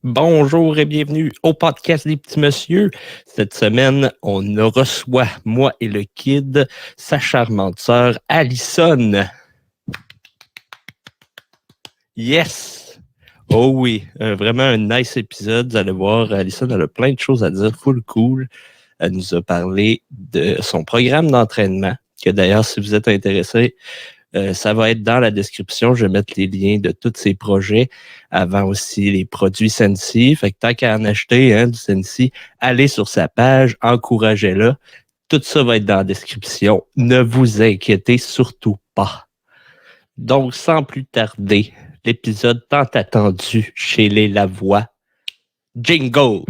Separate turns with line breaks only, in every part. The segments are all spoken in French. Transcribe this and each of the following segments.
Bonjour et bienvenue au podcast des petits messieurs. Cette semaine, on reçoit, moi et le kid, sa charmante sœur, Alison. Yes! Oh oui, vraiment un nice épisode. Vous allez voir, Alison, elle a plein de choses à dire, full cool. Elle nous a parlé de son programme d'entraînement, que d'ailleurs, si vous êtes intéressé, ça va être dans la description. Je vais mettre les liens de tous ces projets. Avant aussi les produits Sensi. Fait que tant qu'à en acheter du Sensi, allez sur sa page, encouragez-la. Tout ça va être dans la description. Ne vous inquiétez surtout pas. Donc, sans plus tarder, l'épisode tant attendu chez les Lavoie. Jingle!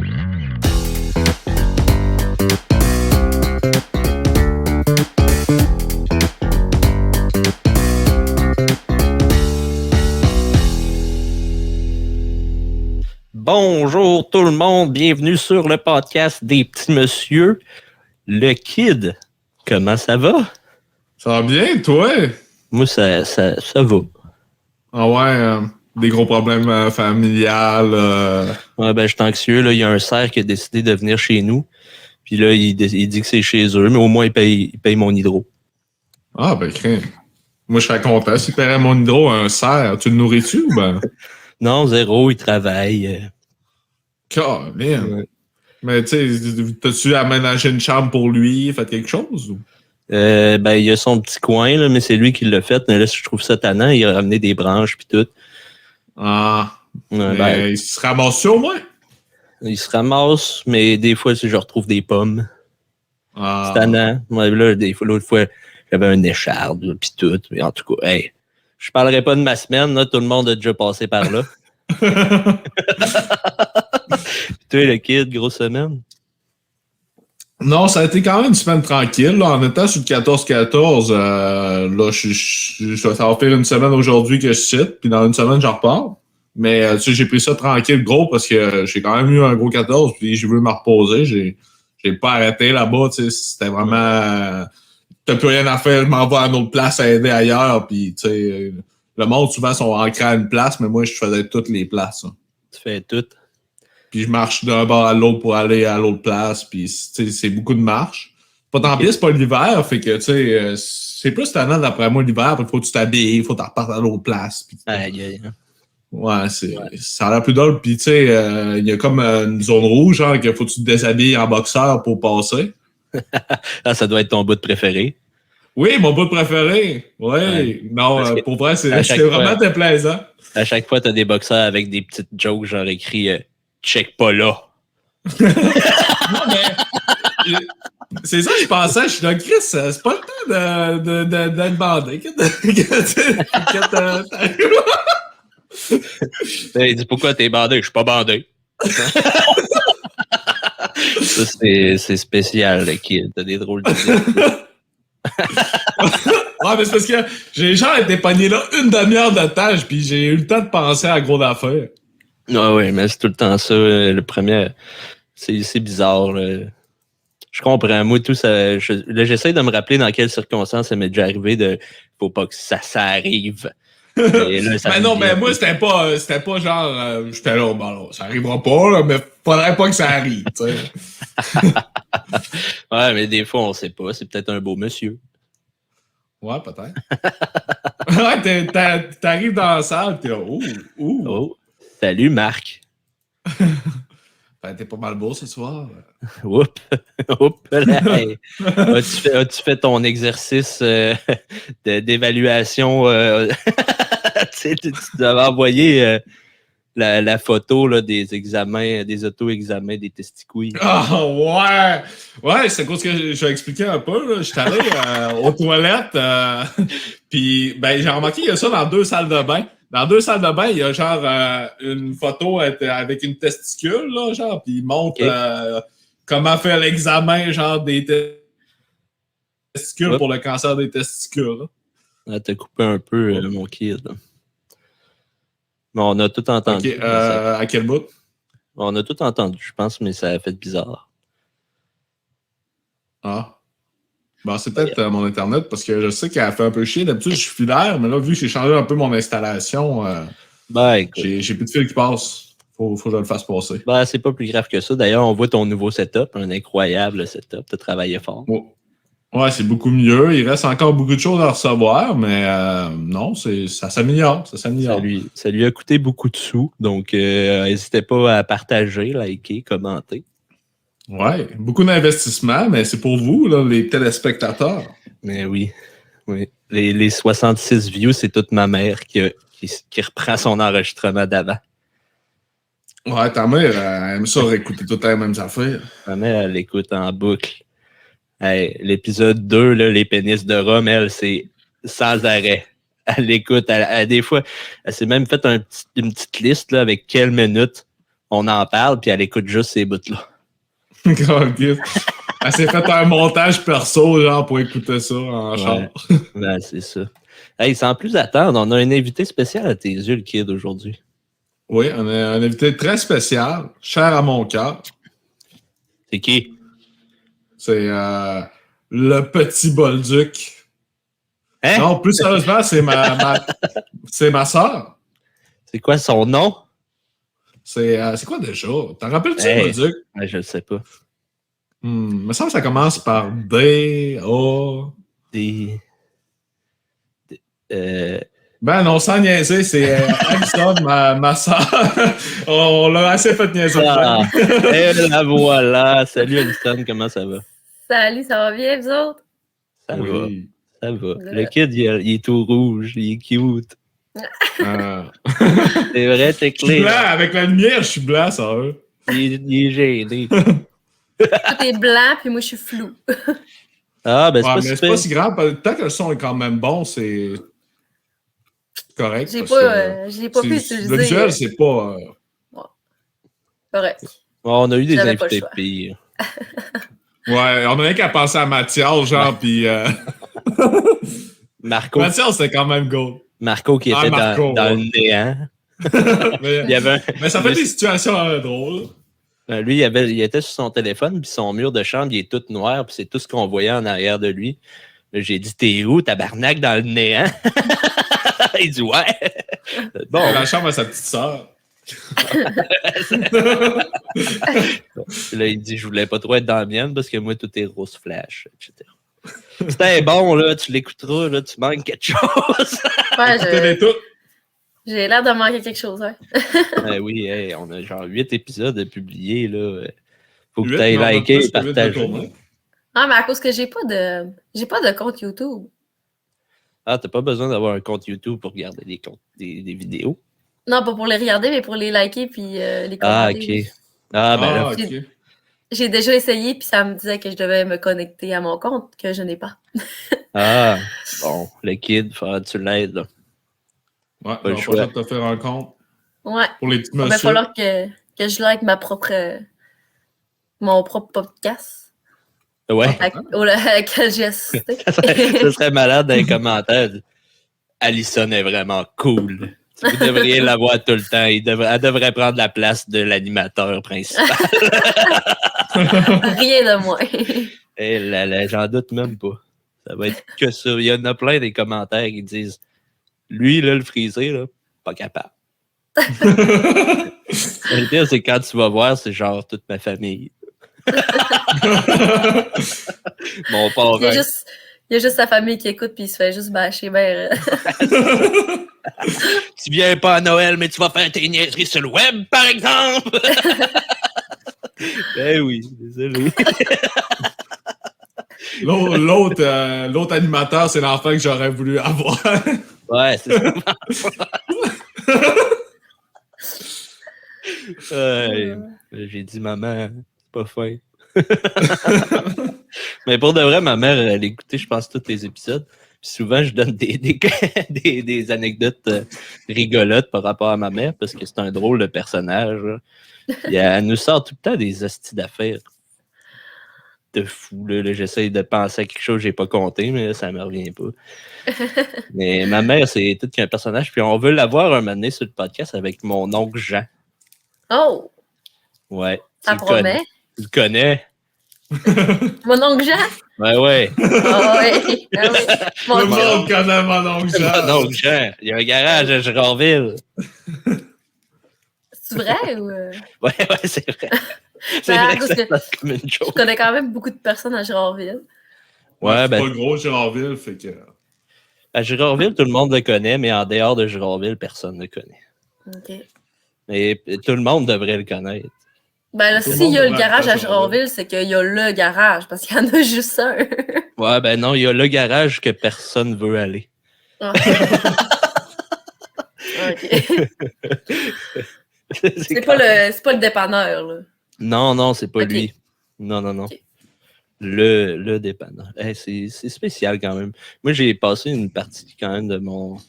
Bonjour tout le monde, bienvenue sur le podcast des petits messieurs. Le kid, comment ça va?
Ça va bien, toi?
Moi, ça va.
Ah ouais, des gros problèmes familiales.
Ouais, ben, je suis anxieux. Là. Il y a un cerf qui a décidé de venir chez nous. Puis là, il dit que c'est chez eux, mais au moins, il paye mon hydro.
Ah, ben, crème. Moi, je serais content. S'il paierait mon hydro un cerf, tu le nourris-tu ou ben?
Non, zéro, il travaille.
Carrément.
Ouais.
Mais, tu sais, t'as-tu aménagé une chambre pour lui, fait quelque chose? Ou?
Ben, il y a son petit coin, là, mais c'est lui qui l'a fait. Mais là, je trouve ça tannant. Il a ramené des branches puis tout.
Ah.
Ouais,
Ben, il se ramasse ça au moins?
Il se ramasse, mais des fois, je retrouve des pommes.
Ah.
C'est tannant. Ouais, là, l'autre fois, j'avais un écharde, puis tout. Mais en tout cas, hey, je parlerai pas de ma semaine, là, tout le monde a déjà passé par là. Toi, le kid, grosse semaine?
Non, ça a été quand même une semaine tranquille. Là. En étant sur le 14-14, là, ça va faire une semaine aujourd'hui que je cite, puis dans une semaine, j'en repars. Mais tu sais, j'ai pris ça tranquille, gros, parce que j'ai quand même eu un gros 14, puis j'ai voulu me reposer. J'ai pas arrêté là-bas, tu sais, c'était vraiment... t'as plus rien à faire, je m'en vais à une autre place à aider ailleurs, puis tu sais, le monde, souvent, sont ancrés à une place, mais moi, je faisais toutes les places. Hein.
Tu fais tout.
Puis je marche d'un bord à l'autre pour aller à l'autre place. Puis c'est beaucoup de marche. Pas tant pis, c'est pas l'hiver. Fait que, tu sais, c'est plus tannant d'après moi l'hiver. Il faut que tu t'habilles, il faut que tu repartes à l'autre place. Puis, ouais, ça a l'air plus drôle. Puis, tu sais, il y a comme une zone rouge, genre, qu'il faut que tu te déshabilles en boxeur pour passer.
Ah, ça doit être ton bout de préféré.
Oui, mon bout préféré. Oui. Ouais. Non, pour vrai, c'est vraiment déplaisant.
À chaque fois, tu as des boxeurs avec des petites jokes, genre écrit check pas là.
Non, mais c'est ça que je pensais. Je suis là, Chris, c'est pas le temps d'être bandé.
Il dit pourquoi t'es bandé? Je suis pas bandé. Ça, c'est spécial, le kid. T'as des drôles de
Ouais, mais c'est parce que j'ai genre été pogné là une demi-heure de temps, puis j'ai eu le temps de penser à gros d'affaires.
Ah oui, mais c'est tout le temps ça. Le premier, c'est bizarre. Là. Je comprends. Moi, tout ça. Là, j'essaie de me rappeler dans quelles circonstances ça m'est déjà arrivé de. Faut pas que ça arrive.
Et là, ça mais non, mais moi, c'était pas genre. J'étais là, bon, là, ça arrivera pas, là, mais faudrait pas que ça arrive, tu sais.
Ouais, mais des fois, on sait pas. C'est peut-être un beau monsieur.
Ouais, peut-être. Ouais, t'arrives dans la salle, t'es là,
Oh, salut, Marc.
T'es pas mal beau ce soir.
Oups, là, as-tu fait ton exercice d'évaluation? Tu devais envoyer la photo là, des examens, des auto-examens des testicules.
Ah, ouais! Ouais, c'est quoi ce que je vais expliquer un peu. J'étais allé aux toilettes, puis ben, j'ai remarqué qu'il y a ça dans 2 salles de bain. Dans 2 salles de bain, il y a genre une photo avec une testicule, là, genre, puis il montre comment faire l'examen, genre, des testicules pour le cancer des testicules.
Ah, t'as coupé un peu, mon kid. Là. Bon, on a tout entendu.
Okay, à quel bout?
On a tout entendu, je pense, mais ça a fait bizarre.
Ah. Bon, c'est peut-être mon Internet, parce que je sais qu'elle a fait un peu chier. D'habitude, je suis filaire, mais là, vu que j'ai changé un peu mon installation,
ben,
j'ai plus de fil qui passe. Faut que je le fasse passer.
Ben, c'est pas plus grave que ça. D'ailleurs, on voit ton nouveau setup, un incroyable setup. Tu as travaillé fort.
Oh. Ouais, c'est beaucoup mieux. Il reste encore beaucoup de choses à recevoir, mais non, ça s'améliore. Ça
lui a coûté beaucoup de sous. Donc, n'hésitez pas à partager, liker, commenter.
Ouais, beaucoup d'investissement, mais c'est pour vous, là, les téléspectateurs.
Mais oui. Les 66 views, c'est toute ma mère qui reprend son enregistrement d'avant.
Ouais, ta mère, elle aime ça réécouter tout le temps les mêmes affaires.
Ma mère, elle écoute en boucle. Hey, l'épisode 2, là, les pénis de Rome, elle, c'est sans arrêt. Elle l'écoute. Des fois, elle s'est même fait une petite liste là, avec quelles minutes on en parle, puis elle écoute juste ces bouts-là.
Elle s'est fait un montage perso, genre, pour écouter ça en char.
Ben, c'est ça. Hey, sans plus attendre, on a un invité spécial à tes yeux, le kid, aujourd'hui.
Oui, on a un invité très spécial, cher à mon cœur.
C'est qui?
C'est le petit Bolduc.
Hein?
Non, plus sérieusement, c'est ma soeur.
C'est quoi son nom?
C'est quoi déjà? T'en rappelles-tu, Bolduc?
Ouais, je le sais pas.
Il me semble que ça commence par D, A... Ben non, sans niaiser, c'est Alison, ma soeur. On l'a assez fait niaiser.
Et la voilà. Salut Alison, comment ça va?
Salut, ça va bien, vous autres?
Ça va. Le kid, il est tout rouge, il est cute. C'est vrai, t'es clair.
Je suis blanc, avec la lumière, je suis blanc, ça va.
Il est gêné.
Tout est blanc, puis moi, je suis flou.
Ah, ben
c'est pas si grave. Tant que le son est quand même bon, c'est correct.
Je l'ai pas pu utiliser.
Le visuel, c'est pas...
Correct.
On a eu des invités pires.
Ouais, on a rien qu'à penser à Mathias, genre, puis...
Marco.
Mathias, c'est quand même gold.
Marco qui était dans le néant.
mais ça fait des situations drôles.
Lui, il était sur son téléphone, puis son mur de chambre, il est tout noir, puis c'est tout ce qu'on voyait en arrière de lui. Là, j'ai dit, t'es où, tabarnak, dans le néant? Il dit, ouais.
Bon. La chambre à sa petite sœur.
Là, il dit, je voulais pas trop être dans la mienne, parce que moi, tout est rose flash, etc. C'était bon, là, tu l'écouteras, là, tu manques quelque chose.
Ouais, j'ai l'air de manquer quelque chose, hein.
Oui, hey, on a genre 8 épisodes publiés, là. Faut que tu ailles liker et partager.
Ah, mais à cause que j'ai pas de compte YouTube.
Ah, t'as pas besoin d'avoir un compte YouTube pour regarder des vidéos?
Non, pas pour les regarder, mais pour les liker puis les commenter.
Ah, OK. Ah, ben là.
Okay.
J'ai déjà essayé, puis ça me disait que je devais me connecter à mon compte, que je n'ai pas.
Ah, bon, le kid, tu l'aides, là.
Ouais, pas le choix de te faire un compte.
Ouais.
Pour les petits messieurs.
Il va falloir que je like mon propre podcast.
Ouais.
Que j'ai assisté.
Ça serait malade dans les commentaires. Alison est vraiment cool. Vous devriez la voir tout le temps. Elle devrait prendre la place de l'animateur principal.
Rien de moins.
Et là, j'en doute même pas. Ça va être que ça. Il y en a plein des commentaires qui disent lui, là, le frisé, là, pas capable. Le pire, c'est quand tu vas voir, c'est genre toute ma famille. Mon parrain.
Il y a juste sa famille qui écoute puis il se fait juste bâcher.
Tu viens pas à Noël, mais tu vas faire tes niaiseries sur le web, par exemple. Ben oui, désolé.
L'autre animateur, c'est l'enfant que j'aurais voulu avoir.
Ouais, c'est ça. J'ai dit, maman, c'est pas fin. Mais pour de vrai, ma mère, elle écoutait, je pense, tous les épisodes. Puis souvent, je donne des anecdotes rigolotes par rapport à ma mère parce que c'est un drôle de personnage. Et elle nous sort tout le temps des hosties d'affaires de fou. Là, j'essaye de penser à quelque chose que j'ai pas compté, mais là, ça me revient pas. Mais ma mère, c'est tout qu'un personnage. Puis on veut l'avoir un moment donné sur le podcast avec mon oncle Jean.
Oh!
Ouais.
Ça promet.
Tu le connais?
Mon oncle Jean?
Ouais.
Ah oui.
Tout le monde connaît mon oncle Jean.
Mon oncle Jean. Il y a un garage à Girardville.
C'est C'est vrai ou.
Ouais, c'est vrai. C'est
Ben,
vrai que
parce
ça
que
sonne comme une
je
joke.
connais quand même beaucoup de personnes à Girardville.
Ouais,
Ouais,
c'est
ben,
pas gros, Girardville, fait que.
à Girardville, tout le monde le connaît, mais en dehors de Girardville, personne ne le connaît.
OK.
Et tout le monde devrait le connaître.
Ben là,
Tout le
s'il
monde
y a le
devrait
garage à
habiter à Girardville.
Girardville, c'est qu'il y a le garage, parce qu'il y en a juste un.
Ouais, ben non, il y a le garage que personne veut aller.
OK. OK. C'est pas le dépanneur, là.
Non, c'est pas
Ok.
lui. Non.
Ok.
Le dépanneur. Hey, c'est spécial quand même. Moi, j'ai passé une partie quand même de mon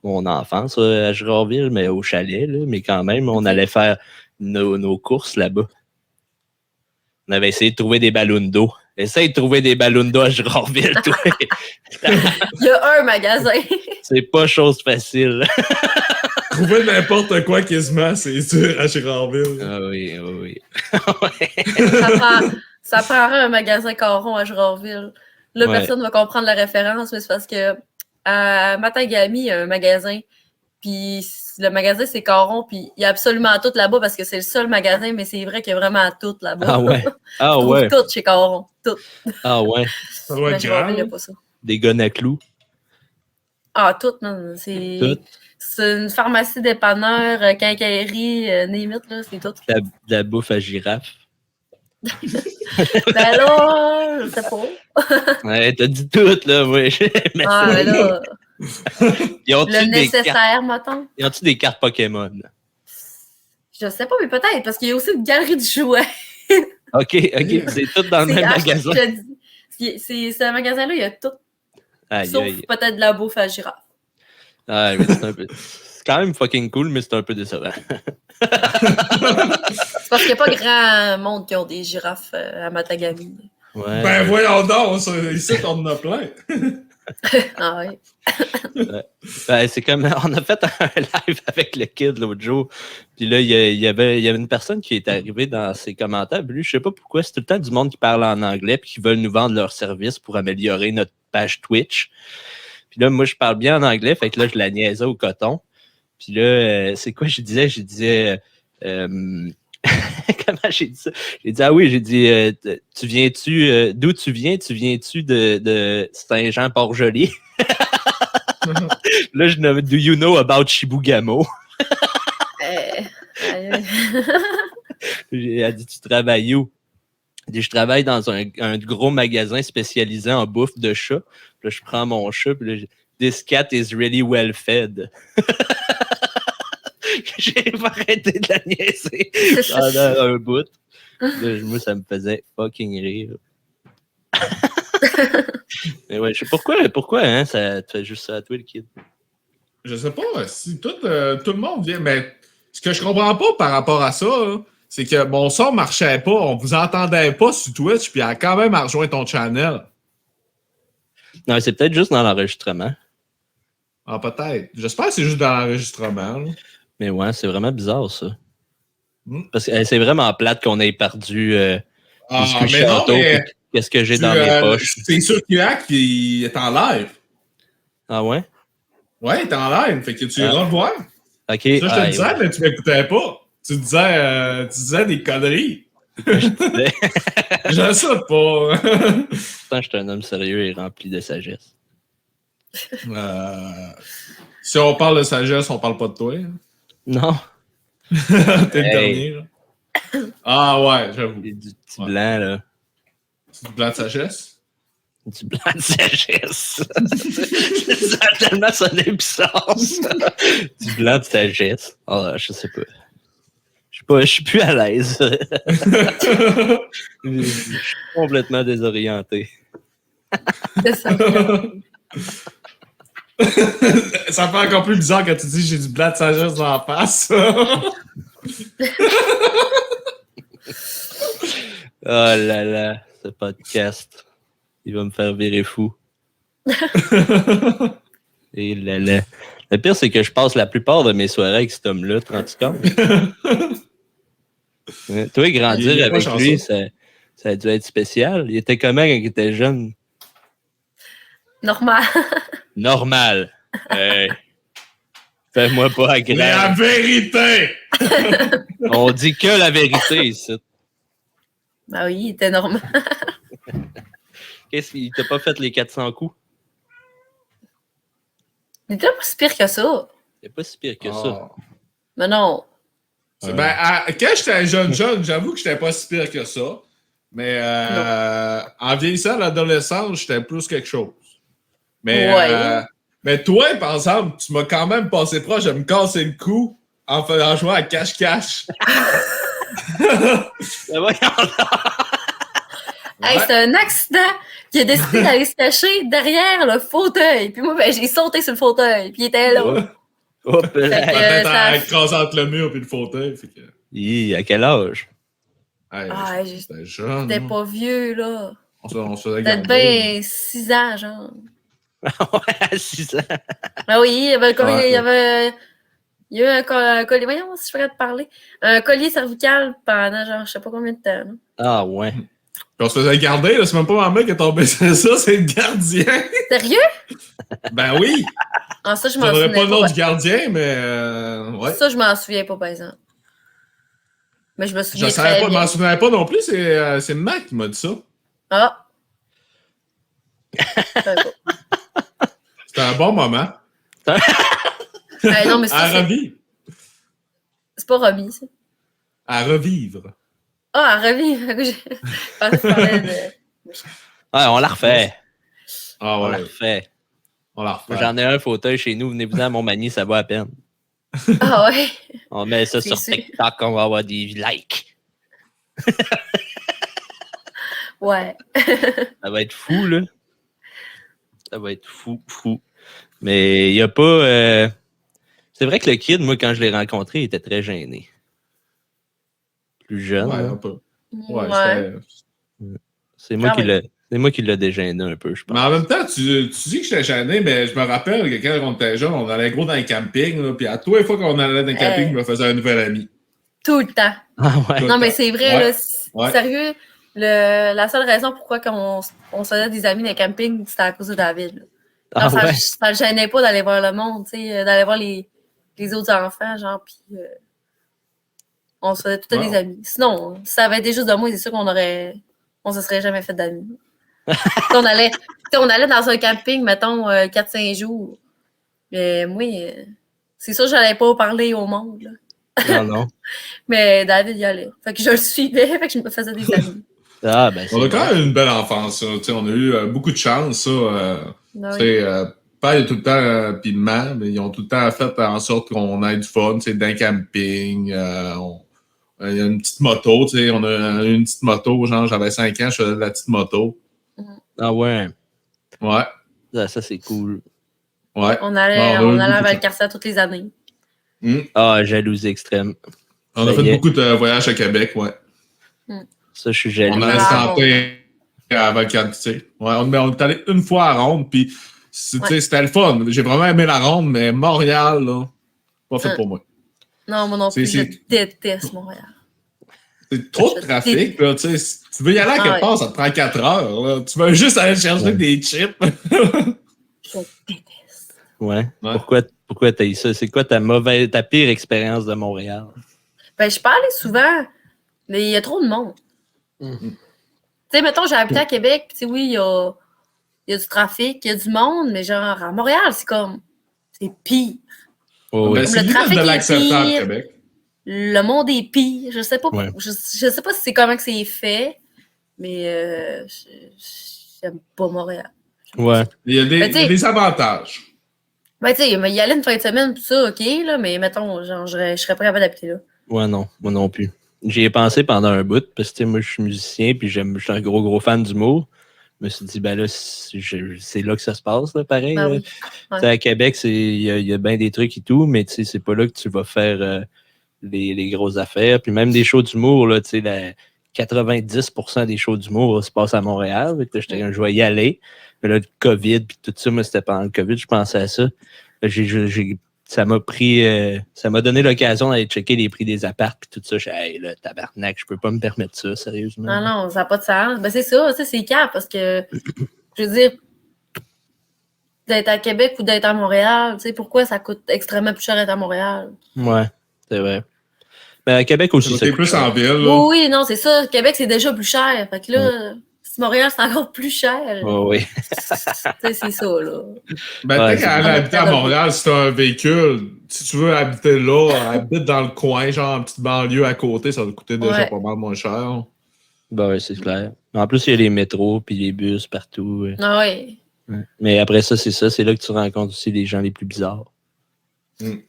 enfance à Girardville, mais au chalet, là, mais quand même, on
Ok.
allait faire nos courses là-bas. On avait essayé de trouver des ballons d'eau. Essaye de trouver des ballons d'eau à Girardville, toi.
Il y a un magasin.
C'est pas chose facile.
Trouver n'importe quoi quasiment, c'est dur à Girardville.
Ah oui.
Ça prendrait un magasin Caron à Girardville. Là,
Ouais.
personne ne va comprendre la référence, mais c'est parce que à Matagami, il y a un magasin. Puis le magasin, c'est Caron. Puis il y a absolument tout là-bas parce que c'est le seul magasin, mais c'est vrai qu'il y a vraiment tout là-bas.
Ah ouais. Ah
Tu trouves
ouais.
tout chez Caron. Tout.
Ah ouais.
Ça doit
Mais à
être
Girardville, il n'y a
grave.
pas ça.
Des gonnes à clous.
Ah, tout, non. C'est une pharmacie dépanneur, quincaillerie, name it, là, c'est tout.
De la bouffe à girafe.
Ben là, je sais pas.
Ouais, t'as dit tout, là, oui. Mais
Ah, ben là,
ils ont-tu
le
des cartes?
nécessaire, mettons.
Ils ont-tu des cartes Pokémon?
Je sais pas, mais peut-être, parce qu'il y a aussi une galerie de jouets.
OK, c'est tout dans le même magasin.
C'est un magasin-là, il y a tout,
Aïe,
sauf
aïe.
peut-être de la bouffe à girafe.
Ah, mais c'est quand même fucking cool, mais c'est un peu décevant.
C'est parce qu'il n'y a pas grand monde qui ont des girafes à Matagami.
Ouais.
Ben voyons donc, ici on en a plein.
Ah oui.
Ben, c'est comme, on a fait un live avec le kid l'autre jour. Puis là, il y avait une personne qui est arrivée dans ses commentaires. Puis lui, je sais pas pourquoi, c'est tout le temps du monde qui parle en anglais puis qui veulent nous vendre leurs services pour améliorer notre page Twitch. Puis là, moi, je parle bien en anglais, fait que là, je la niaisais au coton. Puis là, c'est quoi je disais? Je disais... comment j'ai dit ça? J'ai dit, ah oui, j'ai dit, tu viens-tu... d'où tu viens? Tu viens-tu de Saint-Jean-Port-Joli? Là, je nomme Do you know about Chibougamau? Elle a dit, tu travailles où? Elle dit, je travaille dans un gros magasin spécialisé en bouffe de chat. Là, je prends mon chat, puis là, this cat is really well fed. J'ai pas arrêté de la niaiser pendant un bout. Là, moi, ça me faisait fucking rire. Mais ouais, je sais pourquoi hein, ça te fait juste ça à toi, le kid.
Je sais pas si tout le monde vient, mais ce que je comprends pas par rapport à ça, là, c'est que mon son marchait pas, on vous entendait pas sur Twitch, puis elle a quand même rejoint ton channel.
Non, c'est peut-être juste dans l'enregistrement.
Ah, peut-être. J'espère que c'est juste dans l'enregistrement. Là.
Mais ouais, c'est vraiment bizarre, ça. Parce que c'est vraiment plate qu'on ait perdu
mais non, mais
qu'est-ce que j'ai dans mes poches.
C'est sûr qu'il est en live.
Ah ouais?
Ouais, il est en live, fait que tu iras le voir.
OK.
Ça, je te le disais, mais tu m'écoutais pas. Tu disais des conneries. Je sais pas.
Pourtant, je suis un homme sérieux et rempli de sagesse.
Si on parle de sagesse, on parle pas de toi. Hein?
Non.
T'es le dernier. Là. Ah ouais, j'avoue.
Du petit blanc, là.
C'est du blanc de sagesse?
Du blanc de sagesse. Ça a tellement sonné bizarre, ça. Du blanc de sagesse. Oh, je sais pas. Je suis plus à l'aise. Je suis complètement désorienté.
Ça fait encore plus bizarre quand tu dis j'ai du blanc de sagesse dans la face.
Oh là là, ce podcast. Il va me faire virer fou. Et là là. Le pire, c'est que je passe la plupart de mes soirées avec cet homme-là, te rends-tu compte? Toi, grandir avec lui, ça a dû être spécial. Il était comment quand il était jeune?
Normal.
Normal. Hey. Fais-moi pas agréable.
La vérité!
On dit que la vérité ici.
Ben oui, il était normal.
Qu'est-ce qu'il t'a pas fait les 400 coups?
Il était pas si pire que ça.
C'est pas si pire que ça.
Ah.
Mais non.
Ben, quand j'étais jeune, j'avoue que j'étais pas si pire que ça. Mais en vieillissant à l'adolescence, j'étais plus quelque chose. Mais,
Ouais.
mais toi, par exemple, tu m'as quand même passé proche de me casser le cou en faisant jouer à cache-cache.
Ben voyons.
Hey, c'est un accident. Il a décidé d'aller se cacher derrière le fauteuil. Puis moi, ben, j'ai sauté sur le fauteuil. Puis il était là.
Hop
Fait
là.
que-
Peut-être
ça-
écrasé entre le mur et le fauteuil. Fait que,
À quel âge?
hey,
Ah,
j'étais jeune.
T'es
hein.
pas vieux, là.
On se faisait
Peut-être
garder.
bien 6 ans, genre.
Ouais, à 6 ans.
Ah oui, il y avait,
Ouais.
il y a eu un collier. Voyons si je pourrais te parler. Un collier cervical pendant, genre, je sais pas combien de temps. là.
Ah ouais.
Puis on se faisait garder, là, c'est même pas ma mère qui est tombée sur ça, c'est le gardien.
Sérieux?
Ben oui!
Ah, ça, je
Je
m'en
donnerais
souviens
pas le nom
pas.
du gardien, mais ouais.
Ça, je m'en souviens pas, par exemple. Mais je me
Je
souviens
savais
très
pas, je
bien.
m'en souvenais pas non plus, c'est Mac qui m'a dit ça.
Ah! Je savais pas.
C'était un bon moment.
Non, mais ça,
À revivre.
c'est pas remis, ça.
À revivre.
Ah, à revivre. Je pensais que tu parlais de...
Ouais, on la refait.
Ah
On la
ouais,
refait.
on la refait.
J'en ai un fauteuil chez nous. Venez-vous à Montmagny, ça va à peine.
Ah ouais?
On met ça
C'est
sur
sûr.
TikTok, on va avoir des likes.
Ouais.
Ça va être fou, là. Ça va être fou. Mais il n'y a pas... C'est vrai que le kid, moi, quand je l'ai rencontré, il était très gêné. Plus jeune.
Ouais,
là.
un peu. Ouais,
Ouais.
C'est moi
Ah
qui
ouais.
l'a... C'est moi qui l'a dégêné un peu, je pense.
Mais en même temps, tu dis que j'étais gêné, mais je me rappelle que quand on était jeune, on allait gros dans les campings, là, puis à tous les fois qu'on allait dans les campings, je me faisais un nouvel ami.
Tout le temps.
Ah ouais.
Non, mais c'est vrai,
Ouais.
là.
Ouais.
Sérieux, la seule raison pourquoi on se faisait des amis dans les campings, c'était à cause de David. Là.
Ah
Non, ça
ouais.
le gênait pas d'aller voir le monde, tu sais, d'aller voir les autres enfants, genre, puis on se faisait tout
Wow.
des amis. Sinon, si ça avait été juste de moi, c'est sûr on se serait jamais fait d'amis. on allait dans un camping, mettons, 4-5 jours. Mais moi, c'est sûr que j'allais pas parler au monde, là.
Non.
Mais David y allait. Fait que je le suivais, fait que je me faisais des amis.
Ah, ben c'est
On a quand
vrai.
même une belle enfance, ça. T'sais, on a eu beaucoup de chance, ça.
Non,
T'sais, pas tout le temps rapidement, mais ils ont tout le temps fait en sorte qu'on ait du fun, d'un camping. Il y a une petite moto, on a une petite moto, genre j'avais 5 ans, je faisais de la petite moto.
Ah ouais.
Ouais,
Ça c'est cool.
ouais.
On
Ah,
allait
a eu
à
beaucoup de
Valcartier toutes les années.
Ah, jalousie extrême.
On
Ça
a fait
y est.
beaucoup de voyages à Québec, ouais.
Ça, je suis jaloux.
On a
allait à
resté à Valcartier. Ouais, on est allé une fois à Ronde, puis c'était le fun. J'ai vraiment aimé la Ronde, mais Montréal, là, pas fait pour moi.
Non, moi non plus, je
C'est-
déteste Montréal.
C'est trop de trafic, là, tu sais. Si tu veux y aller à quelque
ouais.
part, ça te prend 4 heures, là. Tu veux juste aller chercher des chips.
Je déteste.
Ouais.
Ouais.
Pourquoi t'as eu ça? C'est quoi ta pire expérience de Montréal?
Ben, je parlais souvent, mais il y a trop de monde. Tu sais, mettons, j'ai habité à Québec, puis tu sais, oui, il y a du trafic, il y a du monde, mais genre, à Montréal, c'est pire.
Oh,
Ben,
oui.
c'est
le
limite
trafic
de
est
l'acceptable,
pire.
Québec.
Le monde est pire. Je sais pas,
Ouais.
je sais pas si c'est comment que c'est fait, mais j'aime pas Montréal.
Ouais.
Il y a
Ben, tu sais-
des avantages.
Ben, tu sais, mais y aller une fin de semaine, pis ça, ok, là, mais mettons, genre, je serais pas capable d'habiter là.
Ouais, non. Moi non plus. J'y ai pensé pendant un bout, parce que tu sais, moi, je suis musicien, puis je suis un gros fan d'humour. Je me suis dit, ben là, c'est là que ça se passe, là, pareil.
Ben
là.
oui.
Tu sais, à Québec, il y a bien des trucs et tout, mais tu sais, c'est pas là que tu vas faire les grosses affaires. Puis même des shows d'humour, là, tu sais, 90% des shows d'humour se passent à Montréal. Fait que j'étais je vais y aller. Mais là, le COVID, puis tout ça, moi, c'était pendant le COVID, je pensais à ça. Là, ça m'a donné l'occasion d'aller checker les prix des apparts, puis tout ça. Je suis, hey, là, tabarnak, je peux pas me permettre ça, sérieusement.
Non, non, ça n'a pas de sens. Ben, c'est ça, c'est cap, parce que, je veux dire, d'être à Québec ou d'être à Montréal, tu sais, pourquoi ça coûte extrêmement plus cher d'être à Montréal?
Ouais, c'est vrai. Mais à Québec aussi,
C'est plus en ville. Là.
Oui, non, c'est ça. Québec, c'est déjà plus cher. Fait que là, si Montréal, c'est encore plus cher.
Oui.
C'est ça, là.
Ben,
Ouais,
peut-être qu'à habiter à Montréal, si t'as un véhicule, si tu veux habiter là, habite dans le coin, genre en petite banlieue à côté, ça va te coûter déjà pas mal moins cher.
Ben oui, c'est clair. En plus, il y a les métros puis les bus partout.
Ah oui.
Ouais. Mais après ça, c'est là que tu rencontres aussi les gens les plus bizarres.
Ouais.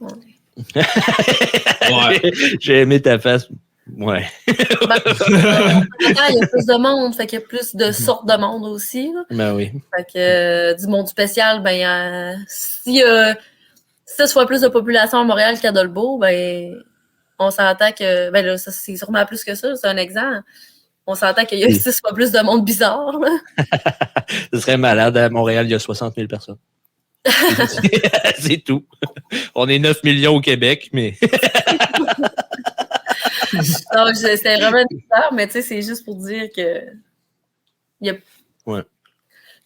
J'ai aimé ta face. Ouais.
Il y a plus de monde, fait qu'il y a plus de sortes de monde aussi. Là.
Ben oui.
Fait que du monde spécial, ben s'il y a 6 fois plus de population à Montréal qu'à Dolbeau, ben on s'entend que ben là, ça, c'est sûrement plus que ça, c'est un exemple. On s'entend qu'il y a 6 fois plus de monde bizarre. Là.
Ce serait malade. À Montréal, il y a 60 000 personnes. C'est tout. On est 9 millions au Québec, mais.
Donc, c'était vraiment bizarre, mais tu sais, c'est juste pour dire que il y a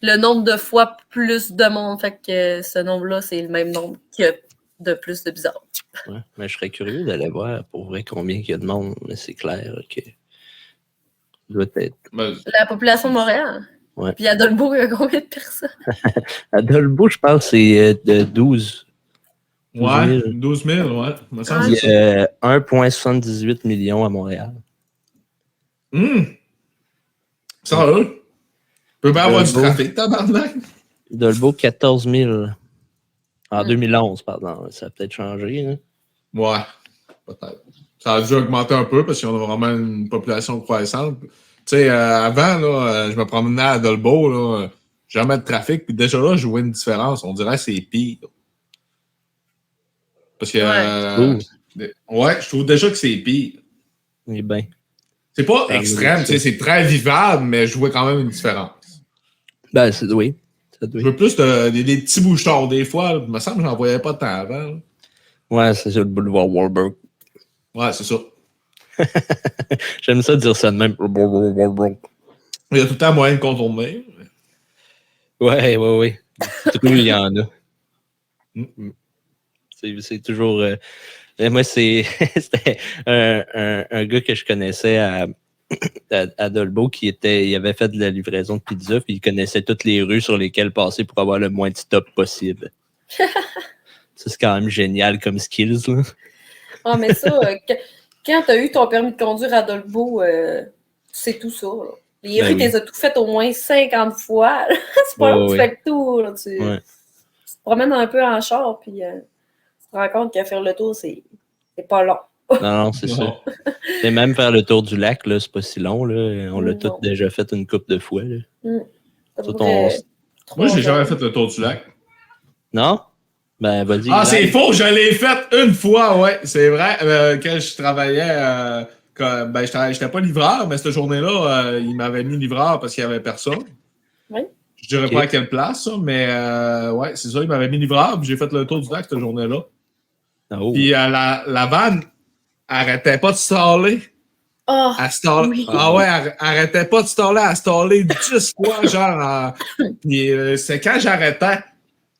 le nombre de fois plus de monde, fait que ce nombre-là, c'est le même nombre qu'il y a de plus de bizarre.
Ouais, mais je serais curieux d'aller voir pour vrai combien il y a de monde, mais c'est clair que doit être.
La population de Montréal.
Ouais.
Puis à Dolbeau, il y a combien de personnes?
À Dolbeau, je pense que c'est de 12.
12 000, ouais.
Il y a 1,78 million à Montréal.
Ça va. Peut bien avoir du trafic, tabarnak.
Dolbeau, 14 000. En 2011, pardon. Ça a peut-être changé. Hein?
Ouais, peut-être. Ça a dû augmenter un peu parce qu'on a vraiment une population croissante. Tu sais, avant, là, je me promenais à Dolbeau, là, jamais de trafic. Puis déjà là, je vois une différence. On dirait que c'est pire. Parce que. Ouais, je trouve déjà que c'est pire.
Eh bien.
C'est pas extrême, tu sais, c'est très vivable, mais je vois quand même une différence.
Ben, oui.
Je veux plus des petits bouchons des fois. Il me semble que j'en voyais pas tant avant. Là.
Ouais, c'est sur le boulevard Warburg.
Ouais, c'est ça.
J'aime ça dire ça de même.
Il y a tout le temps moyen de contourner.
Ouais. Toujours, il y en a. C'est toujours. Moi, c'était un gars que je connaissais à Dolbeau il avait fait de la livraison de pizza, puis il connaissait toutes les rues sur lesquelles passer pour avoir le moins de stop possible. Ça, c'est quand même génial comme skills. Là.
Ah, mais ça, quand tu as eu ton permis de conduire à Dolbeau, tu sais tout ça. Là. Les rues, tu les as tout faites au moins 50 fois. C'est pas là que tu fais le tour. Là. Tu te promènes un peu en char, puis tu te rends compte qu'à faire le tour, c'est pas long.
Non, c'est ça. Et même faire le tour du lac, là, c'est pas si long. Là. On l'a tous déjà fait une couple de fois. Là.
Moi, j'ai jamais fait le tour du lac.
Non? Ben, vas-y.
Ah, c'est faux! Je l'ai fait une fois, ouais. C'est vrai. Quand je travaillais... j'étais pas livreur, mais cette journée-là, il m'avait mis livreur parce qu'il y avait personne.
Oui.
Je dirais pas à quelle place, ça, mais ouais, c'est ça. Il m'avait mis livreur, puis j'ai fait le tour du lac cette journée-là.
Oh.
Puis la vanne arrêtait pas de staller.
Oh,
oui. Ah ouais, arrêtait pas de staller, à staller 10 fois, genre. Puis c'est quand j'arrêtais.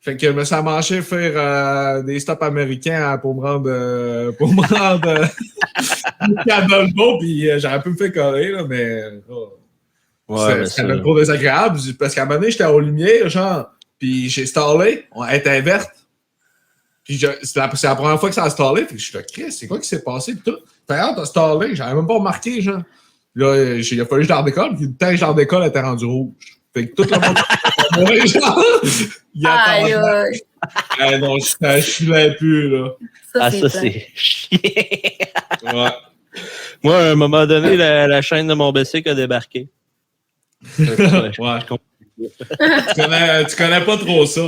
Fait que je me suis amanché faire des stops américains pour me rendre à Dolbeau, puis j'aurais pu me faire coller, là, mais c'était même trop désagréable, parce qu'à un moment donné, j'étais aux lumières, genre, puis j'ai stallé, elle était verte. Puis c'est la première fois que ça a stallé, fait que je suis là, Chris, c'est quoi qui s'est passé, tout? Fait que t'as stallé, j'avais même pas remarqué, genre. Là, il a fallu que je la redécolle, puis le temps que je la redécolle, elle était rendue rouge. Fait que tout le monde... genre, non, je filais plus, là.
Ça, c'est chiant. Ouais. Moi, à un moment donné, la chaîne de mon bicycle a débarqué.
Ouais. Tu connais pas trop ça.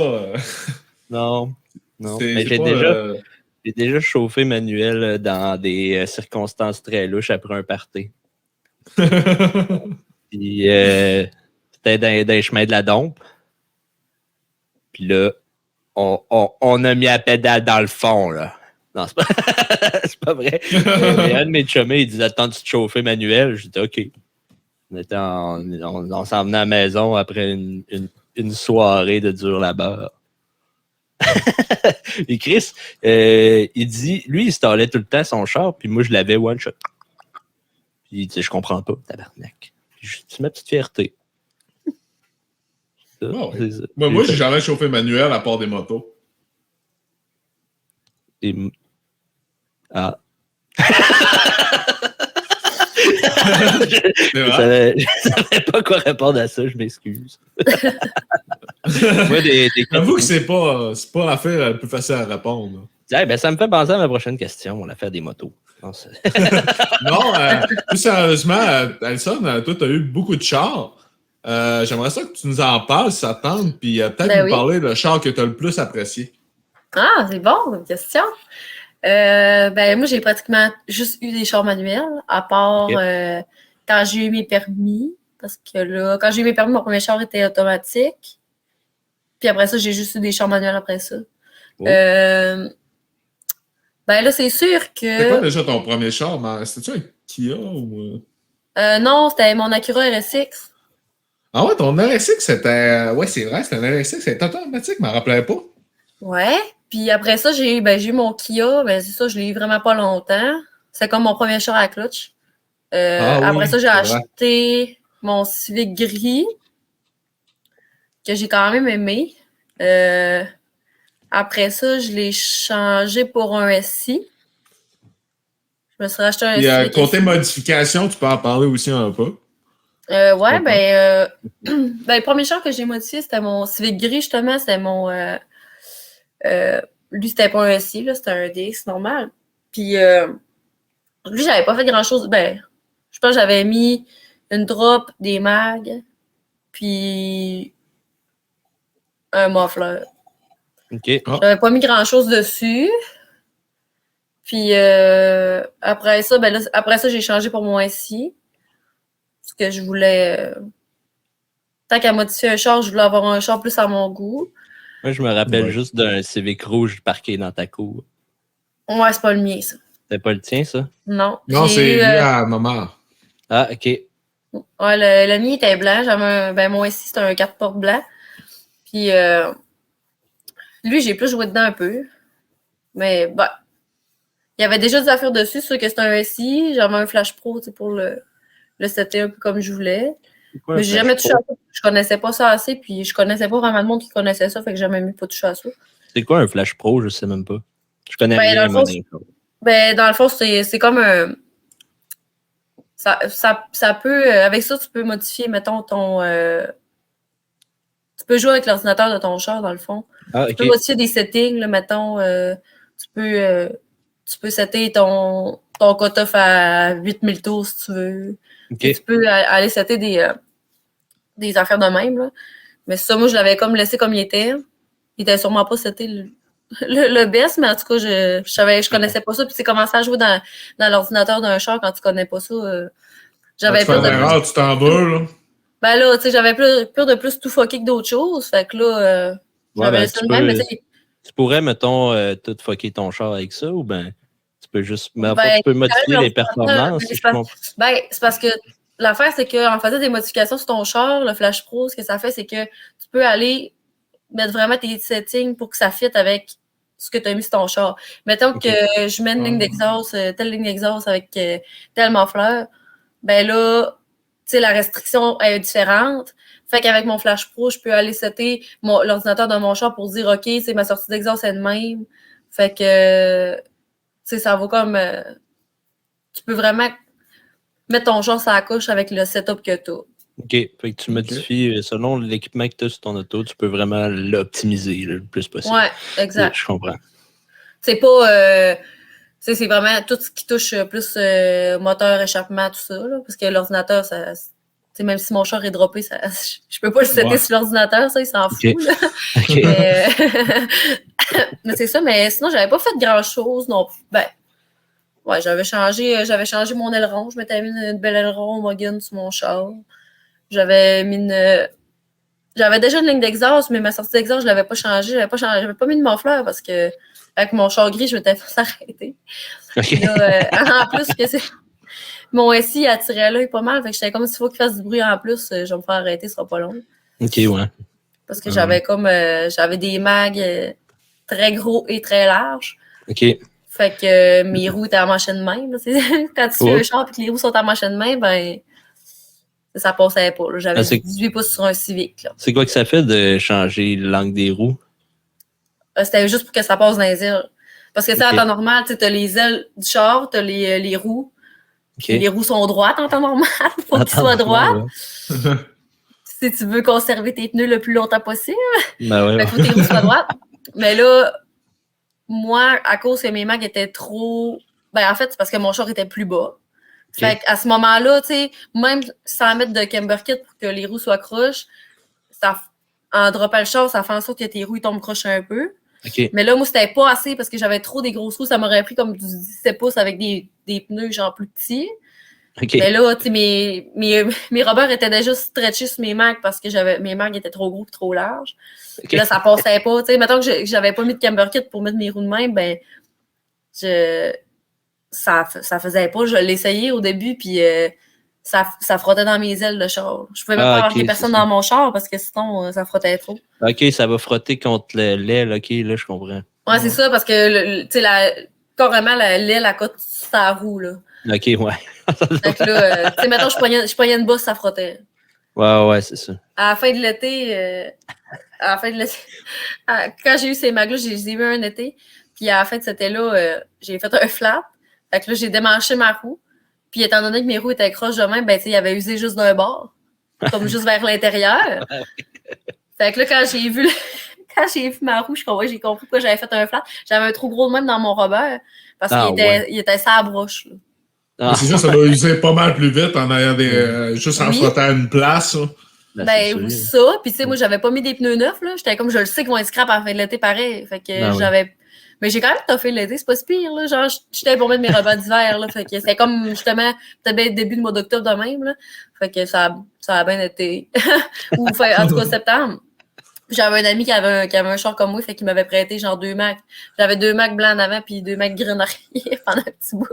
Non. Mais j'ai déjà chauffé manuel dans des circonstances très louches après un party. Puis c'était dans les chemins de la Dompe. Puis là, on a mis la pédale dans le fond, là. Non, c'est pas vrai. Et un de mes chumés, il disait, attends-tu de chauffer manuel? J'ai dit, OK. On s'en venait à la maison après une soirée de dur labeur. Et Chris, il dit, lui, il stallait tout le temps son char, puis moi, je l'avais one shot. Puis, tu sais, je comprends pas, tabarnak. C'est ma petite fierté. Ça,
Ah ouais.
c'est ça.
Moi, j'ai jamais chauffé manuel à part des motos.
Ah.
C'est vrai?
Je savais pas quoi répondre à ça, je m'excuse. Moi,
J'avoue que c'est pas l'affaire la plus facile à répondre.
Ben, ça me fait penser à ma prochaine question, l'affaire des motos. Non,
plus sérieusement, Alison, toi, tu as eu beaucoup de chars. J'aimerais ça que tu nous en parles, si ça te tente, puis peut-être nous parler de char que tu as le plus apprécié.
Ah, c'est bon, une question. Moi, j'ai pratiquement juste eu des chars manuels, à part quand j'ai eu mes permis. Parce que là, quand j'ai eu mes permis, mon premier char était automatique. Puis après ça, j'ai juste eu des chars manuels après ça.
Oh.
Là, c'est sûr que...
C'était quoi déjà ton premier char? C'était-tu un Kia ou...
non, c'était mon Acura RSX.
Ah ouais, ton RSX, c'était... Ouais, c'est vrai, c'était un RSX, c'était automatique, je m'en rappelais pas.
Ouais. Puis après ça, j'ai eu mon Kia. Ben, c'est ça, je l'ai eu vraiment pas longtemps. C'est comme mon premier char à clutch. Après ça, j'ai acheté mon Civic gris, que j'ai quand même aimé. Après ça, je l'ai changé pour un SI. Je me suis racheté un SI.
Côté modification, tu peux en parler aussi un peu.
Le premier char que j'ai modifié, c'était mon Civic gris, justement. C'était mon... lui, c'était pas un SI, là, c'était un DX normal. Puis, lui, j'avais pas fait grand-chose. Je pense que j'avais mis une drop, des mags, puis un muffler.
OK.
J'avais pas mis grand-chose dessus. Puis, après ça, j'ai changé pour mon SI. Parce que je voulais... tant qu'à modifier un char, je voulais avoir un char plus à mon goût.
Moi, je me rappelle juste d'un Civic rouge parqué dans ta cour.
Ouais, c'est pas le mien, ça.
C'était pas le tien, ça?
Non.
Non, c'est lui à maman.
Ah, OK.
Ouais, le mien était blanc. Mon SI, c'était un 4 portes blanc. Puis, lui, j'ai plus joué dedans un peu. Mais, il y avait déjà des affaires dessus, sûr que c'était un SI. J'avais un Flash Pro, pour le setter un peu comme je voulais. Mais j'ai jamais touché à ça. Je connaissais pas ça assez, puis je connaissais pas vraiment de monde qui connaissait ça, fait que j'ai jamais mis pas touché à ça.
C'est quoi un Flash Pro? Je sais même pas. Je connais rien.
Dans le fond, c'est comme un... Ça peut... avec ça, tu peux modifier, mettons, ton... tu peux jouer avec l'ordinateur de ton char, dans le fond.
Ah, okay.
Tu peux modifier des settings, là, mettons... tu peux setter ton cutoff à 8000 tours, si tu veux.
Okay.
Tu peux aller setter des affaires de même, là. Mais ça, moi, je l'avais comme laissé comme il était. Il était sûrement pas seté le best, mais en tout cas, je connaissais pas ça. Puis tu commencé à jouer dans l'ordinateur d'un char quand tu connais pas ça. J'avais
peur de tu t'en vas, là.
Tu sais, j'avais peur de plus tout fucker que d'autres choses. Fait que là, j'avais laissé le même, mais
tu pourrais, mettons, tout fucker ton char avec ça, ou tu peux juste... tu peux modifier les performances.
C'est parce que l'affaire, c'est qu'en faisant des modifications sur ton char, le Flash Pro, ce que ça fait, c'est que tu peux aller mettre vraiment tes settings pour que ça fitte avec ce que tu as mis sur ton char. Mettons que je mets une ligne d'exhaust, telle ligne d'exhaust avec tel muffler, ben là, tu sais, la restriction est différente. Fait qu'avec mon Flash Pro, je peux aller setter l'ordinateur de mon char pour dire, OK, c'est ma sortie d'exhaust est de même. Fait que, tu sais, ça vaut comme... tu peux vraiment mettre ton char sur la couche avec le setup que tu as.
OK. Fait que tu modifies selon l'équipement que tu as sur ton auto, tu peux vraiment l'optimiser le plus possible.
Ouais, exact.
Je comprends.
C'est pas... c'est vraiment tout ce qui touche plus moteur, échappement, tout ça. Là, parce que l'ordinateur, ça... Même si mon char est droppé, je peux pas le setter sur l'ordinateur, ça, il s'en fout. Là. Mais c'est ça, mais sinon, j'avais pas fait grand-chose non plus. Ouais, j'avais changé mon aileron. Je m'étais mis une belle aileron Mogan sur mon char. J'avais déjà une ligne d'exhaust, mais ma sortie d'exhaust, je l'avais pas changée. J'avais pas mis de muffler parce que avec mon char gris, je m'étais fait s'arrêter. En plus, mon SI attirait l'œil pas mal. Fait que j'étais comme s'il faut qu'il fasse du bruit en plus, je vais me faire arrêter, ce sera pas long.
OK, ouais.
Parce que j'avais des mags très gros et très large.
OK.
Fait que mes roues étaient en manche de main. Là. Quand tu suis un char et que les roues sont en manche de main, ben ça passait pas. Là. J'avais 18 pouces sur un Civic. Là.
C'est quoi que ça fait de changer l'angle des roues?
C'était juste pour que ça passe dans les ailes. Parce que, tu sais, en temps normal, tu as les ailes du char, tu as les roues. Okay. Les roues sont droites en temps normal. Il faut qu'ils soient droites. Ouais. Si tu veux conserver tes pneus le plus longtemps possible.
Ben ouais,
il faut que tes roues soient droites. Mais là, moi, à cause que mes mags étaient trop... Ben, en fait, c'est parce que mon char était plus bas. Okay. Fait qu'à ce moment-là, tu sais, même sans mettre de camber kit pour que les roues soient croches, en droppant le char, ça fait en sorte que tes roues ils tombent croches un peu.
Okay.
Mais là, moi, c'était pas assez parce que j'avais trop des grosses roues. Ça m'aurait pris comme du 17 pouces avec des pneus genre plus petits.
Okay.
Mais là, tu sais, mes rubbers étaient déjà stretchés sur mes mags parce que mes mags étaient trop gros et trop larges. Okay. Là, ça passait pas. Tu sais, mettons que j'avais pas mis de camber kit pour mettre mes roues de même, ben, ça faisait pas. Je l'essayais au début, puis ça frottait dans mes ailes, le char. Je pouvais même pas avoir des personnes dans mon char parce que sinon, ça frottait trop.
OK, ça va frotter contre l'aile. OK, là, je comprends.
Ouais, c'est ça, parce que, tu sais, carrément, l'aile, elle cote sur ta roue, là.
OK, ouais.
Fait que là, tu sais, mettons, je pognais une bosse, ça frottait.
Ouais, c'est ça.
À la fin de l'été, quand j'ai eu ces mags-là, je les ai eu un été, puis à la fin de cet été-là, j'ai fait un flat. Fait que là, j'ai démanché ma roue. Puis étant donné que mes roues étaient croches de même, ben, tu sais, il avait usé juste d'un bord, comme juste vers l'intérieur. Fait que là, quand j'ai vu ma roue, j'ai compris pourquoi j'avais fait un flat. J'avais un trou gros de même dans mon rubber parce qu'il était ça à broche.
C'est juste ça doit user pas mal plus vite en ayant juste en frottant une place.
Ben, ça. Puis tu sais, moi, j'avais pas mis des pneus neufs. Là. J'étais comme, je le sais qu'ils vont être scrap à la fin de l'été pareil. Fait que j'avais... Mais j'ai quand même toffé l'été, c'est pas si pire, là. Genre, j'étais pour mettre mes rubbers d'hiver, là. Fait que c'était comme, justement, peut-être début du mois d'octobre de même, là. Fait que ça a bien été. Ou, en tout cas, septembre. J'avais un ami qui avait un char comme moi, fait qu'il m'avait prêté genre 2 Macs. J'avais 2 Macs blancs en avant, puis 2 Macs gris en arrière pendant un petit bout.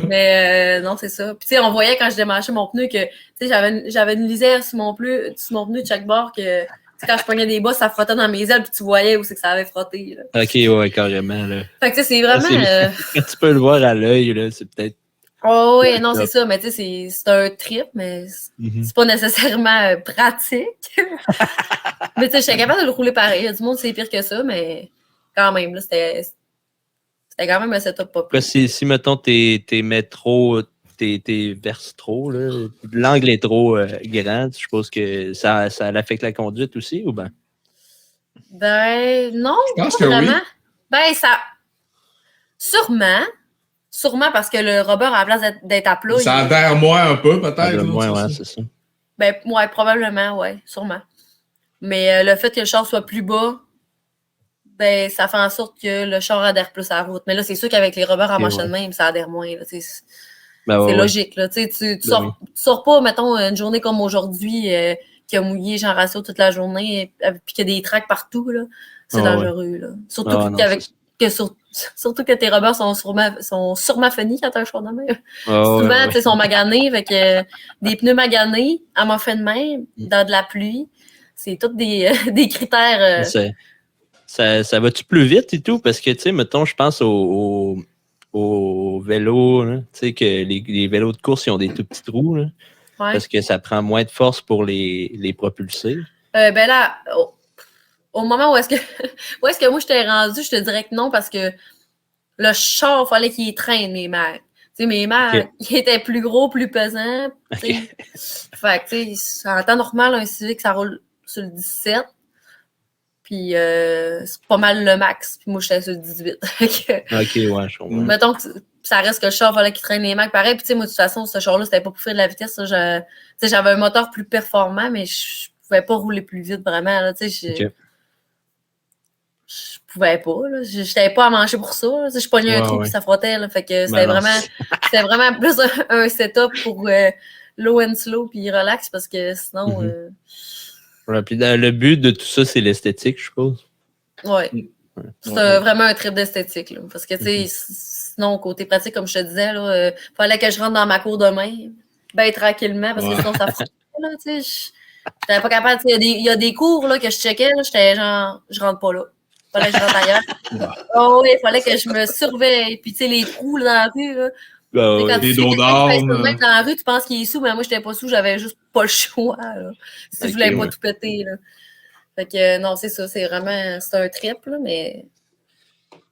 Mais non, c'est ça. Puis tu sais, on voyait quand je démanchais mon pneu que, tu sais, j'avais une lisière sur mon pneu de chaque bord que... Quand je pognais des bosses, ça frottait dans mes ailes, puis tu voyais où c'est que ça avait frotté. Là.
OK, ouais, carrément. Là.
Fait que c'est vraiment...
Quand tu peux le voir à l'œil, là, c'est peut-être...
Oh oui, non, c'est ça. Mais tu sais, c'est un trip, mais c'est pas nécessairement pratique. Mais tu sais, j'étais capable de le rouler pareil. Il y a du monde, c'est pire que ça, mais quand même, là, c'était quand même un setup pas plus.
Si mettons, t'es métro... T'es verses trop, là. L'angle est trop grand. Je suppose que ça affecte la conduite aussi, ou bien?
Ben, non,
je pense
pas
que
vraiment.
Oui.
Ben, ça... Sûrement parce que le rubber, à la place d'être à plat...
Ça adhère moins un peu, peut-être.
Ouais, c'est ça.
Ben, ouais, probablement, ouais, sûrement. Mais le fait que le char soit plus bas, ben, ça fait en sorte que le char adhère plus à la route. Mais là, c'est sûr qu'avec les rubbers en manche de même, ça adhère moins, là, c'est logique. Là. Tu sors pas, mettons, une journée comme aujourd'hui qui a mouillé Jean Ratio toute la journée puis qu'il y a des tracks partout. Là. C'est dangereux. Là. Surtout que tes rubbers sont sûrement funny quand t'as un choix de main. Souvent, ils sont maganés. Avec des pneus maganés, à m'en fait de même, dans de la pluie. C'est tous des critères.
Ça va-tu plus vite et tout? Parce que, tu sais, mettons, je pense au vélo, tu sais, que les vélos de course, ils ont des tout petits trous, là, parce que ça prend moins de force pour les propulser.
Ben là, au moment où est-ce que moi je t'ai rendu, je te dirais que non, parce que le char, il fallait qu'il traîne mes mags. Tu sais, mes mags, ils étaient plus gros, plus pesants. Fait que, tu sais, en temps normal, un Civic, ça roule sur le 17. Puis c'est pas mal le max. Puis moi, j'étais sur le 18.
OK, ouais, je comprends.
Mettons que ça reste que le char, il fallait qu'il traîne les mags. Pareil, puis tu sais, moi, de toute façon, ce char-là, c'était pas pour faire de la vitesse. J'avais un moteur plus performant, mais je pouvais pas rouler plus vite, vraiment. Là, je pouvais pas. Là. J'étais pas à manger pour ça. Là. Je pognais un trou, puis ça frottait. Là, fait que c'était vraiment plus un setup pour low and slow, puis relax, parce que sinon...
Puis le but de tout ça, c'est l'esthétique, je suppose.
Oui. C'est vraiment un trip d'esthétique. Là, parce que, tu sais, sinon, côté pratique, comme je te disais, il fallait que je rentre dans ma cour demain, ben tranquillement, parce que sinon, ça frottait. Je n'étais pas capable. Il y a des cours là, que je checkais, j'étais genre, je rentre pas là. Fallait que je rentre ailleurs. Oh oui, il fallait que je me surveille. Puis, tu sais, les trous là, dans la rue, là. Quand
les
tu sais
dos
quelqu'un qui fait
d'âne.
ça de même dans la rue, tu penses qu'il est sous, mais moi, j'étais pas sous, j'avais juste pas le choix, là. Si je voulais pas tout péter, là. Fait que, non, c'est ça, c'est vraiment, c'est un trip, là, mais...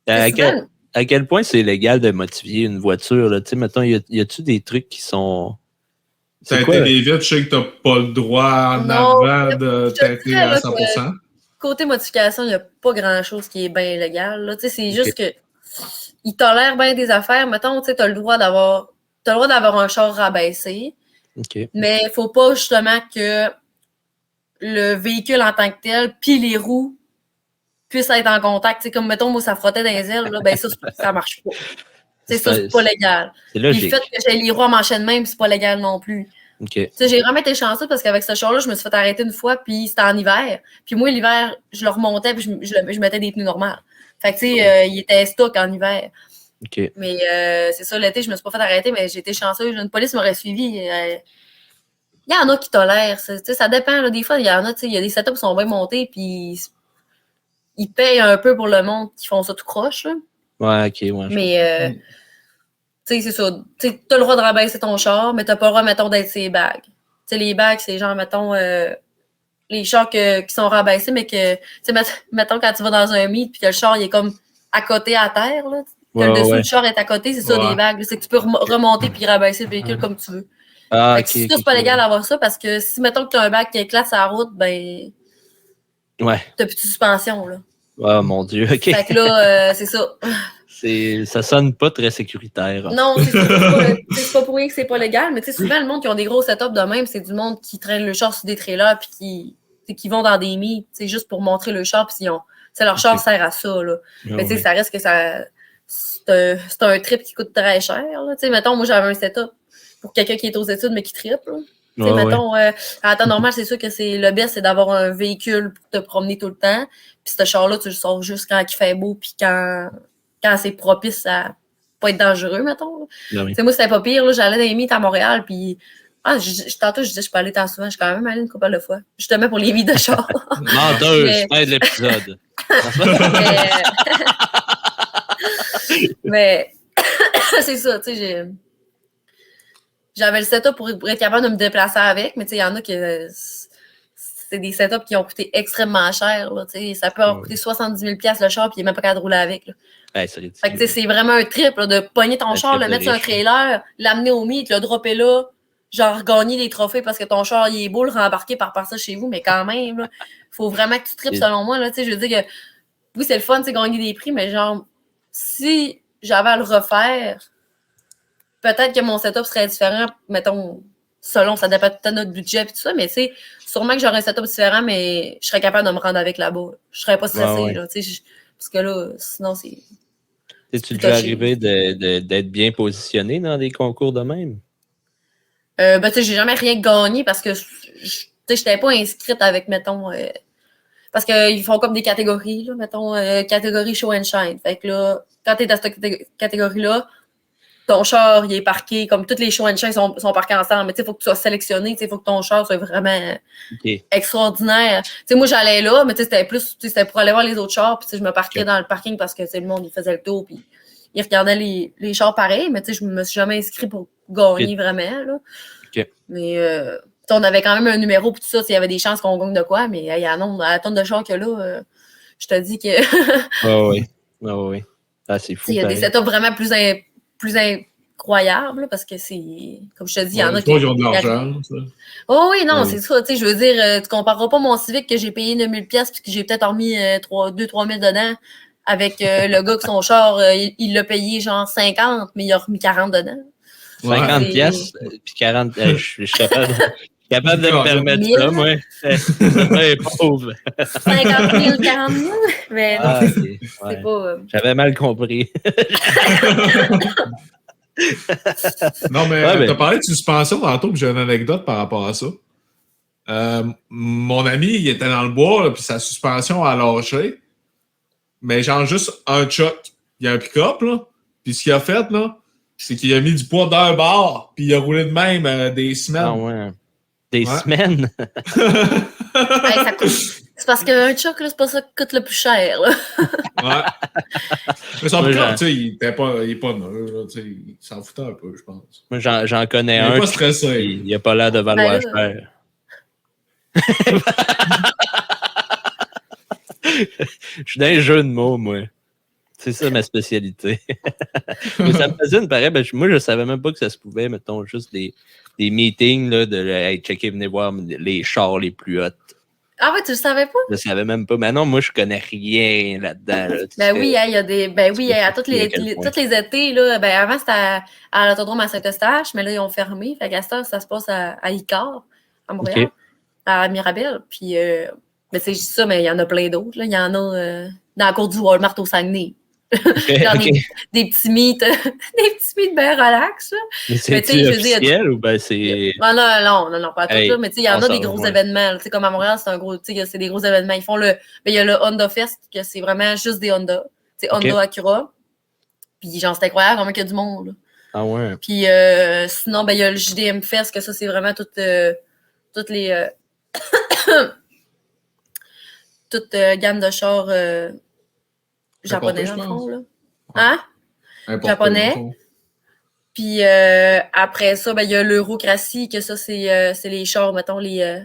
À quel point c'est légal de modifier une voiture, là? Tu sais, mettons, y a-tu des trucs qui sont...
Teinter des vitres, je sais que t'as pas le droit en avant de teinter à 100%.
Côté modification, il n'y a pas grand-chose qui est bien légal. Là. C'est juste que ils tolèrent bien des affaires. Mettons, tu as le droit d'avoir un char rabaissé. Mais il ne faut pas justement que le véhicule en tant que tel, puis les roues puissent être en contact. T'sais, comme mettons, moi, ça frottait dans les ailes, là, ben ça marche pas. C'est pas légal.
C'est logique.
Le fait que j'ai les roues en manchette même, c'est pas légal non plus. J'ai vraiment été chanceux parce qu'avec ce char-là, je me suis fait arrêter une fois, puis c'était en hiver. Puis moi, l'hiver, je le remontais, puis je mettais des pneus normales. Fait que, tu sais, il était stock en hiver. Mais c'est ça, l'été, je me suis pas fait arrêter, mais j'ai été chanceux. Une police m'aurait suivi. Il y en a qui tolèrent. Ça dépend. Là, des fois, il y en a, il y a des setups qui sont bien montés, puis ils payent un peu pour le monde qui font ça tout croche. Là.
Ouais, OK, ouais.
Mais... tu sais, c'est ça. Tu as le droit de rabaisser ton char, mais tu n'as pas le droit, mettons, d'être ses bagues. Tu sais, les bagues, c'est genre, mettons, les chars qui sont rabaissés, mais que, tu sais, mettons, quand tu vas dans un meet, puis que le char, il est comme à côté à terre, là, que le dessous du char est à côté, c'est ça, des bagues. C'est que tu peux remonter puis rabaisser le véhicule comme tu veux. Fait que c'est pas légal d'avoir ça, parce que si, mettons, que tu as un bague qui éclate sur la route, ben, t'as plus de suspension, là.
Oh, mon Dieu, OK.
Fait que là, c'est ça.
Ça sonne pas très sécuritaire.
Non, c'est pas pour rien que c'est pas légal, mais tu sais, souvent, le monde qui ont des gros setups de même, c'est du monde qui traîne le char sur des trailers puis qui vont dans des meets, tu sais, juste pour montrer le char, puis leur char sert à ça, là. Mais tu sais, ça reste que c'est un trip qui coûte très cher, là. Tu sais, mettons, moi, j'avais un setup pour quelqu'un qui est aux études, mais qui trippe, là. Tu sais, mettons, à temps normal, c'est sûr que le best, c'est d'avoir un véhicule pour te promener tout le temps, puis ce char-là, tu le sors juste quand il fait beau, puis quand c'est propice à pas être dangereux, mettons. Moi, c'était pas pire. Là, j'allais dans les meets à Montréal, puis tantôt, je disais, je peux aller tant souvent. Je suis quand même allée une couple de fois. Justement pour les meets de char.
Menteuse, fin de l'épisode.
mais c'est ça, tu sais, j'avais le setup pour être capable de me déplacer avec, mais tu sais, il y en a qui... c'est des setups qui ont coûté extrêmement cher. Là, ça peut avoir coûté 70 000 $, le char, puis il n'est même pas capable de rouler avec. Là. Fait que c'est vraiment un trip là, de pogner ton char, le mettre sur un trailer, l'amener au meet, le dropper là, genre gagner des trophées parce que ton char il est beau, le rembarquer par ça chez vous, mais quand même, il faut vraiment que tu tripes selon moi. Là, je veux dire que oui, c'est le fun, gagner des prix, mais genre, si j'avais à le refaire, peut-être que mon setup serait différent, mettons, selon, ça dépend de notre budget et tout ça, mais tu sais, sûrement que j'aurais un setup différent, mais je serais capable de me rendre avec là-bas. Je serais pas stressée, là, parce que là, sinon, c'est...
Tu devais arriver d'être bien positionné dans des concours de même?
Ben, tu sais, j'ai jamais rien gagné parce que, tu sais, j'étais pas inscrite avec, mettons... parce qu'ils font comme des catégories, là, mettons, catégorie show and shine. Fait que là, quand t'es dans cette catégorie-là, ton char, il est parqué, comme toutes les show and shine sont parqués ensemble, mais tu sais, il faut que tu sois sélectionné, il faut que ton char soit vraiment extraordinaire. Tu sais, moi, j'allais là, mais tu sais, c'était pour aller voir les autres chars, puis tu sais, je me parquais dans le parking parce que, tu sais, le monde, il faisait le tour, puis il regardait les chars pareils, mais tu sais, je me suis jamais inscrit pour gagner vraiment, là. Mais, on avait quand même un numéro, puis tout ça, il y avait des chances qu'on gagne de quoi, mais il y a la tonne de chars que là, je te dis que...
oui. Ah, c'est fou.
Il y a des setups vraiment plus incroyable parce que c'est, comme je te dis, il y en a qui
ont de l'argent.
Oh oui, non, c'est ça. Tu sais, je veux dire, tu compareras pas mon Civic que j'ai payé 9 000 $ puis que j'ai peut-être remis 2-3 000 dedans avec le gars que son char, il l'a payé genre 50, mais il a remis 40 dedans.
50 pièces puis 40, je suis capable de me permettre ça, moi. C'est pauvre.
50 000, 40 000, mais non, c'est pas...
J'avais mal compris.
Non, mais tu as parlé de suspension tantôt, puis j'ai une anecdote par rapport à ça. Mon ami, il était dans le bois, puis sa suspension a lâché. Mais genre juste un choc. Il y a un pick-up, là. Puis ce qu'il a fait, là, c'est qu'il a mis du poids d'un bord, puis il a roulé de même des semaines.
Ah ouais. Des semaines?
C'est parce qu'un choc, là, c'est pas ça qui coûte le plus cher. Là.
Ouais. Mais son
Moi,
pick-up, tu sais, il est pas neuf, là, tu sais, il s'en foutait un peu, je pense.
Moi, j'en connais
Il
un.
est pas stressé.
Il a pas l'air de valoir
Ben
cher. Je suis dans les jeux de mots, moi. C'est ça ma spécialité. Mais ça me faisait une pareille. Moi, je savais même pas que ça se pouvait, mettons, juste des meetings là, de hey, checker, venez voir les chars les plus hauts.
Ah ouais, tu le savais pas?
Je savais même pas. Mais non, moi, je connais rien là-dedans. Là.
Ben oui, il y a des. Ben oui, à tous les étés, là, ben avant, c'était à l'autodrome à Saint-Eustache, mais là, ils ont fermé. Fait qu'à cette heure, ça se passe à Icare, à Montréal, à Mirabel. Puis, ben, c'est juste ça, mais il y en a plein d'autres. Là. Il y en a dans la cour du Walmart au Saguenay. Genre des petits mythes, des petits mythes bien relax. Là.
Mais c'est officiel ou ben c'est...
Non, pas tout. Là, mais il y en a des gros événements. Comme à Montréal, c'est un gros, c'est des gros événements. Ils font il y a le Honda Fest, que c'est vraiment juste des Honda. Honda Acura. Puis genre, c'est incroyable comment il y a du monde. Là.
Ah ouais.
Puis sinon, ben il y a le JDM Fest, que ça, c'est vraiment toutes les toute gamme de chars japonais, dans le fond, là. Hein? Japonais. Puis après ça, ben il y a l'Eurocratie, que ça, c'est les chars, mettons, les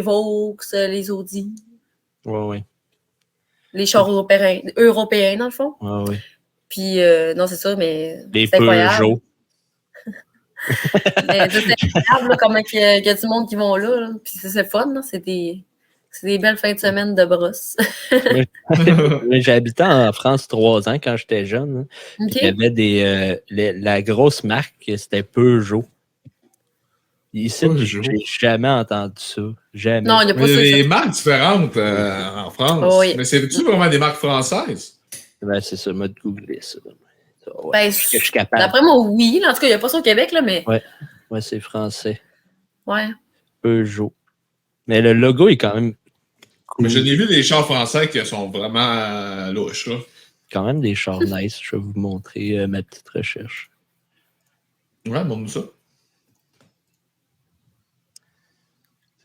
Vaux, les Audi.
Ouais.
Les chars européens, dans le fond.
Ouais.
Puis, non, c'est ça, mais
les Peugeot.
Mais c'est incroyable, là, comment il y a du monde qui vont là. Puis c'est fun, là. C'est des belles fins de semaine de brosse.
J'ai habité en France 3 ans quand j'étais jeune. Okay. Il y avait la grosse marque, c'était Peugeot. Ici, j'ai jamais entendu ça. Jamais.
Non, il n'y a pas ça.
Il y a des marques différentes en France.
Oh, oui.
Mais c'est-tu vraiment des marques françaises?
Ben, c'est ça, mode Google, ça.
Ouais, ben, je suis capable. D'après moi, oui. En tout cas, il n'y a pas ça au Québec, là, mais...
Ouais, c'est français.
Ouais.
Peugeot. Mais le logo est quand même cool.
Mais je n'ai vu des chars français qui sont vraiment louches, là.
Quand même des chars nice. Je vais vous montrer ma petite recherche.
Ouais, montre-nous ça.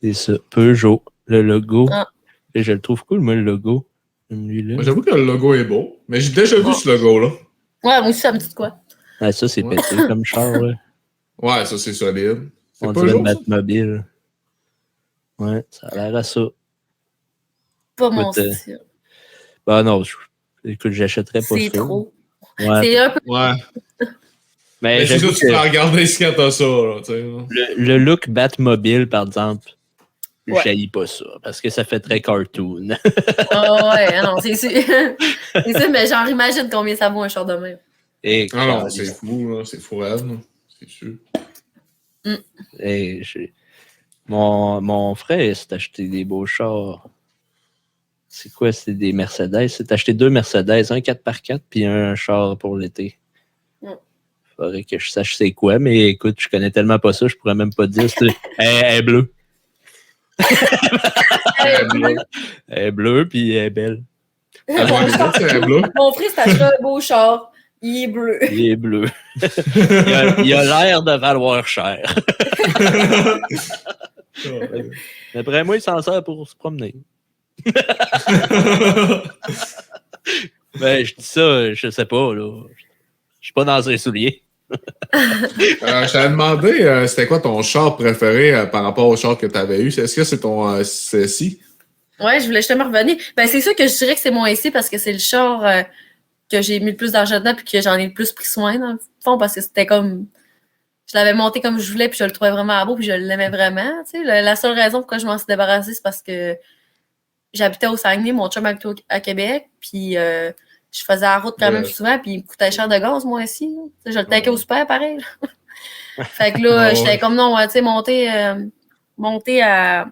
C'est ça. Peugeot. Le logo. Ah. Et je le trouve cool, moi, le logo.
Moi, j'avoue que le logo est beau. Mais j'ai déjà vu ce logo-là.
Ouais, moi aussi, ça me dit de quoi.
Ah, ça, c'est pété comme char, là.
Ouais, ça, c'est solide.
On dirait une Batmobile. Ouais, ça a l'air à ça.
Pas mon style.
Bah non, écoute, j'achèterais pas ça.
C'est trop.
Ouais.
C'est un peu...
Ouais. Mais c'est sûr que tu peux regarder ce que t'as ça, là, tu sais.
Le look Batmobile, par exemple, je n'haïs pas ça, parce que ça fait très cartoon.
Ouais, non, c'est sûr. C'est sûr, mais genre, imagine combien ça vaut un char de même.
Non, c'est fou, là. C'est fou, là. C'est sûr.
Et mon frère s'est acheté des beaux chars. C'est quoi? C'est des Mercedes. Il s'est acheté 2 Mercedes, un 4x4 puis un char pour l'été. Faudrait que je sache c'est quoi, mais écoute, je connais tellement pas ça, je pourrais même pas te dire. Elle est bleue. Elle est bleue, puis elle est belle.
Elle est bleue.
Mon frère s'est acheté un beau char. Il est bleu.
Il est bleu. il a l'air de valoir cher. D'après moi, il s'en sert pour se promener. Ben, je dis ça, je sais pas, là. Je suis pas dans ses souliers.
Je t'avais demandé, c'était quoi ton char préféré par rapport au char que tu avais eu? Est-ce que c'est ton SI?
Ouais, je voulais justement revenir. Ben, c'est sûr que je dirais que c'est mon SI parce que c'est le char que j'ai mis le plus d'argent dedans puis que j'en ai le plus pris soin, dans le fond, parce que c'était comme... Je l'avais monté comme je voulais puis je le trouvais vraiment beau puis je l'aimais vraiment. Tu sais, la seule raison pourquoi je m'en suis débarrassée, c'est parce que j'habitais au Saguenay, mon chum habitait à Québec, puis je faisais la route quand même souvent, puis il me coûtait cher de gaz, moi aussi. Je le taquais au super, pareil. Fait que là, j'étais comme non, tu sais, monter à...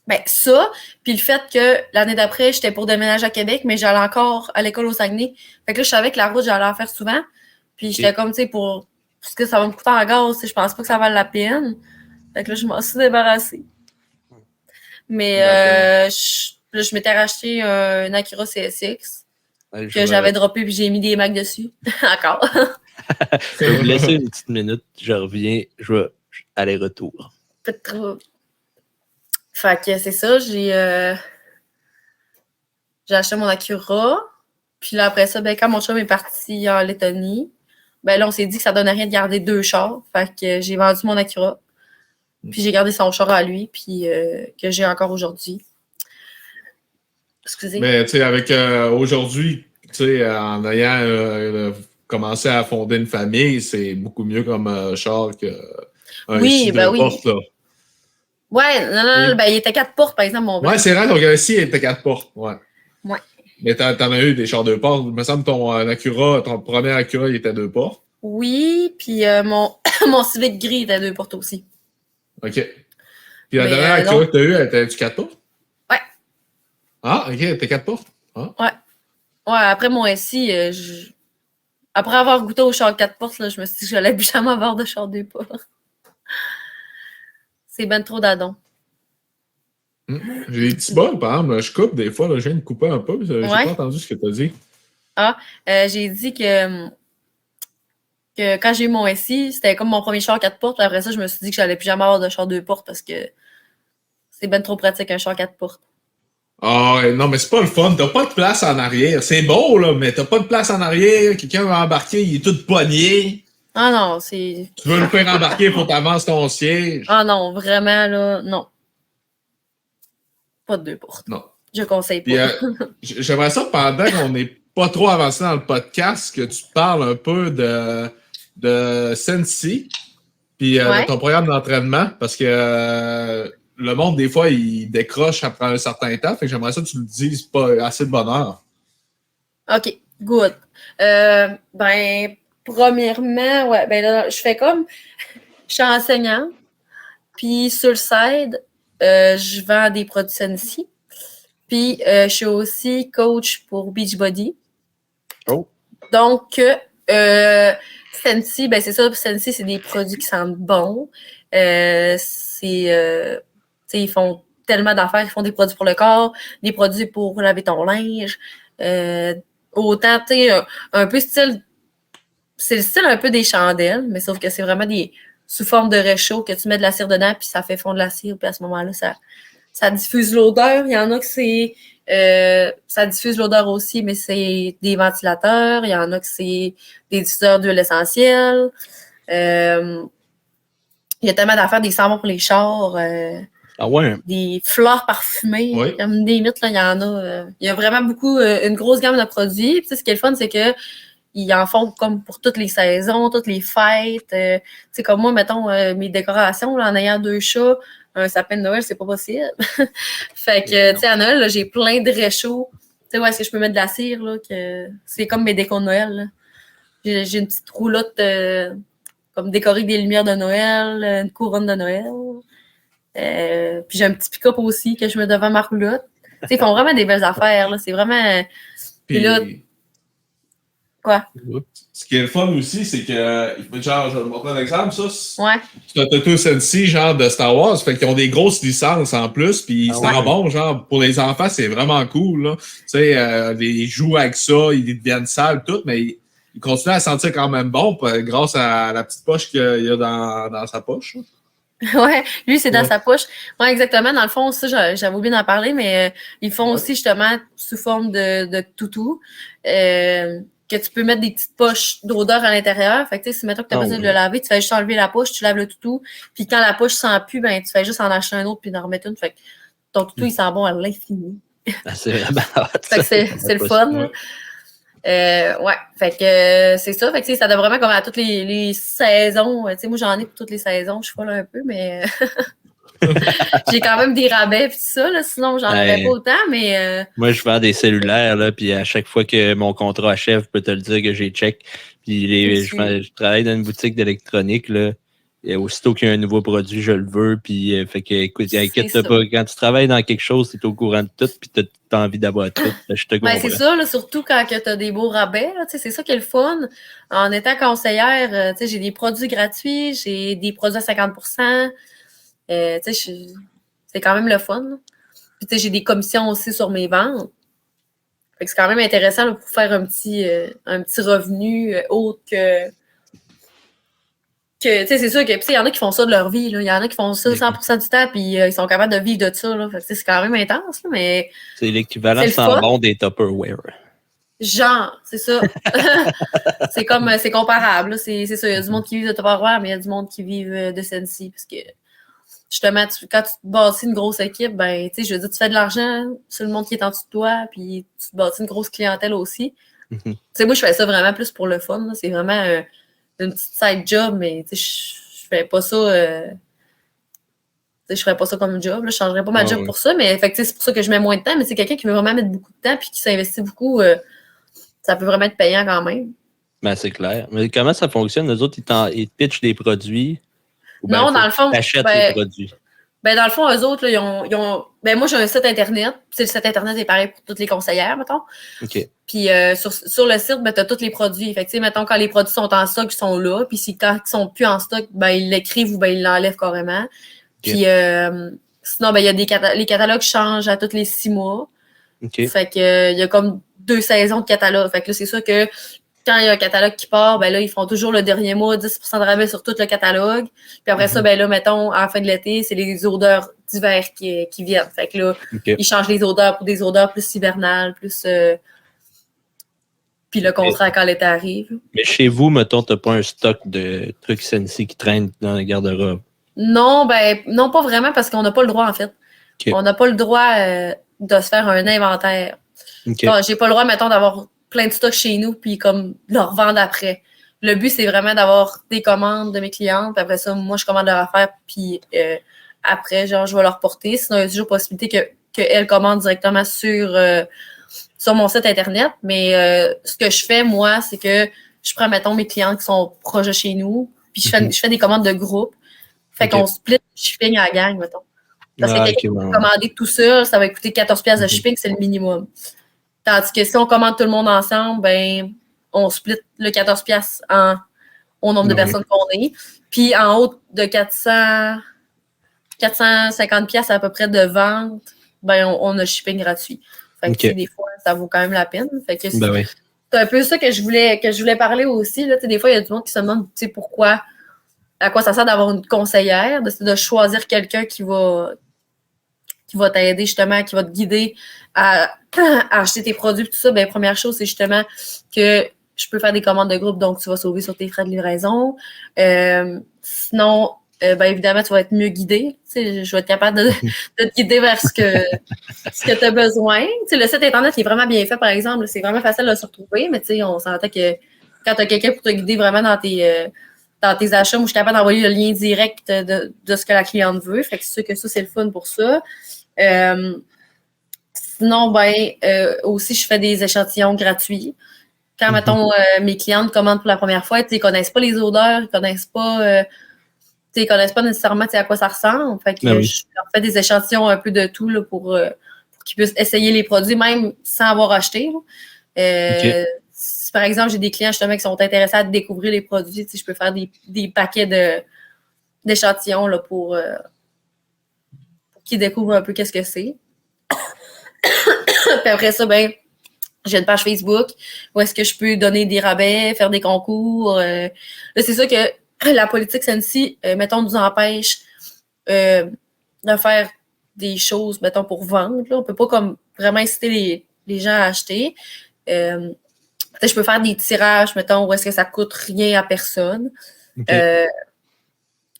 Ben, ça, puis le fait que l'année d'après, j'étais pour déménager à Québec, mais j'allais encore à l'école au Saguenay. Fait que là, je savais que la route, j'allais en faire souvent. Puis j'étais comme, tu sais, pour ce que ça va me coûter en gaz, je pense pas que ça vale la peine. Fait que là, je m'en suis débarrassée. Mais je m'étais racheté un Acura CSX que j'avais droppé puis j'ai mis des Macs dessus. Encore.
Je vais vous laisser une petite minute. Je reviens. Je vais aller-retour.
Pas de trouble. Fait que c'est ça, j'ai acheté mon Acura. Puis là, après ça, ben, quand mon chum est parti en Lettonie, ben là, on s'est dit que ça donnait rien de garder 2 chars. Fait que j'ai vendu mon Acura. Puis j'ai gardé son char à lui, puis que j'ai encore aujourd'hui. Excusez.
Mais tu sais, avec aujourd'hui, tu sais, en ayant commencé à fonder une famille, c'est beaucoup mieux comme char que
oui, ben oui.
portes, là.
Ouais, non, ben il était 4 portes, par exemple, mon
Ouais, c'est vrai, donc ici, il était 4 portes. Ouais.
Ouais.
Mais t'en as eu des chars 2 portes. Il me semble que ton premier Acura, il était 2 portes.
Oui, puis mon Civic gris était 2 portes aussi.
OK. Puis la dernière Acura que tu as eue, elle était-tu 4 portes?
Ouais.
Ah, OK, elle était 4 portes. Ah.
Ouais. Ouais, après mon SI, après avoir goûté au char 4 portes, là, je me suis dit que j'allais plus jamais avoir de char 2 portes. C'est ben trop d'adon.
J'ai des petits bols, par exemple. Je coupe des fois, là, je viens de couper un peu. J'ai pas entendu ce que tu as dit.
Ah, j'ai dit que quand j'ai eu mon SI, c'était comme mon premier char 4 portes. Puis après ça, je me suis dit que j'allais plus jamais avoir de char 2 portes parce que c'est ben trop pratique un char 4 portes.
Ah, non, mais c'est pas le fun. T'as pas de place en arrière. C'est beau, là, mais t'as pas de place en arrière. Quelqu'un va embarquer, il est tout poigné.
Ah non, c'est...
Tu veux le faire embarquer, il faut t'avancer ton siège.
Ah non, vraiment, là, non. Pas de 2 portes.
Non.
Je conseille pas.
Puis, j'aimerais ça, pendant qu'on n'est pas trop avancé dans le podcast, que tu te parles un peu de Sensi, puis de ton programme d'entraînement, parce que le monde, des fois, il décroche après un certain temps. Fait que j'aimerais ça que tu le dises pas assez de bonheur.
OK, good. Ben, premièrement, ouais, ben là, je fais comme... Je suis enseignante, puis sur le side, je vends des produits Sensi. Puis, je suis aussi coach pour Beachbody.
Oh.
Donc, Sensi, ben c'est ça. Sensi, c'est des produits qui sentent bon. Ils font tellement d'affaires. Ils font des produits pour le corps, des produits pour laver ton linge. Autant, tu sais, un peu style... C'est le style un peu des chandelles, mais sauf que c'est vraiment sous forme de réchaud que tu mets de la cire dedans, puis ça fait fondre la cire. Puis à ce moment-là, ça diffuse l'odeur. Il y en a que c'est... ça diffuse l'odeur aussi, mais c'est des ventilateurs. Il y en a que c'est des diffuseurs d'huile essentielle. Il y a tellement d'affaires, des savons pour les chars.
Ah ouais?
Des fleurs parfumées.
Oui.
Comme des mythes, là, il y en a. Il y a vraiment beaucoup, une grosse gamme de produits. Puis, ce qui est le fun, c'est que ils en font comme pour toutes les saisons, toutes les fêtes. C'est comme moi, mettons, mes décorations, là, en ayant 2 chats, un sapin de Noël, c'est pas possible. Fait que, tu sais, à Noël, là, j'ai plein de réchauds. Tu sais, où est-ce que je peux mettre de la cire, là, que c'est comme mes décos de Noël, là. J'ai une petite roulotte comme décorée des lumières de Noël, une couronne de Noël. Puis j'ai un petit pick-up aussi que je mets devant ma roulotte. Tu sais, ils font vraiment des belles affaires, là. C'est vraiment...
Puis
là... Quoi?
Ce qui est le fun aussi, c'est que, genre, je vais te montrer un exemple, ça.
Ouais.
C'est un Tattoo Sensi, genre, de Star Wars. Fait qu'ils ont des grosses licences en plus, puis c'est en bon, genre, pour les enfants, c'est vraiment cool, là. Tu sais, ils jouent avec ça, ils deviennent sales, tout, mais ils continuent à sentir quand même bon grâce à la petite poche qu'il y a dans sa poche, là.
Ouais, lui, c'est dans sa poche. Ouais, exactement. Dans le fond, ça, j'avais oublié d'en parler, mais ils font aussi justement sous forme de toutou. Que tu peux mettre des petites poches d'odeur à l'intérieur. Fait que, tu sais, si mettons que tu as besoin de le laver, tu fais juste enlever la poche, tu laves le toutou. Puis quand la poche sent plus, ben, tu fais juste en acheter un autre puis en remettre une. Fait que ton toutou, il sent bon à l'infini.
C'est vraiment
fait que c'est le fun. Ouais. Fait que c'est ça. Fait que, ça donne vraiment comme à toutes les saisons. Tu sais, moi, j'en ai pour toutes les saisons. Je suis folle un peu, mais j'ai quand même des rabais pis tout ça, là, sinon j'en aurais pas autant, mais...
Moi, je vends des cellulaires, là, puis à chaque fois que mon contrat achève, je peux te le dire que j'ai check. Puis je travaille dans une boutique d'électronique, là. Et aussitôt qu'il y a un nouveau produit, je le veux. Puis, fait que, écoute, inquiète-toi pas. Quand tu travailles dans quelque chose, tu es au courant de tout, puis tu as envie d'avoir tout. Je te comprends.
Ben, c'est ça, là, surtout quand tu as des beaux rabais. Là, c'est ça qui est le fun. En étant conseillère, j'ai des produits gratuits, j'ai des produits à 50%. C'est quand même le fun. Là. Puis, j'ai des commissions aussi sur mes ventes. Fait que c'est quand même intéressant là, pour faire un petit revenu autre que c'est sûr que, il y en a qui font ça de leur vie, là. Il y en a qui font ça 100% du temps, puis ils sont capables de vivre de ça, là. Fait que, c'est quand même intense, là, mais.
C'est l'équivalent
c'est le
sans
fun.
bon des Tupperware.
Genre, c'est ça. c'est comparable, là. C'est ça. Il y a du monde qui vit de Tupperware, mais il y a du monde qui vit de Sensi, parce que, justement, quand tu te bâtis une grosse équipe, ben, tu sais, je veux dire, tu fais de l'argent sur le monde qui est en dessous de toi, puis tu te bâtis une grosse clientèle aussi. Tu sais, moi, je fais ça vraiment plus pour le fun, là. C'est vraiment une petite side job, mais, tu sais, je fais pas ça... je ferais pas ça comme job, là, je changerais pas ma job pour ça, mais fait que, c'est pour ça que je mets moins de temps, mais c'est quelqu'un qui veut vraiment mettre beaucoup de temps puis qui s'investit beaucoup, ça peut vraiment être payant quand même.
Ben, c'est clair. Mais comment ça fonctionne? Les autres, ils te pitchent des produits? Ou
non, dans le fond,
t'achètes les produits?
Ben, dans le fond, eux autres, là, ils ont... Ben, moi, j'ai un site Internet. Puis le site Internet est pareil pour toutes les conseillères, mettons.
OK.
Puis sur le site, ben, tu as tous les produits. Fait que, tu sais, mettons, quand les produits sont en stock, ils sont là. Puis quand ils sont plus en stock, ben, ils l'écrivent ou ben, ils l'enlèvent carrément. Okay. Puis sinon, ben, il y a les catalogues changent à tous les 6 mois.
OK.
Fait que il y a comme 2 saisons de catalogue. Fait que là, c'est sûr que quand il y a un catalogue qui part, ben là, ils font toujours le dernier mois 10% de rabais sur tout le catalogue. Puis après ça, ben là, mettons, à la fin de l'été, c'est les odeurs d'hiver qui viennent. Fait que là, ils changent les odeurs pour des odeurs plus hivernales, plus... Puis le contraire quand l'été arrive.
Mais chez vous, mettons, t'as pas un stock de trucs Sensi qui traînent dans la garde-robe?
Non, ben non, pas vraiment, parce qu'on n'a pas le droit, en fait. Okay. On n'a pas le droit de se faire un inventaire.
Okay.
Bon, j'ai pas le droit, mettons, d'avoir plein de stocks chez nous, puis comme le revendre après. Le but, c'est vraiment d'avoir des commandes de mes clientes, puis après ça, moi, je commande leur affaire, puis après, genre, je vais leur porter. Sinon, il y a toujours possibilité qu'elles commandent directement sur mon site Internet. Mais ce que je fais, moi, c'est que je prends, mettons, mes clientes qui sont proches de chez nous, puis je fais des commandes de groupe. Fait qu'on split le shipping à la gang, mettons. Parce que quelqu'un qui va commander tout seul, ça va coûter 14$ de shipping, c'est le minimum. Tandis que si on commande tout le monde ensemble, ben on split le 14$ au nombre de personnes qu'on est. Puis en haut de 450$ à peu près de vente, ben on a le shipping gratuit. Fait que des fois, ça vaut quand même la peine. Fait que c'est un peu ça que je voulais parler aussi. Là. Des fois, il y a du monde qui se demande pourquoi, à quoi ça sert d'avoir une conseillère, de choisir quelqu'un qui va t'aider justement, qui va te guider à acheter tes produits, tout ça. Ben, première chose, c'est justement que je peux faire des commandes de groupe, donc tu vas sauver sur tes frais de livraison. Sinon, ben, évidemment, tu vas être mieux guidé. Je vais être capable de te guider vers ce que tu as besoin. Le site Internet il est vraiment bien fait, par exemple. C'est vraiment facile de se retrouver, mais on s'entend que quand tu as quelqu'un pour te guider vraiment dans tes achats, moi, je suis capable d'envoyer le lien direct de ce que la cliente veut. Fait que c'est sûr que ça, c'est le fun pour ça. Sinon, ben, aussi, je fais des échantillons gratuits. Quand, mettons, mes clientes commandent pour la première fois, ils connaissent pas les odeurs, ils connaissent pas nécessairement à quoi ça ressemble. Fait que je leur fais des échantillons un peu de tout là, pour qu'ils puissent essayer les produits, même sans avoir acheté. Si, par exemple, j'ai des clients justement qui sont intéressés à découvrir les produits, je peux faire des paquets d'échantillons là, pour qu'ils découvrent un peu qu'est-ce que c'est. Puis après ça, ben, j'ai une page Facebook où est-ce que je peux donner des rabais, faire des concours. Là, c'est sûr que la politique Sensi, mettons, nous empêche de faire des choses, mettons, pour vendre. Là. On ne peut pas comme vraiment inciter les gens à acheter. Je peux faire des tirages, mettons, où est-ce que ça coûte rien à personne. Okay.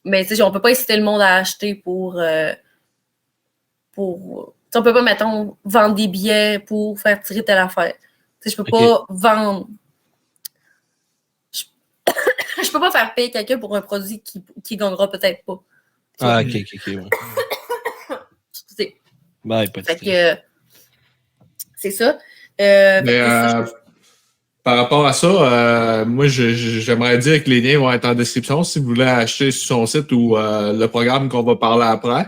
Mais on ne peut pas inciter le monde à acheter pour on peut pas, mettons, vendre des billets pour faire tirer telle affaire. Je peux pas vendre... Je peux pas faire payer quelqu'un pour un produit qui gagnera peut-être pas.
Ah, ok. Ouais.
Excusez.
Ben, pas de
fait que c'est ça.
Par rapport à ça, moi, j'aimerais dire que les liens vont être en description si vous voulez acheter sur son site ou le programme qu'on va parler après.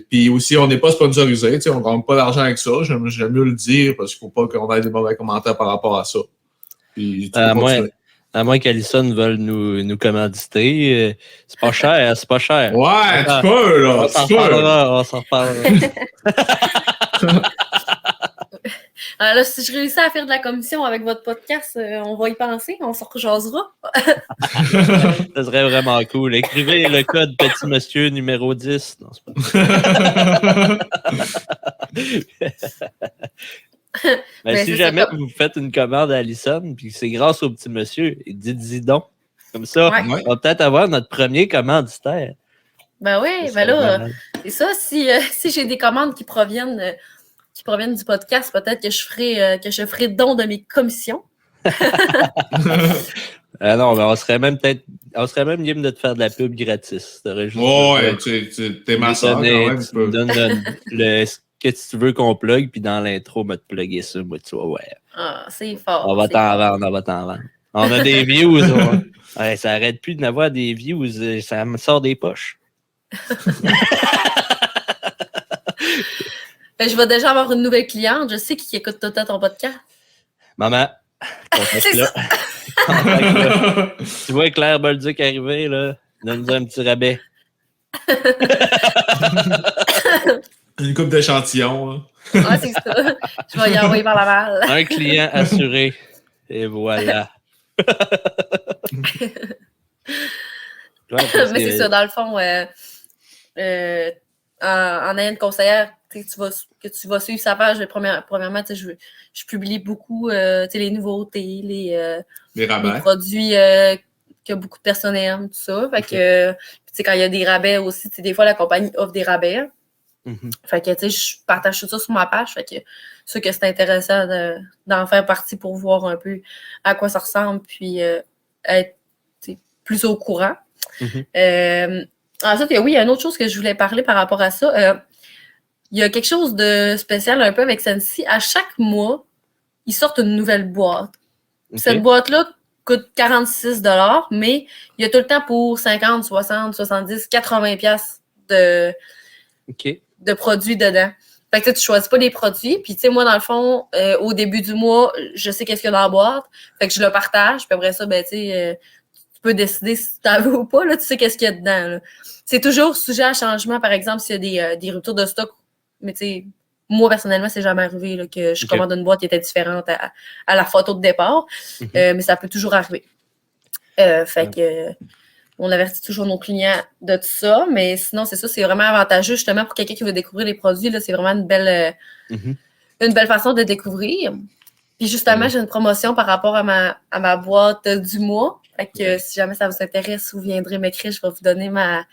Puis aussi, on n'est pas sponsorisé, on ne gagne pas d'argent avec ça. J'aime mieux le dire parce qu'il ne faut pas qu'on ait des mauvais commentaires par rapport à ça. Puis,
à moins qu'Alison veuille nous commanditer. C'est pas cher, c'est pas cher.
Ouais, tu peux, là.
On s'en reparlera.
Alors là, si je réussis à faire de la commission avec votre podcast, on va y penser, on se rejasera.
Ça serait vraiment cool. Écrivez le code Petit Monsieur numéro 10. Non, c'est pas Mais si jamais vous faites une commande à Alison, puis c'est grâce au Petit Monsieur, dites-y donc. Comme ça, on va peut-être avoir notre premier commanditaire.
Ben oui, ben là, c'est ça. Si j'ai des commandes qui proviennent du podcast, peut-être que je ferai don de mes commissions.
Non, mais on serait même game de te faire de la pub gratis.
T'es ma soeur quand même.
Tu me donnes ce que tu veux qu'on plug, puis dans l'intro, on va te plugger ça. Moi, tu vois,
Ah, c'est fort.
On va t'en vendre. On a des views. Ça n'arrête plus de n'avoir des views. Ça me sort des poches.
Je vais déjà avoir une nouvelle cliente. Je sais qui écoute tout le temps ton podcast.
Maman, contacte-la. Tu vois Claire Bolduc arriver, là? Donne-nous un petit rabais.
Une coupe d'échantillons.
Ah, c'est ça. Je vais y envoyer par la balle.
Un client assuré. Et voilà.
Mais c'est ça, dans le fond, en ayant une conseillère tu vas suivre sa page, premièrement, je publie beaucoup les nouveautés, les produits que beaucoup de personnes aiment, tout ça. Fait que, quand il y a des rabais aussi, des fois, la compagnie offre des rabais. Fait que, je partage tout ça sur ma page. Fait que ceux que c'est intéressant d'en faire partie pour voir un peu à quoi ça ressemble, puis être plus au courant. Ensuite, oui, il y a une autre chose que je voulais parler par rapport à ça. Il y a quelque chose de spécial un peu avec Sensi. À chaque mois, ils sortent une nouvelle boîte. Cette boîte-là coûte 46 $, mais il y a tout le temps pour 50, 60, 70, 80 piastres de produits dedans. Fait que tu choisis pas les produits. Puis, moi, dans le fond, au début du mois, je sais qu'est-ce qu'il y a dans la boîte. Fait que je le partage. Puis après ça, tu peux décider si tu en veux ou pas. Là, tu sais qu'est-ce qu'il y a dedans. Là. C'est toujours sujet à changement. Par exemple, s'il y a des ruptures de stock. Mais moi, personnellement, c'est jamais arrivé là, que je commande une boîte qui était différente à la photo de départ. Mais ça peut toujours arriver. Fait que on avertit toujours nos clients de tout ça. Mais sinon, c'est ça, c'est vraiment avantageux justement pour quelqu'un qui veut découvrir les produits. Là, c'est vraiment une belle façon de découvrir. Puis justement, j'ai une promotion par rapport à ma boîte du mois. Fait que si jamais ça vous intéresse, vous viendrez m'écrire, je vais vous donner ma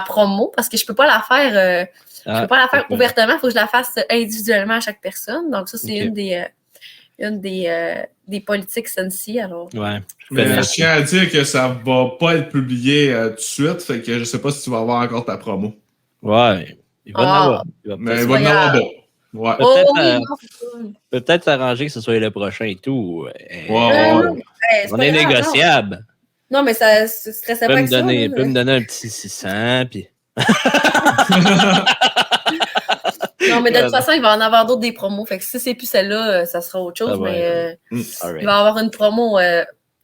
promo parce que je peux pas la faire. Je ne peux pas la faire ouvertement, il faut que je la fasse individuellement à chaque personne. Donc, ça, c'est une des politiques Sensi. Alors.
Mais je tiens à dire que ça ne va pas être publié tout de suite, fait que je ne sais pas si tu vas avoir encore ta promo.
Ouais, il va en avoir.
Mais il va en avoir bon. Ouais.
Peut-être s'arranger que ce soit le prochain et tout.
On
est négociable.
Non, mais ça se stressait pas que ça.
Il peut me donner un petit 600, puis...
Non, mais de toute façon, il va en avoir d'autres des promos. Fait que si c'est plus celle-là, ça sera autre chose. Mais il va y avoir une promo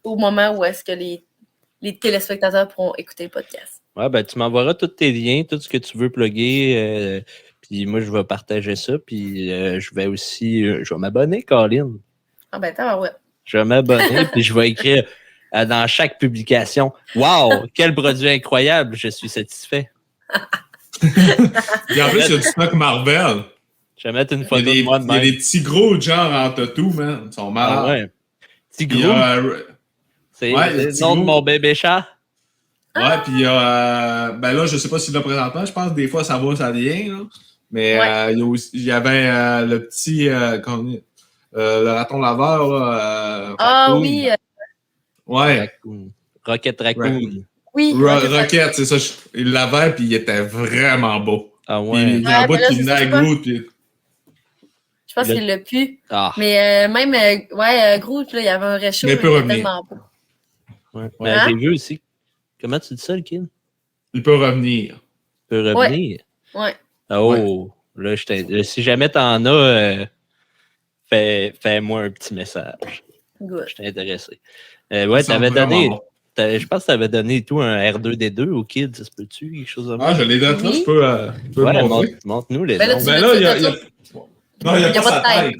au moment où est-ce que les téléspectateurs pourront écouter le podcast.
Ouais, ben tu m'enverras tous tes liens, tout ce que tu veux plugger. Puis moi, je vais partager ça. Puis je vais m'abonner, Colin.
Ah ben, t'as ouais.
Je vais m'abonner, puis je vais écrire dans chaque publication « Wow, quel produit incroyable, je suis satisfait. »
Et en plus, il y a du stock Marvel.
Je vais mettre une photo de moi de même.
Il y a des petits gros genre en tatou, man. Ils sont malades.
Ah ouais. Petit gros. C'est le nom de mon bébé chat.
Ouais, puis il y a... ben là, je sais pas s'il l'a présentement. Je pense que des fois, ça va, ça vient. Là. Mais il y avait le petit... le raton laveur. Là,
oui.
Ouais.
Rocket Raccoon.
Oui.
Rocket, c'est ça. Il l'avait, puis il était vraiment beau.
Ah ouais.
Il y a un bout qui venait à Groot. Puis...
Je pense qu'il l'a pu. Mais même, Groot, là, il y avait un réchaud.
Mais il peut revenir.
Tellement beau.
Ouais. J'ai vu aussi. Comment tu dis ça, le kid?
Il peut revenir.
Il peut revenir?
Ouais.
Oh, là, si jamais t'en as, fais-moi un petit message.
Good.
Je t'ai intéressé. T'avais donné... Je pense que tu avais donné tout un R2D2 au kid, ça se peut-tu? Quelque chose comme ça?
Je l'ai donné là, je peux montrer.
Montre-nous les
noms. Ben là, il n'y a pas sa tête.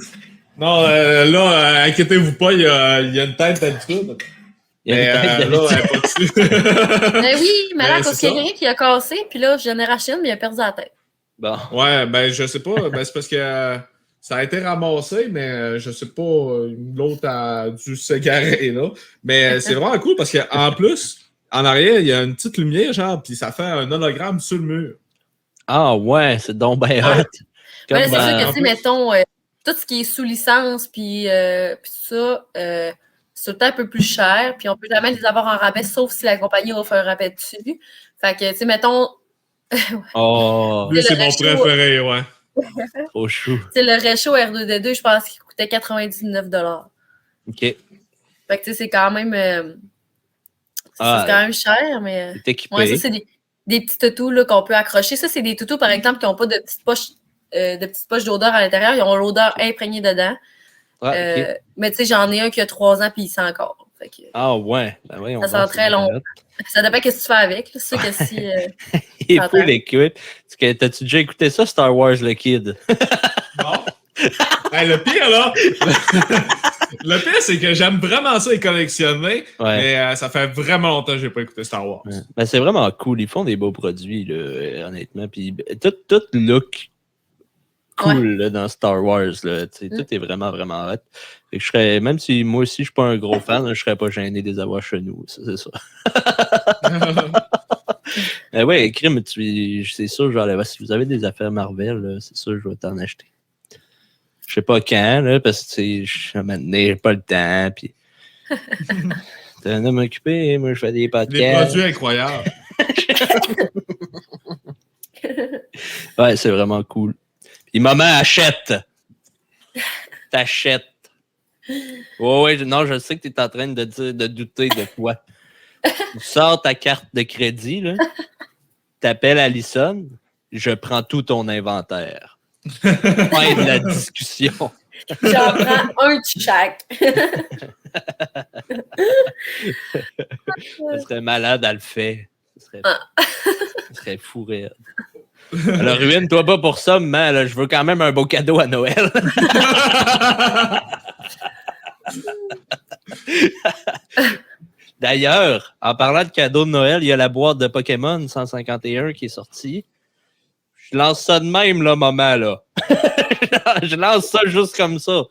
Non, là, inquiétez-vous pas, il y a une tête d'habitude.
Il y a
Mais
une tête
là, elle
d'habitude.
est pas dessus.
Mais oui, mais là,
Mais
parce
c'est
qu'il y a quelqu'un qui a cassé, puis là, j'en ai racheté une, mais il a perdu la tête.
Bon.
Ouais, ben je sais pas. Ben, c'est parce que ça a été ramassé, mais je sais pas, l'autre a dû s'égarer là. Mais c'est vraiment cool parce qu'en plus, en arrière, il y a une petite lumière, genre, puis ça fait un hologramme sur le mur.
Ah ouais, c'est donc ben hot.
Mais là, c'est sûr
en
que, tu sais,
plus-
mettons, tout ce qui est sous licence, puis tout ça, c'est tout le temps un peu plus cher, puis on peut jamais les avoir en rabais, sauf si la compagnie offre un rabais dessus. Fait que, tu sais, mettons,
Oh,
Lui,
C'est
c'est
le
mon
réchaud.
préféré, ouais.
trop chou.
tu sais, le réchaud R2D2, je pense qu'il coûtait 99 $.
OK.
Fait que, tu sais, c'est quand même, c'est
Ah,
quand même cher, mais
t'es équipé.
ouais, ça, c'est des petits toutous là, qu'on peut accrocher. Ça, c'est des toutous, par exemple, qui n'ont pas de petites poches d'odeur à l'intérieur. Ils ont l'odeur imprégnée dedans.
Ah, OK.
Mais tu sais, j'en ai un qui a 3 ans puis il sent encore. Fait que,
Ah ouais. Ben oui, on
ça sent très long. Ça dépend qu'est-ce que tu fais avec. C'est sûr que si.
Il est full écoute. T'as-tu déjà écouté ça, Star Wars le Kid?
Non. Hey, le pire, là. Le pire, c'est que j'aime vraiment ça et collectionner.
Ouais.
Mais ça fait vraiment longtemps que j'ai pas écouté Star Wars.
Ouais. Ben, c'est vraiment cool. Ils font des beaux produits, là, honnêtement. Puis tout look cool là, dans Star Wars. Là, tout est vraiment, vraiment hot. Fait que je serais, même si moi aussi je suis pas un gros fan, là, je serais pas gêné de les avoir chez nous. Ça, c'est ça. Ben ouais, crime, c'est sûr, genre, si vous avez des affaires Marvel, là, c'est sûr, je vais t'en acheter. Je sais pas quand, là, parce que j'ai pas le temps. Puis t'es un homme occupé, moi je fais des podcasts.
Des produits incroyables.
Ouais, c'est vraiment cool. Puis maman achète. T'achètes. Ouais, non, je sais que tu es en train de douter de quoi. Tu sors ta carte de crédit, là. T'appelles Alison, je prends tout ton inventaire. Fin de la discussion.
J'en prends un de chaque.
Ça serait malade à le faire. Ça serait fou raide. Alors, ruine-toi pas pour ça, mais là, je veux quand même un beau cadeau à Noël. D'ailleurs, en parlant de cadeaux de Noël, il y a la boîte de Pokémon 151 qui est sortie. Je lance ça de même, là, maman, là. Je lance ça juste comme ça.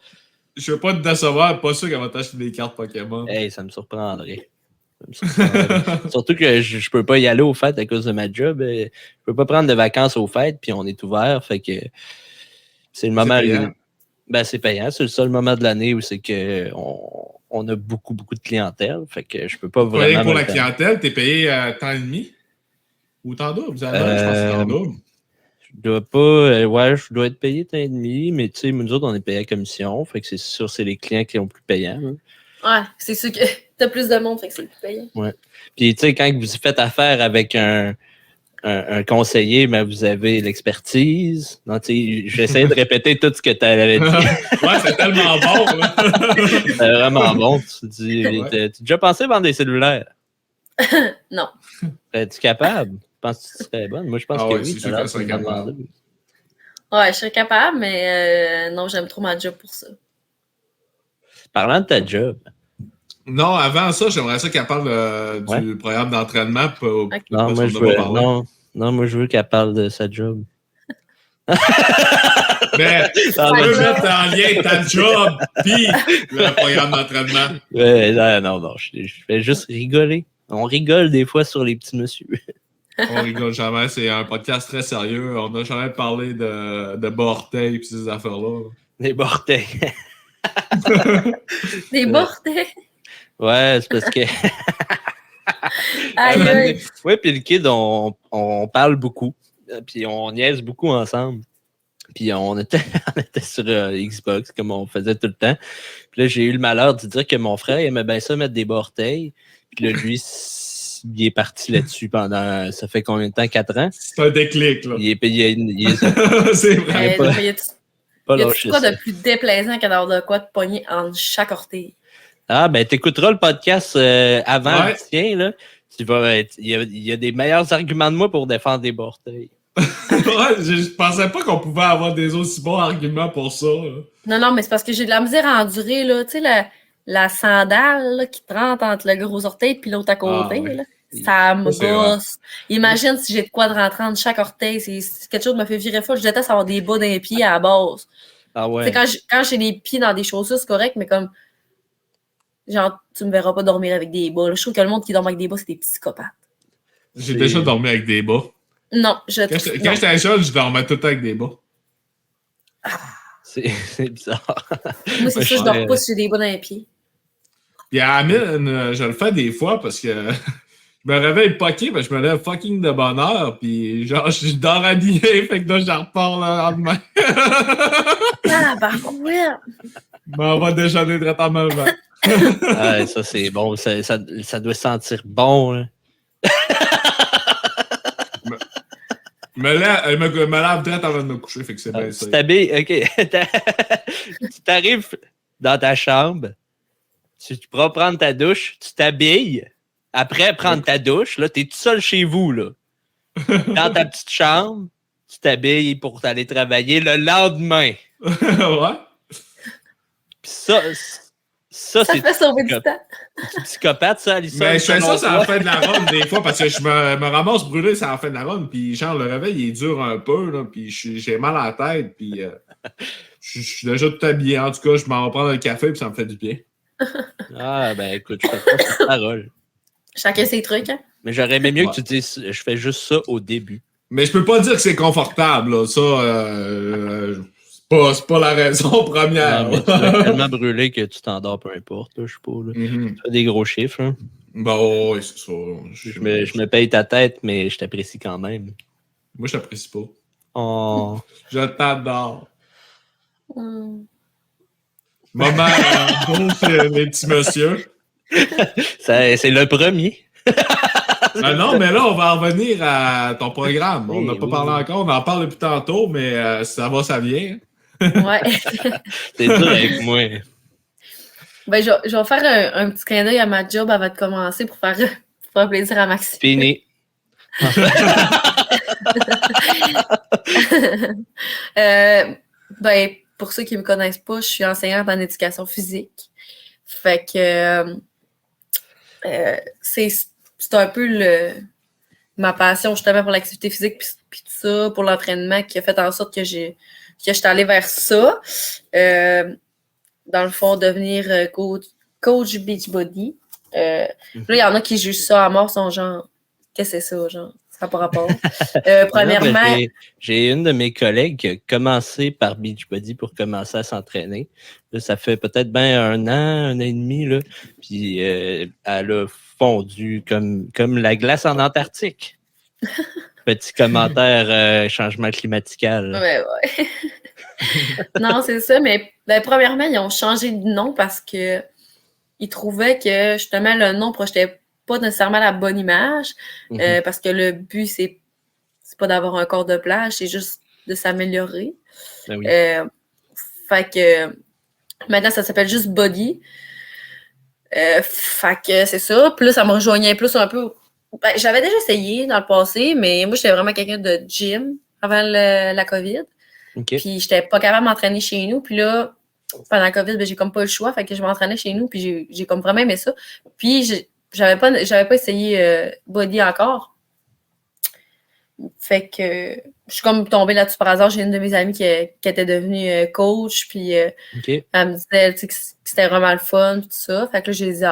Je veux pas te décevoir, pas sûr qu'elle va t'acheter des cartes Pokémon.
Hey, ça me surprendrait. Surtout que je peux pas y aller aux fêtes à cause de ma job. Je peux pas prendre de vacances aux fêtes, puis on est ouvert, fait que c'est le moment. Ben, c'est payant. C'est le seul moment de l'année où c'est que on a beaucoup de clientèle. Fait que je peux pas vraiment.
Pour la clientèle, t'es payé temps et demi? Ou temps double? Je pense que c'est temps double.
Je dois pas. Ouais, je dois être payé temps et demi, mais tu sais, nous autres, on est payé à commission. Fait que c'est sûr, c'est les clients qui sont plus payants. Hein.
Ouais, c'est sûr que t'as plus de monde, fait que c'est plus payant.
Ouais. Puis tu sais, quand vous faites affaire avec un conseiller, mais vous avez l'expertise. Non, j'essaie de répéter tout ce que tu avais dit.
Ouais, c'est tellement bon. Là.
C'est vraiment bon. T'as déjà pensé à vendre des cellulaires?
Non.
Es-tu capable? Penses-tu que tu serais bonne? Moi, je pense que
ouais,
oui.
c'est sûr qu'elle serait capable.
Ouais, je serais capable, mais non, j'aime trop ma job pour ça.
Parlant de ta job.
Non, avant ça, j'aimerais ça qu'elle parle du programme d'entraînement.
Non, moi, je veux qu'elle parle de sa job.
Mais tu peux mettre en lien ta job puis le programme d'entraînement.
Non, je fais juste rigoler. On rigole des fois sur les petits messieurs.
On rigole jamais. C'est un podcast très sérieux. On n'a jamais parlé de bas orteils et ces affaires-là.
Des bortels.
Des bortels.
Ouais, c'est parce que.
Aïe.
Oui, puis le kid, on parle beaucoup. Puis on niaise beaucoup ensemble. Puis on était sur Xbox, comme on faisait tout le temps. Puis là, j'ai eu le malheur de dire que mon frère aimait bien ça mettre des bas orteils. Puis là, lui, il est parti là-dessus pendant. Ça fait combien de temps? 4 ans?
C'est un déclic, là.
Il est
c'est vrai.
Y a-tu quoi de plus déplaisant que d'avoir de quoi de pogner en chaque orteil?
Ah, ben, t'écouteras le podcast avant le tien, là. Il y a des meilleurs arguments de moi pour défendre des bas orteils.
Ouais, je pensais pas qu'on pouvait avoir des aussi bons arguments pour ça.
Non, mais c'est parce que j'ai de la misère à endurer, là. Tu sais, la sandale là, qui te rentre entre le gros orteil et l'autre à côté,
oui.
là. Ça me
Ça, c'est vrai.
gosse. Imagine si j'ai de quoi de rentrer entre chaque orteil. C'est quelque chose qui me fait virer folle. Je déteste avoir des bas dans les pieds à la base.
Ah
Tu sais,
ouais.
quand j'ai les pieds dans des chaussures, c'est correct, mais comme, genre, tu me verras pas dormir avec des bas. Là. Je trouve que le monde qui dort avec des bas, c'est des psychopathes.
J'ai déjà dormi avec des bas.
Non,
Quand j'étais jeune, je dormais tout le temps avec des bas.
C'est bizarre.
Moi, c'est
Moi,
ça, je
je-
dors pas si j'ai des bas dans les pieds.
Puis à la mine, je le fais des fois parce que je me réveille poqué, mais je me lève fucking de bonne heure, puis genre, je dors habillé, fait que là, je repars le lendemain.
Ah, bah ouais!
Mais on va déjeuner direct en me levant.
Ah, ça, c'est bon. Ça doit sentir bon. Là.
Me lave direct avant de me coucher, fait que c'est bien ça.
Tu t'habilles, OK. Tu t'arrives dans ta chambre, tu pourras prendre ta douche, tu t'habilles. Après prendre ta douche, là, t'es tout seul chez vous, là. Dans ta petite chambre, tu t'habilles pour aller travailler le lendemain.
Ouais.
Puis ça
Ça
c'est
fait sauver du temps.
psychopathe, ça, Alison.
Mais je fais ça,
selon
ça en
toi?
fait de la run des fois, parce que je me ramasse brûlé, ça en fait de la run, puis genre, le réveil, il est dur un peu, là, puis j'ai mal à la tête, puis je suis déjà tout habillé. En tout cas, je m'en vais prendre un café, puis ça me fait du bien.
Ah, ben écoute, je fais pas cette parole.
Chacun ses trucs, hein?
Mais j'aurais aimé mieux
Ouais.
que tu dises, je fais juste ça au début.
Mais je peux pas dire que c'est confortable, là. Ça, c'est pas la raison première.
Non, mais tu dois tellement brûler que tu t'endors, peu importe, là, je sais pas. Là.
Mhm.
Tu fais des gros chiffres. Hein.
Bon, oui, c'est ça.
Je me paye ta tête, mais je t'apprécie quand même.
Moi, je t'apprécie pas.
Oh.
Je t'adore.
Hmm.
Maman, bon, c'est les petits messieurs.
C'est le premier.
Non, mais là, on va en revenir à ton programme. On n'a
Oui,
pas
oui,
parlé
oui.
encore. On en parle depuis tantôt, mais ça va, ça vient.
Ouais.
C'est dur avec moi.
Ben, je vais faire un petit clin d'œil à ma job avant de commencer pour faire plaisir à Maxime.
Fini.
Ben, pour ceux qui ne me connaissent pas, je suis enseignante en éducation physique. Fait que c'est un peu ma passion justement pour l'activité physique puis tout ça, pour l'entraînement qui a fait en sorte que je suis allée vers ça. Dans le fond, devenir coach Beachbody. Là, il y en a qui jugent ça à mort, sont genre, qu'est-ce que c'est ça, genre? Ça n'a pas rapport. Premièrement...
Non, j'ai une de mes collègues qui a commencé par Beachbody pour commencer à s'entraîner. Là, ça fait peut-être bien un an et demi. Là, puis elle a fondu comme la glace en Antarctique. Petit commentaire changement climatical.
Ouais. Non, c'est ça, mais ben, premièrement, ils ont changé de nom parce que ils trouvaient que justement le nom projetait pas nécessairement la bonne image. Parce que le but, c'est pas d'avoir un corps de plage, c'est juste de s'améliorer.
Ben oui.
Fait que maintenant, ça s'appelle juste Body. Fait que c'est ça. Puis là, ça me rejoignait plus un peu. Ben, j'avais déjà essayé dans le passé, mais moi, j'étais vraiment quelqu'un de gym avant la COVID.
Okay.
Puis j'étais pas capable de m'entraîner chez nous. Puis là, pendant la COVID, ben, j'ai comme pas le choix. Fait que je m'entraînais chez nous. Puis j'ai comme vraiment aimé ça. Puis j'avais pas essayé Body encore. Fait que je suis comme tombée là-dessus par hasard. J'ai une de mes amies qui était devenue coach. Puis elle me disait que c'était vraiment le fun. Tout ça. Fait que là, j'ai dit,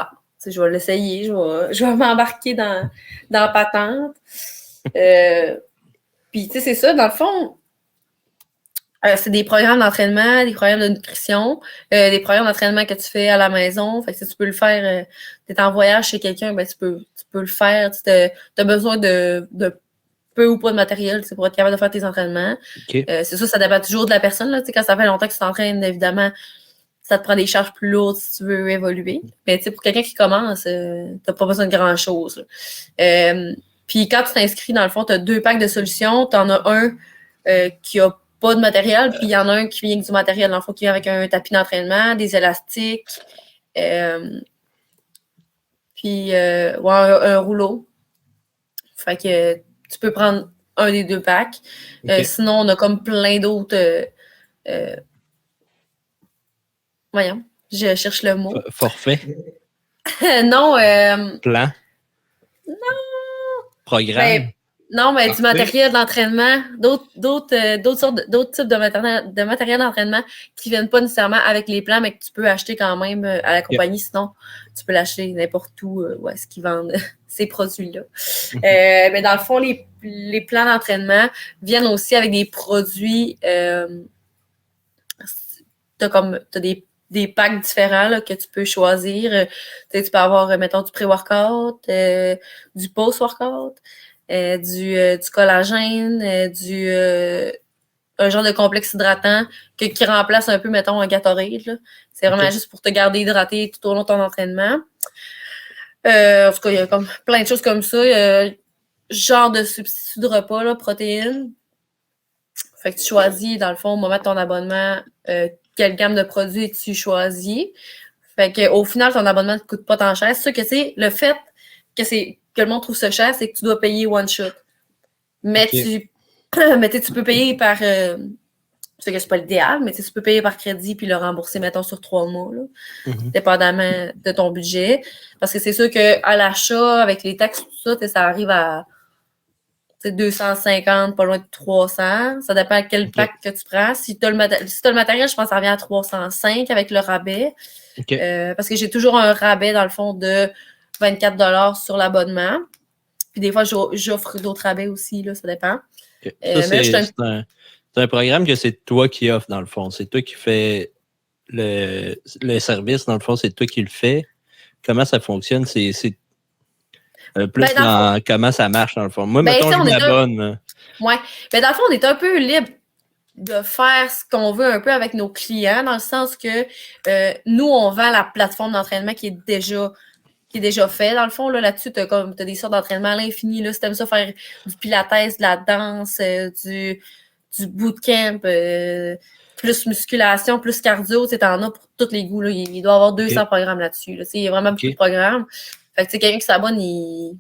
je vais l'essayer. Je vais m'embarquer dans la patente. Puis, tu sais, c'est ça. Dans le fond, c'est des programmes d'entraînement, des programmes de nutrition, des programmes d'entraînement que tu fais à la maison. Fait que si tu peux le faire, tu es en voyage chez quelqu'un, ben, tu peux le faire. Tu as besoin de peu ou pas de matériel pour être capable de faire tes entraînements.
Okay.
C'est ça dépend toujours de la personne. Là. Quand ça fait longtemps que tu t'entraînes, évidemment, ça te prend des charges plus lourdes si tu veux évoluer. Mais pour quelqu'un qui commence, tu n'as pas besoin de grand-chose. Puis quand tu t'inscris, dans le fond, tu as 2 packs de solutions. Tu en as un qui a pas de matériel, puis il y en a un qui vient avec du matériel. Dans le fond, qui vient avec un tapis d'entraînement, des élastiques, puis un rouleau. Fait que tu peux prendre un des 2 packs. Sinon, on a comme plein d'autres... voyons, je cherche le mot.
Forfait?
Non,
Plan?
Non!
Programme?
Non, mais du
Parfait.
matériel d'entraînement, d'autres types de matériel d'entraînement qui ne viennent pas nécessairement avec les plans, mais que tu peux acheter quand même à la compagnie. Sinon, tu peux l'acheter n'importe où où est-ce qu'ils vendent ces produits-là. Mais dans le fond, les plans d'entraînement viennent aussi avec des produits. T'as des packs différents là, que tu peux choisir. Tu peux avoir, mettons, du pré-workout, du post-workout. Du collagène, un genre de complexe hydratant qui remplace un peu, mettons, un Gatorade. Là. C'est vraiment juste pour te garder hydraté tout au long de ton entraînement. En tout cas, il y a comme plein de choses comme ça. Genre de substitut de repas, là, protéines. Fait que tu choisis, dans le fond, au moment de ton abonnement, quelle gamme de produits tu choisis. Fait que au final, ton abonnement ne te coûte pas tant cher. C'est sûr que le fait que le monde trouve ça cher, c'est que tu dois payer one shot. Mais tu peux payer par... c'est que c'est pas l'idéal, mais tu peux payer par crédit puis le rembourser, mettons, sur 3 mois, là, dépendamment de ton budget. Parce que c'est sûr qu'à l'achat, avec les taxes, tout ça, ça arrive à 250, pas loin de 300. Ça dépend de quel pack que tu prends. Si tu as le matériel, je pense que ça revient à 305 avec le rabais. Parce que j'ai toujours un rabais, dans le fond, de 24 $, sur l'abonnement. Puis des fois, j'offre d'autres rabais aussi, là, ça dépend.
Ça, c'est un programme que c'est toi qui offre, dans le fond. C'est toi qui fais le service, dans le fond, c'est toi qui le fais. Comment ça fonctionne? C'est plus dans comment ça marche, dans le fond. Moi, mettons, je m'abonne.
Oui. Mais dans le fond, on est un peu libre de faire ce qu'on veut un peu avec nos clients, dans le sens que nous, on vend la plateforme d'entraînement qui est déjà fait. Dans le fond, là-dessus, tu as des sortes d'entraînement à l'infini. Là, si tu aimes ça faire du pilates, de la danse, du bootcamp, plus musculation, plus cardio, tu en as pour tous les goûts. Là. Il doit y avoir 200 programmes là-dessus. Là. Il y a vraiment beaucoup de programmes. Fait que quelqu'un qui s'abonne, il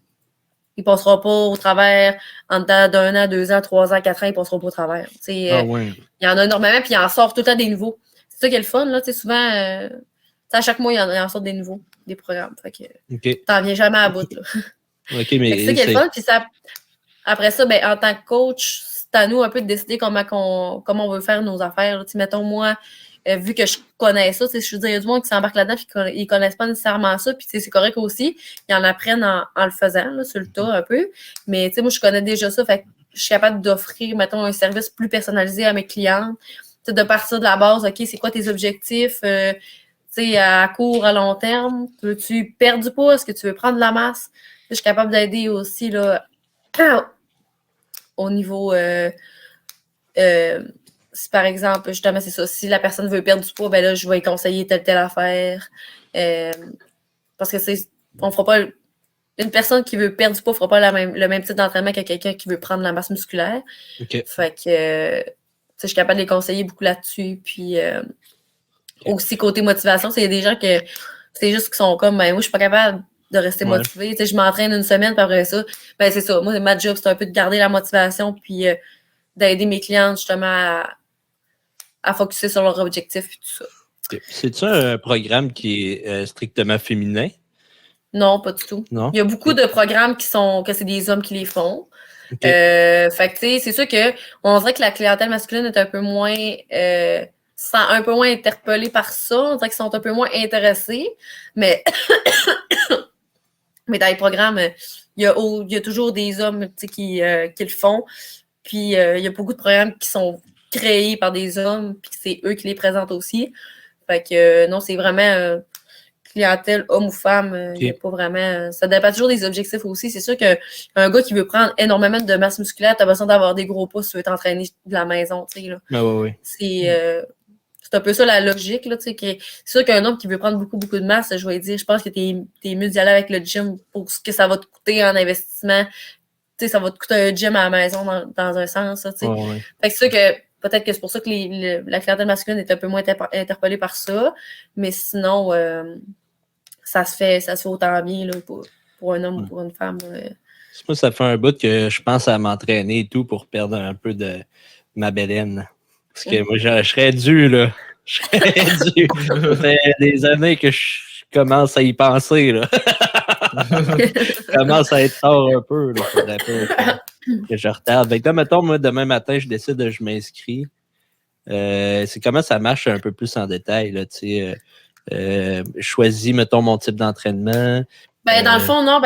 passera pas au travers en dedans d'1 an, 2 ans, 3 ans, 4 ans, il passera pas au travers. Il y en a énormément, puis il en sort tout le temps des nouveaux. C'est ça qui est le fun. Là, souvent, à chaque mois, il en sort des nouveaux, des programmes. Fait que t'en viens jamais à bout. Là.
Mais
c'est ça qui est le fun. Puis après ça, ben, en tant que coach, c'est à nous un peu de décider comment on veut faire nos affaires. Là. Mettons, moi, vu que je connais ça, je veux dire, il y a du monde qui s'embarque là-dedans et ils ne connaissent pas nécessairement ça. Puis c'est correct aussi. Ils en apprennent en le faisant, là, sur le tas un peu. Mais moi, je connais déjà ça. Fait que je suis capable d'offrir, mettons, un service plus personnalisé à mes clientes. De partir de la base, OK, c'est quoi tes objectifs à court, à long terme? Veux-tu perdre du poids? Est-ce que tu veux prendre de la masse? Je suis capable d'aider aussi là, au niveau... si par exemple, justement, c'est ça, si la personne veut perdre du poids, ben là, je vais lui conseiller telle affaire. Parce que on fera pas. Une personne qui veut perdre du poids ne fera pas le même type d'entraînement que quelqu'un qui veut prendre la masse musculaire. Fait que je suis capable de les conseiller beaucoup là-dessus. Puis aussi, côté motivation, il y a des gens que c'est juste qui sont comme, ben, moi, je suis pas capable de rester motivée. Je m'entraîne une semaine, puis après ça, ben, c'est ça. Moi, ma job, c'est un peu de garder la motivation, puis d'aider mes clientes justement à focusser sur leur objectif et tout ça.
C'est-tu un programme qui est strictement féminin?
Non, pas du tout.
Non?
Il y a beaucoup de programmes que c'est des hommes qui les font. Fait que, c'est sûr qu'on dirait que la clientèle masculine est un peu moins interpellée par ça. On dirait qu'ils sont un peu moins intéressés. Mais, mais dans les programmes, il y a toujours des hommes qui le font. Puis, il y a beaucoup de programmes qui sont créés par des hommes, puis c'est eux qui les présentent aussi. Fait que non, c'est vraiment clientèle, homme ou femme. Il n'y a pas vraiment... ça dépend toujours des objectifs aussi. C'est sûr qu'un gars qui veut prendre énormément de masse musculaire, tu as besoin d'avoir des gros pouces si tu veux t'entraîner de la maison. C'est un peu ça la logique. Là, c'est sûr qu'un homme qui veut prendre beaucoup, beaucoup de masse, je vais dire, je pense que tu es mieux d'y aller avec le gym pour ce que ça va te coûter en investissement. Ça va te coûter un gym à la maison dans un sens. Fait que c'est sûr que peut-être que c'est pour ça que la clientèle masculine est un peu moins interpellée par ça. Mais sinon, ça se fait autant bien là, pour pour un homme ou pour une femme.
Moi, ça fait un bout que je pense à m'entraîner et tout pour perdre un peu de ma bédaine. Parce que moi, je serais dû, là. Je serais dû. Ça fait des années que je commence à y penser, là. Je commence à être tard un peu, là. Faudrait pas que je retarde. Fait que là, mettons, moi, demain matin, je décide de je m'inscris. C'est comment ça marche un peu plus en détail, là, tu sais. Je choisis, mettons, mon type d'entraînement.
Ben, dans le fond, non,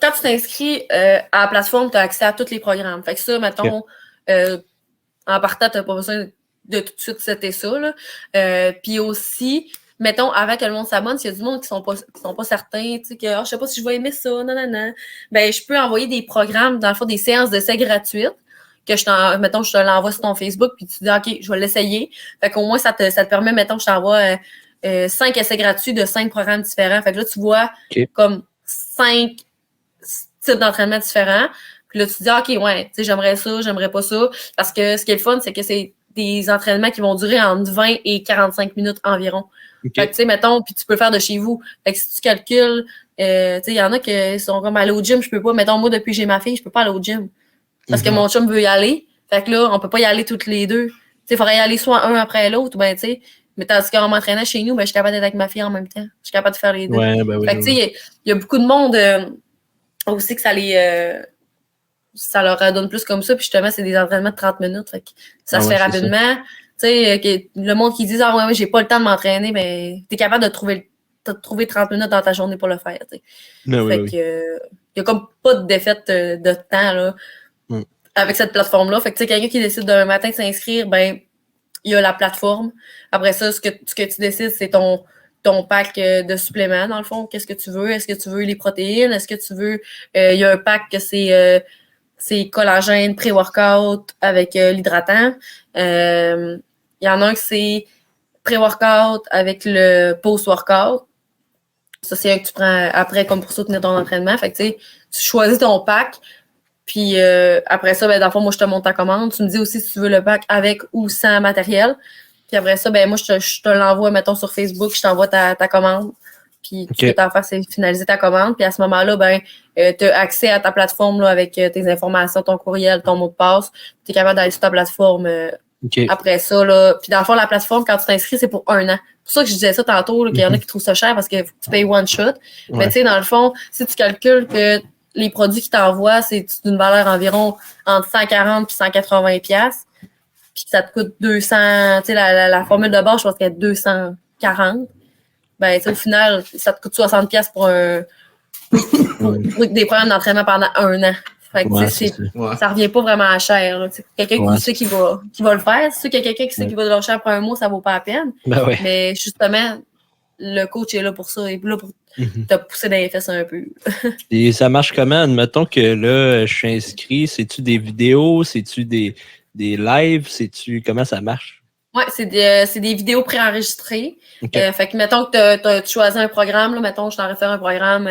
quand tu t'inscris à la plateforme, tu as accès à tous les programmes. Fait que ça, mettons, en partant, tu n'as pas besoin de tout de suite setter ça, là. Puis aussi, mettons, avant que le monde s'abonne, s'il y a du monde qui sont pas certains, tu sais, que je sais pas si je vais aimer ça, non. Ben, je peux envoyer des programmes, dans le fond, des séances d'essai gratuites, que je te l'envoie sur ton Facebook, puis tu dis, OK, je vais l'essayer. Fait qu'au moins, ça te permet, mettons, je t'envoie 5 essais gratuits de 5 programmes différents. Fait que là, tu vois comme 5 types d'entraînement différents. Puis là, tu te dis, OK, ouais, tu sais, j'aimerais ça, j'aimerais pas ça. Parce que ce qui est le fun, c'est que c'est des entraînements qui vont durer entre 20 et 45 minutes environ. Fait que, tu sais, mettons, puis tu peux le faire de chez vous. Fait que si tu calcules, tu sais, il y en a qui sont comme aller au gym, je peux pas. Mettons, moi, depuis que j'ai ma fille, je peux pas aller au gym. Parce que mon chum veut y aller. Fait que là, on peut pas y aller toutes les deux. Tu sais, il faudrait y aller soit un après l'autre, ben, tu sais. Mais tandis qu'en m'entraînant chez nous, ben, je suis capable d'être avec ma fille en même temps. Je suis capable de faire les deux.
Ouais, ben oui,
fait que, tu sais, il y a beaucoup de monde aussi que ça leur donne plus comme ça. Puis justement, c'est des entraînements de 30 minutes. Fait que ça se fait rapidement. Tu sais, le monde qui dit, ah ouais, j'ai pas le temps de m'entraîner, ben, t'es capable de trouver 30 minutes dans ta journée pour le faire. T'sais. Fait que, y a comme pas de défaite de temps, là, avec cette plateforme-là. Fait que, tu sais, quelqu'un qui décide d'un matin de s'inscrire, ben, il y a la plateforme. Après ça, ce que tu décides, c'est ton pack de suppléments, dans le fond. Qu'est-ce que tu veux? Est-ce que tu veux les protéines? Est-ce que tu veux... Il y a un pack que c'est collagène, pré-workout avec l'hydratant. Il y en a un que c'est pré-workout avec le post-workout. Ça, c'est un que tu prends après comme pour soutenir ton entraînement. Fait que, tu sais, tu choisis ton pack. Puis après ça, ben, dans le fond, moi, je te monte ta commande. Tu me dis aussi si tu veux le pack avec ou sans matériel. Puis après ça, ben moi, je te l'envoie, mettons, sur Facebook. Je t'envoie ta commande. Puis ce que tu as à faire, c'est finaliser ta commande. Puis à ce moment-là, ben, tu as accès à ta plateforme là, avec tes informations, ton courriel, ton mot de passe. Tu es capable d'aller sur ta plateforme après ça. Là. Puis dans le fond, la plateforme, quand tu t'inscris, c'est pour 1 an. C'est pour ça que je disais ça tantôt, qu'il y en a qui trouvent ça cher parce que tu payes one shot. Mais tu sais, dans le fond, si tu calcules que les produits qu'ils t'envoient, c'est d'une valeur environ entre 140 et 180 $, puis que ça te coûte 200, tu sais, la formule de base, je pense qu'elle est 240. Ben, tu sais, au final, ça te coûte 60 $ pour des programmes d'entraînement pendant 1 an. Fait que, ça revient pas vraiment à cher. Quelqu'un qui sait qui va le faire. C'est sûr qu'il y a quelqu'un qui sait qu'il va le lâcher après un mois, ça vaut pas la peine. Mais justement, le coach est là pour ça. Il est là pour te pousser dans les fesses un peu.
Et ça marche comment? Admettons que là, je suis inscrit. C'est-tu des vidéos? C'est-tu des lives? Comment ça marche?
Oui, c'est des vidéos préenregistrées. Fait que, mettons que tu choisis un programme. Là, mettons, je t'en réfère un programme...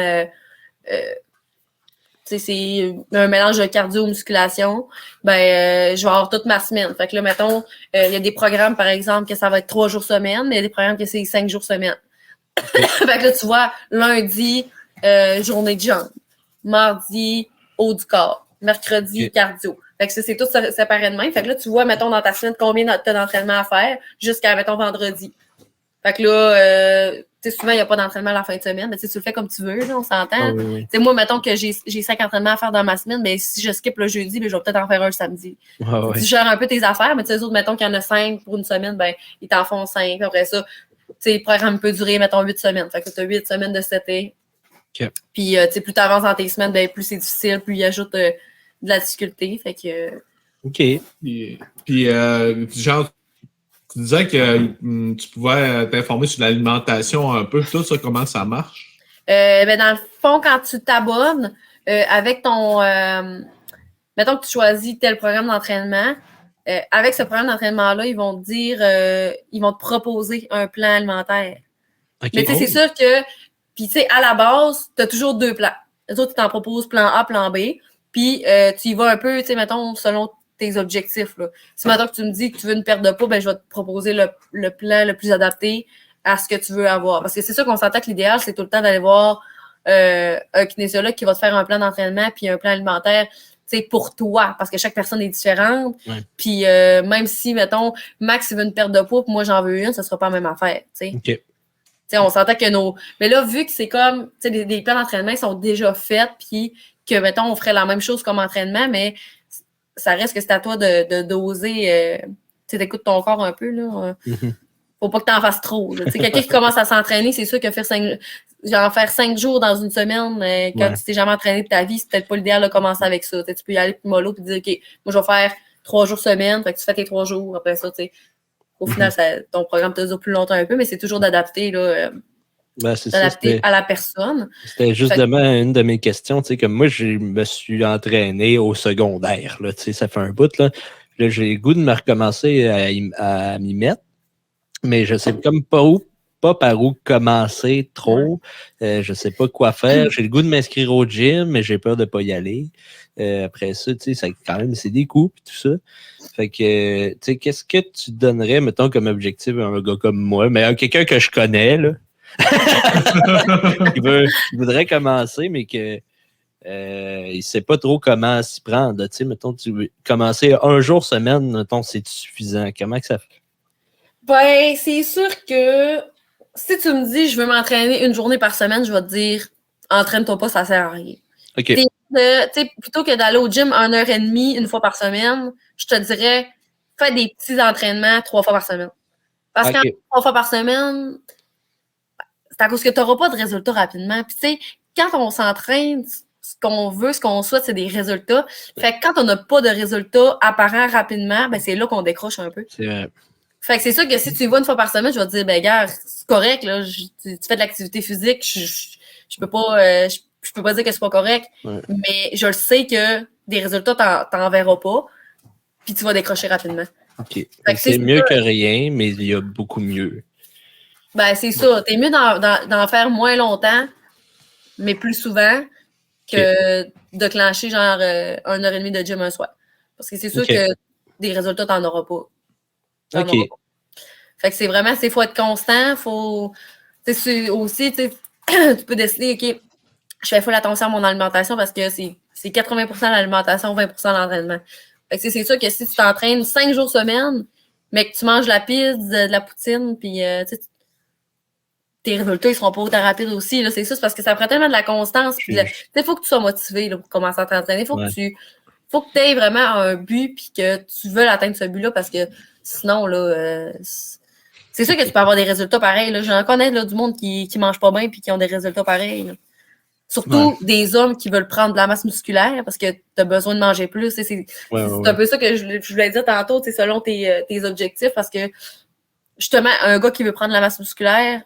c'est un mélange de cardio-musculation, ben je vais avoir toute ma semaine. Fait que là, mettons, il y a des programmes, par exemple, que ça va être 3 jours semaine, mais il y a des programmes que c'est 5 jours semaine. Fait que là, tu vois, lundi, journée de jambes. Mardi, haut du corps. Mercredi, cardio. Fait que c'est tout séparé de même. Fait que là, tu vois, mettons, dans ta semaine, combien tu as d'entraînement à faire jusqu'à, mettons, vendredi. Fait que là, tu sais, souvent, il n'y a pas d'entraînement à la fin de semaine. Mais tu le fais comme tu veux, là, on s'entend. Tu sais, moi, mettons que j'ai 5 entraînements à faire dans ma semaine, mais si je skip le jeudi, ben, je vais peut-être en faire un samedi. Tu gères un peu tes affaires, mais tu sais, les autres, mettons qu'il y en a 5 pour une semaine, ben, ils t'en font 5. Après ça, tu sais, le programme peut durer, mettons, 8 semaines. Fait que tu as 8 semaines de setter. Puis, tu sais, plus tu avances dans tes semaines, ben, plus c'est difficile, plus il ajoute de la difficulté. Fait que...
Puis genre, tu disais que tu pouvais t'informer sur l'alimentation un peu. Tout ça, comment ça marche?
Ben dans le fond, quand tu t'abonnes avec ton... mettons que tu choisis tel programme d'entraînement, avec ce programme d'entraînement-là, ils vont te dire... ils vont te proposer un plan alimentaire. Mais tu sais, c'est sûr que... Puis tu sais, à la base, tu as toujours 2 plans. Les autres, ils t'en proposent plan A, plan B. Puis tu y vas un peu, tu sais, mettons, selon tes objectifs. Là. Si maintenant que tu me dis que tu veux une perte de poids, ben, je vais te proposer le plan le plus adapté à ce que tu veux avoir. Parce que c'est sûr qu'on s'entend que l'idéal, c'est tout le temps d'aller voir un kinésiologue qui va te faire un plan d'entraînement puis un plan alimentaire pour toi, parce que chaque personne est différente.
Ouais.
Puis même si, mettons, Max il veut une perte de poids puis moi j'en veux une, ça sera pas la même affaire.
OK.
On s'entend que nos... Mais là, vu que c'est comme, des plans d'entraînement sont déjà faits puis que, mettons, on ferait la même chose comme entraînement, mais ça reste que c'est à toi de doser, t'écoutes ton corps un peu, là. Faut pas que t'en fasses trop. Quelqu'un qui commence à s'entraîner, c'est sûr que faire 5 jours dans une semaine, quand tu t'es jamais entraîné de ta vie, c'est peut-être pas l'idéal de commencer avec ça. Tu peux y aller plus mollo et dire, OK, moi, je vais faire 3 jours semaine, fait que tu fais tes 3 jours, après ça, au final, ton programme te dure plus longtemps un peu, mais c'est toujours d'adapter, là, d'adapter à la personne.
C'était justement une de mes questions, comme moi, je me suis entraîné au secondaire, là, ça fait un bout, là. Là, j'ai le goût de me recommencer à m'y mettre, mais je sais comme pas par où commencer trop. Je sais pas quoi faire. J'ai le goût de m'inscrire au gym, mais j'ai peur de pas y aller. Après ça, quand même, c'est des coûts et tout ça. Fait que, qu'est-ce que tu donnerais, mettons, comme objectif à un gars comme moi, mais à quelqu'un que je connais, là, qui voudrait commencer, mais que il sait pas trop comment s'y prendre. Mettons, tu veux commencer 1 jour semaine, mettons, c'est suffisant. Comment que ça fait?
Ben, c'est sûr que si tu me dis je veux m'entraîner 1 journée par semaine, je vais te dire entraîne-toi pas, ça sert à rien.
OK.
Plutôt que d'aller au gym 1h30 1 fois par semaine, je te dirais fais des petits entraînements 3 fois par semaine. Parce que 3 fois par semaine, c'est à cause que tu n'auras pas de résultats rapidement. Puis tu sais, quand on s'entraîne, ce qu'on veut, ce qu'on souhaite, c'est des résultats. Fait que quand on n'a pas de résultats apparents rapidement, ben c'est là qu'on décroche un peu.
C'est vrai.
Fait que c'est sûr que si tu y vas 1 fois par semaine, je vais te dire, ben gars, c'est correct, là, tu fais de l'activité physique, je peux pas dire que c'est pas correct, mais je le sais que des résultats, t'en verras pas, puis tu vas décrocher rapidement.
OK. C'est mieux que rien, mais il y a beaucoup mieux.
Ben, c'est ça. T'es mieux d'en faire moins longtemps, mais plus souvent, que de clencher genre 1h30 de gym un soir. Parce que c'est sûr que des résultats, t'en auras pas.
OK.
Fait que c'est vraiment, il faut être constant, faut aussi, tu peux décider, OK, je fais full attention à mon alimentation parce que c'est 80% l'alimentation, 20% l'entraînement. Fait que c'est sûr que si tu t'entraînes 5 jours semaine, mais que tu manges la pizza, de la poutine, puis tes résultats, ils seront pas autant rapides aussi. Là, c'est ça, c'est parce que ça prend tellement de la constance. Il faut que tu sois motivé là, pour commencer à t'entraîner. Il faut que tu aies vraiment un but puis que tu veux atteindre ce but-là parce que sinon, là, c'est sûr que tu peux avoir des résultats pareils. Là. J'en connais là, du monde qui mange pas bien puis qui ont des résultats pareils. Là. Surtout des hommes qui veulent prendre de la masse musculaire parce que tu as besoin de manger plus. C'est un peu ça que je voulais dire tantôt, selon tes objectifs, parce que justement, un gars qui veut prendre de la masse musculaire,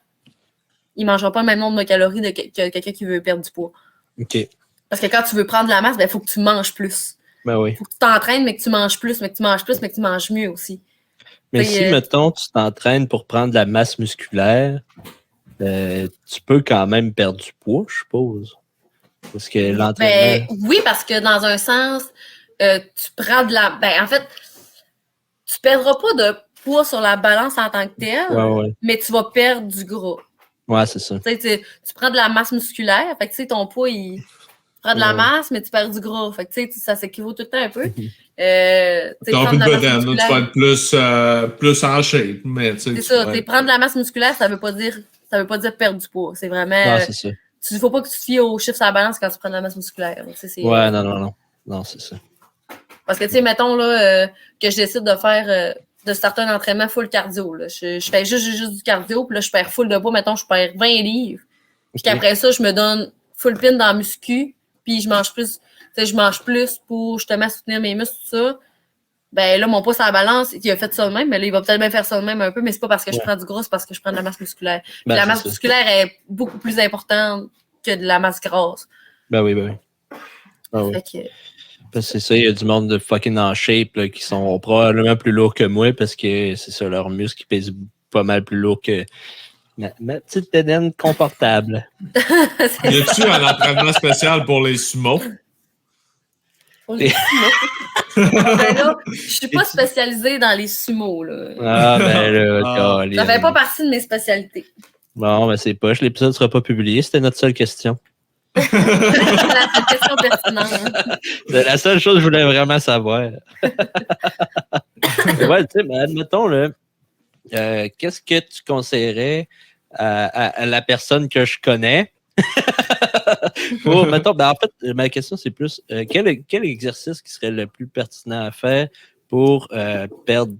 il ne mangera pas le même nombre de calories que quelqu'un qui veut perdre du poids.
OK.
Parce que quand tu veux prendre de la masse, il faut que tu manges plus.
Ben oui.
Il faut que tu t'entraînes, mais que tu manges plus, mais que tu manges mieux aussi.
Mais si, mettons, tu t'entraînes pour prendre de la masse musculaire, tu peux quand même perdre du poids, je suppose. Parce que l'entraînement...
oui, parce que dans un sens, tu prends de la... en fait, tu ne perdras pas de poids sur la balance en tant que tel, mais tu vas perdre du gras.
Ouais, c'est ça.
Tu prends de la masse musculaire, fait que ton poids, il prend de la masse, mais tu perds du gras. Fait que ça s'équivaut tout le temps un peu.
T'as plus de bedaine, tu vas être plus en shape.
C'est ça, prendre de la masse musculaire, ça veut pas dire perdre du poids. C'est vraiment.
Non, c'est ça.
Il ne faut pas que tu te fies aux chiffres sur la balance quand tu prends de la masse musculaire.
Non, c'est ça.
Parce que, mettons là, que je décide de faire de starter un entraînement full cardio. Là. Je fais juste du cardio, puis là, je perds full de poids. Mettons, je perds 20 livres. Puis qu'après ça, je me donne full pin dans la muscu, puis je mange plus. Je mange plus pour justement soutenir mes muscles, tout ça. Ben là, mon poids sur la balance, il a fait ça de même, mais là, il va peut-être bien faire ça de même un peu, mais c'est pas parce que je prends du gras, c'est parce que je prends de la masse musculaire. La masse musculaire est beaucoup plus importante que de la masse grasse.
Ben oui. C'est ça, il y a du monde de fucking en shape là, qui sont probablement plus lourds que moi parce que c'est ça, leurs muscles pèsent pas mal plus lourd que ma petite bédaine confortable.
Y a-tu un entraînement spécial pour les sumo?
Pour les sumo? Là, je suis pas spécialisée dans les sumos. Là.
Ah, ben là,
ça fait pas partie de mes spécialités.
Bon, ben c'est poche. L'épisode sera pas publié. C'était notre seule question.
C'est une question pertinente.
C'est la seule chose que je voulais vraiment savoir. Ouais, tu sais, mais admettons, là, qu'est-ce que tu conseillerais à la personne que je connais? Mettons, en fait, ma question, c'est plus quel exercice qui serait le plus pertinent à faire pour perdre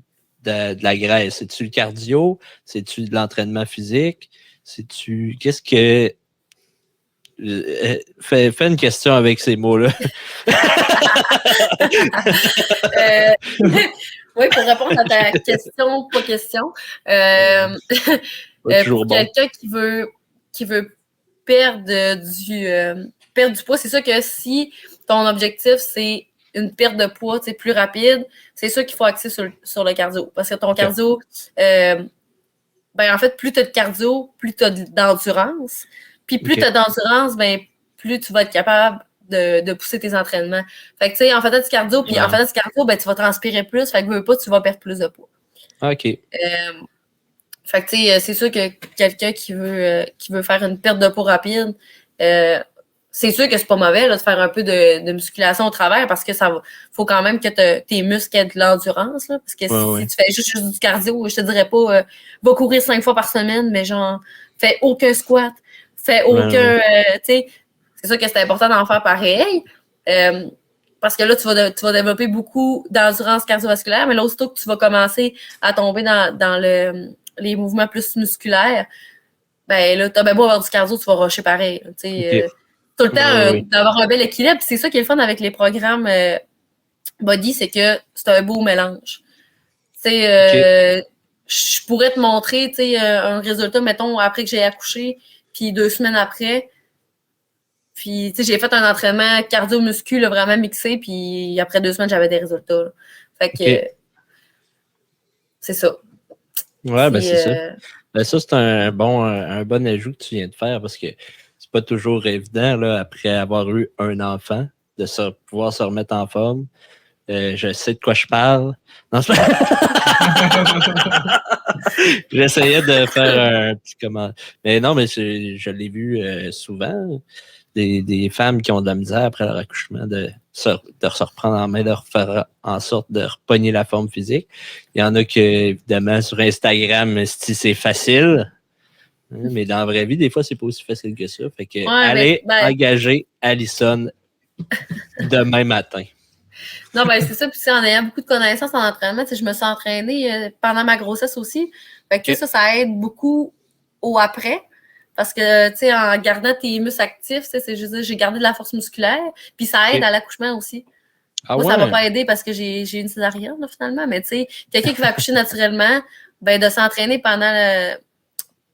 de la graisse? C'est-tu le cardio? C'est-tu de l'entraînement physique? C'est-tu. Qu'est-ce que. Fais une question avec ces mots-là.
Oui, pour répondre à ta question, pas question.
Toujours bon.
Quelqu'un qui veut perdre du poids, c'est sûr que si ton objectif, c'est une perte de poids plus rapide, c'est sûr qu'il faut axer sur le cardio. Parce que ton cardio, en fait, plus tu as de cardio, plus tu as d'endurance. Puis plus tu as d'endurance, plus tu vas être capable de pousser tes entraînements. Fait que, tu sais, en faisant du cardio, puis en faisant du cardio, tu vas transpirer plus. Fait que, veux pas, tu vas perdre plus de poids.
OK.
Fait que, tu sais, c'est sûr que quelqu'un qui veut faire une perte de poids rapide, c'est sûr que c'est pas mauvais là, de faire un peu de musculation au travers parce que faut quand même que tes muscles aient de l'endurance. Là, parce que si tu fais juste du cardio, je te dirais pas va courir 5 fois par semaine, mais genre, fais aucun squat, fais aucun. Tu sais, c'est sûr que c'est important d'en faire pareil. Parce que là, tu vas développer beaucoup d'endurance cardiovasculaire, mais là, aussitôt que tu vas commencer à tomber dans les mouvements plus musculaires, là, tu as beau avoir du cardio, tu vas rusher pareil. Tu sais, tout le temps, d'avoir un bel équilibre. Puis c'est ça qui est le fun avec les programmes body, c'est que c'est un beau mélange. Tu sais, je pourrais te montrer, tu sais, un résultat, mettons, après que j'ai accouché, puis 2 semaines après. Puis, tu sais, j'ai fait un entraînement cardio-muscu, là, vraiment mixé, puis après 2 semaines, j'avais des résultats. Là. Fait que, c'est ça.
Ouais, c'est ça. Ça, c'est un bon ajout que tu viens de faire parce que c'est pas toujours évident, là, après avoir eu un enfant, de pouvoir se remettre en forme. Je sais de quoi je parle. Non, j'essayais de faire un petit commentaire. Mais non, mais je l'ai vu souvent. Des femmes qui ont de la misère après leur accouchement de se reprendre en main, de faire en sorte de repogner la forme physique. Il y en a qui, évidemment, sur Instagram, c'est facile. Mais dans la vraie vie, des fois, c'est pas aussi facile que ça. Fait que allez engager Alison demain matin.
Non, c'est ça. Puis en ayant beaucoup de connaissances en entraînement, je me suis entraînée pendant ma grossesse aussi. Fait que ça aide beaucoup au après. Parce que, tu sais, en gardant tes muscles actifs, c'est juste j'ai gardé de la force musculaire. Puis ça aide à l'accouchement aussi. Moi, ça va pas aider parce que j'ai une césarienne, là, finalement. Mais tu sais, quelqu'un qui va accoucher naturellement, de s'entraîner pendant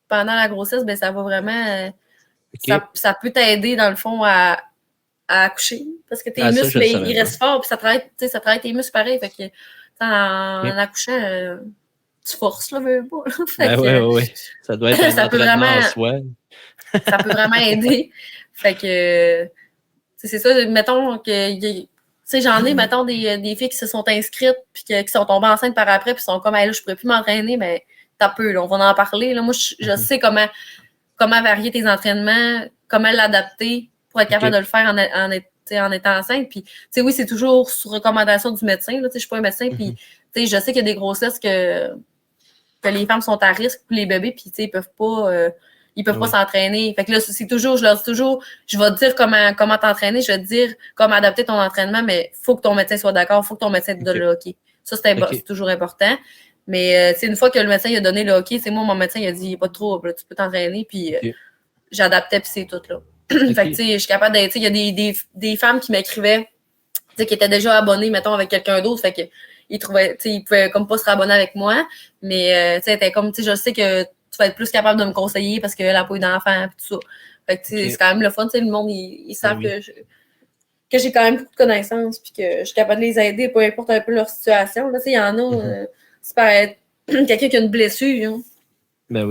la grossesse, ça va vraiment... ça peut t'aider, dans le fond, à accoucher. Parce que tes muscles, ils restent forts. Puis ça travaille tes muscles pareil. Fait que, en accouchant... tu forces, là, veux pas.
Oui. Ça doit être un entraînement en soi.
Ça peut vraiment aider. Fait que, c'est ça, mettons que, tu sais, j'en ai, mettons, des filles qui se sont inscrites puis qui sont tombées enceintes par après puis sont comme, là, je pourrais plus m'entraîner, mais t'as peu, là, on va en parler. Là. Moi, je sais comment varier tes entraînements, comment l'adapter pour être capable de le faire en étant enceinte. Puis, tu sais, oui, c'est toujours sous recommandation du médecin. Tu sais, je suis pas un médecin, puis, tu sais, je sais qu'il y a des grossesses que les femmes sont à risque pour les bébés, puis, tu sais, ils peuvent pas s'entraîner. Fait que là, c'est toujours, je leur dis toujours, je vais te dire comment t'entraîner, je vais te dire comment adapter ton entraînement, mais il faut que ton médecin soit d'accord, il faut que ton médecin te donne le OK. Ça, c'est toujours important. Mais, une fois que le médecin il a donné le OK, c'est moi, mon médecin, il a dit, il n'y a pas de trouble, tu peux t'entraîner, puis j'adaptais, puis c'est tout, là. Fait que, tu sais, je suis capable d'être, il y a des femmes qui m'écrivaient, tu sais, qui étaient déjà abonnées, mettons, avec quelqu'un d'autre, fait que, ils pouvaient comme pas se rabonner avec moi, mais, tu sais, comme, tu sais, je sais que tu vas être plus capable de me conseiller parce que la peau d'enfant, et tout ça. Fait que, c'est quand même le fun, tu sais, le monde, ils savent que j'ai quand même beaucoup de connaissances, puis que je suis capable de les aider, peu importe un peu leur situation. Là, tu sais, il y en a, c'est pas être quelqu'un qui a une blessure, hein,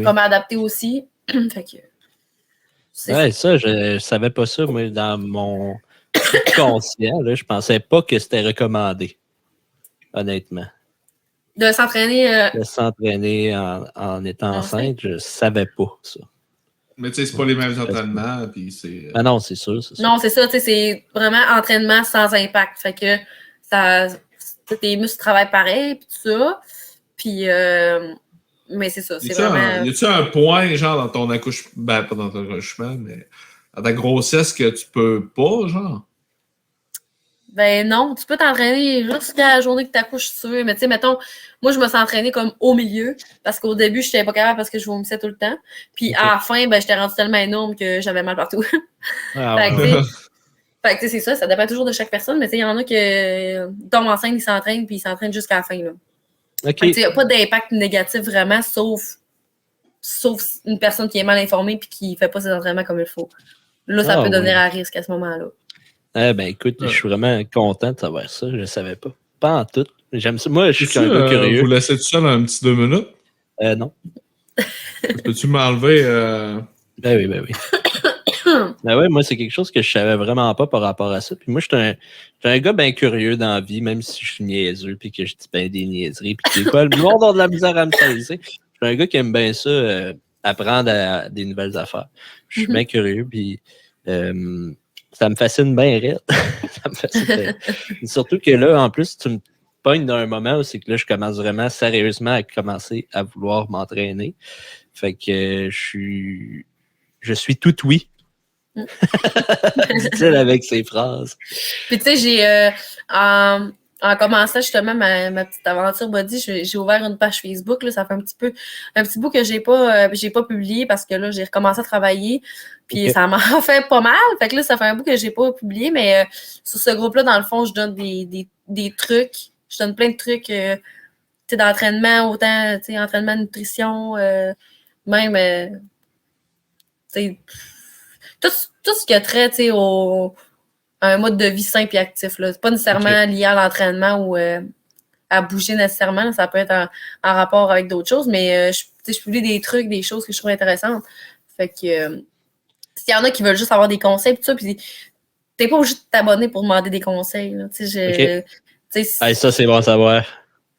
comment adapter aussi. Fait que,
ça, je savais pas ça, moi, dans mon conscient, là, je pensais pas que c'était recommandé, honnêtement.
De s'entraîner.
De s'entraîner en étant enceinte, je savais pas ça.
Mais tu sais, c'est pas les mêmes entraînements. Puis c'est.
Ah non, c'est sûr.
Non, c'est ça, tu sais, c'est vraiment entraînement sans impact. Fait que tes muscles travaillent pareil, puis tout ça. Puis, mais c'est ça, c'est vraiment...
Y a-tu un point, genre, dans ton accouchement, ben, pas dans ton accouchement, mais dans ta grossesse que tu peux pas, genre?
Ben non, tu peux t'entraîner jusqu'à la journée que tu accouches, si tu veux. Mais tu sais, mettons, moi, je me suis entraînée comme au milieu, parce qu'au début, je n'étais pas capable parce que je vomissais tout le temps. Puis à la fin, ben, j'étais rendue tellement énorme que j'avais mal partout. Fait que, tu sais, c'est ça dépend toujours de chaque personne, mais tu sais, il y en a qui tombent enceinte, ils s'entraînent, puis ils s'entraînent jusqu'à la fin, là.
OK.
Il n'y a pas d'impact négatif vraiment, sauf une personne qui est mal informée puis qui ne fait pas ses entraînements comme il faut. Là, ça peut devenir à risque à ce moment-là.
Eh ben écoute, je suis vraiment content de savoir ça. Je ne savais pas. Pas en tout. J'aime ça. Moi, je suis un peu curieux.
Vous laissez tout seul un petit 2 minutes?
Non.
Peux-tu m'enlever...
Ben oui. Ben ouais, moi, c'est quelque chose que je savais vraiment pas par rapport à ça. Puis moi, je suis un gars bien curieux dans la vie, même si je suis niaiseux puis que je dis ben des niaiseries puis que le monde a de la misère à me saisir. Je suis un gars qui aime bien ça, apprendre des nouvelles affaires. Je suis bien curieux, puis ça me fascine bien raide. Ça me fascine bien. Surtout que là, en plus, tu me pognes dans un moment où c'est que là, je commence vraiment sérieusement à commencer à vouloir m'entraîner. Fait que je suis tout oui. Dit-il avec ses phrases.
Puis tu sais, j'ai en commençant justement ma petite aventure body, j'ai ouvert une page Facebook. Là, ça fait un petit bout que j'ai pas publié parce que là, j'ai recommencé à travailler. Puis ça m'en fait pas mal. Fait que là, ça fait un bout que j'ai pas publié, mais sur ce groupe-là, dans le fond, je donne des trucs. Je donne plein de trucs d'entraînement, autant entraînement, nutrition, même tout ce qui a trait à un mode de vie simple et actif. Ce n'est pas nécessairement lié à l'entraînement ou à bouger nécessairement. Là, ça peut être en rapport avec d'autres choses, mais je publie des trucs, des choses que je trouve intéressantes. Fait que s'il y en a qui veulent juste avoir des conseils, tout ça, puis t'es pas obligé de t'abonner pour demander des conseils. Là.
Ça, c'est bon à savoir.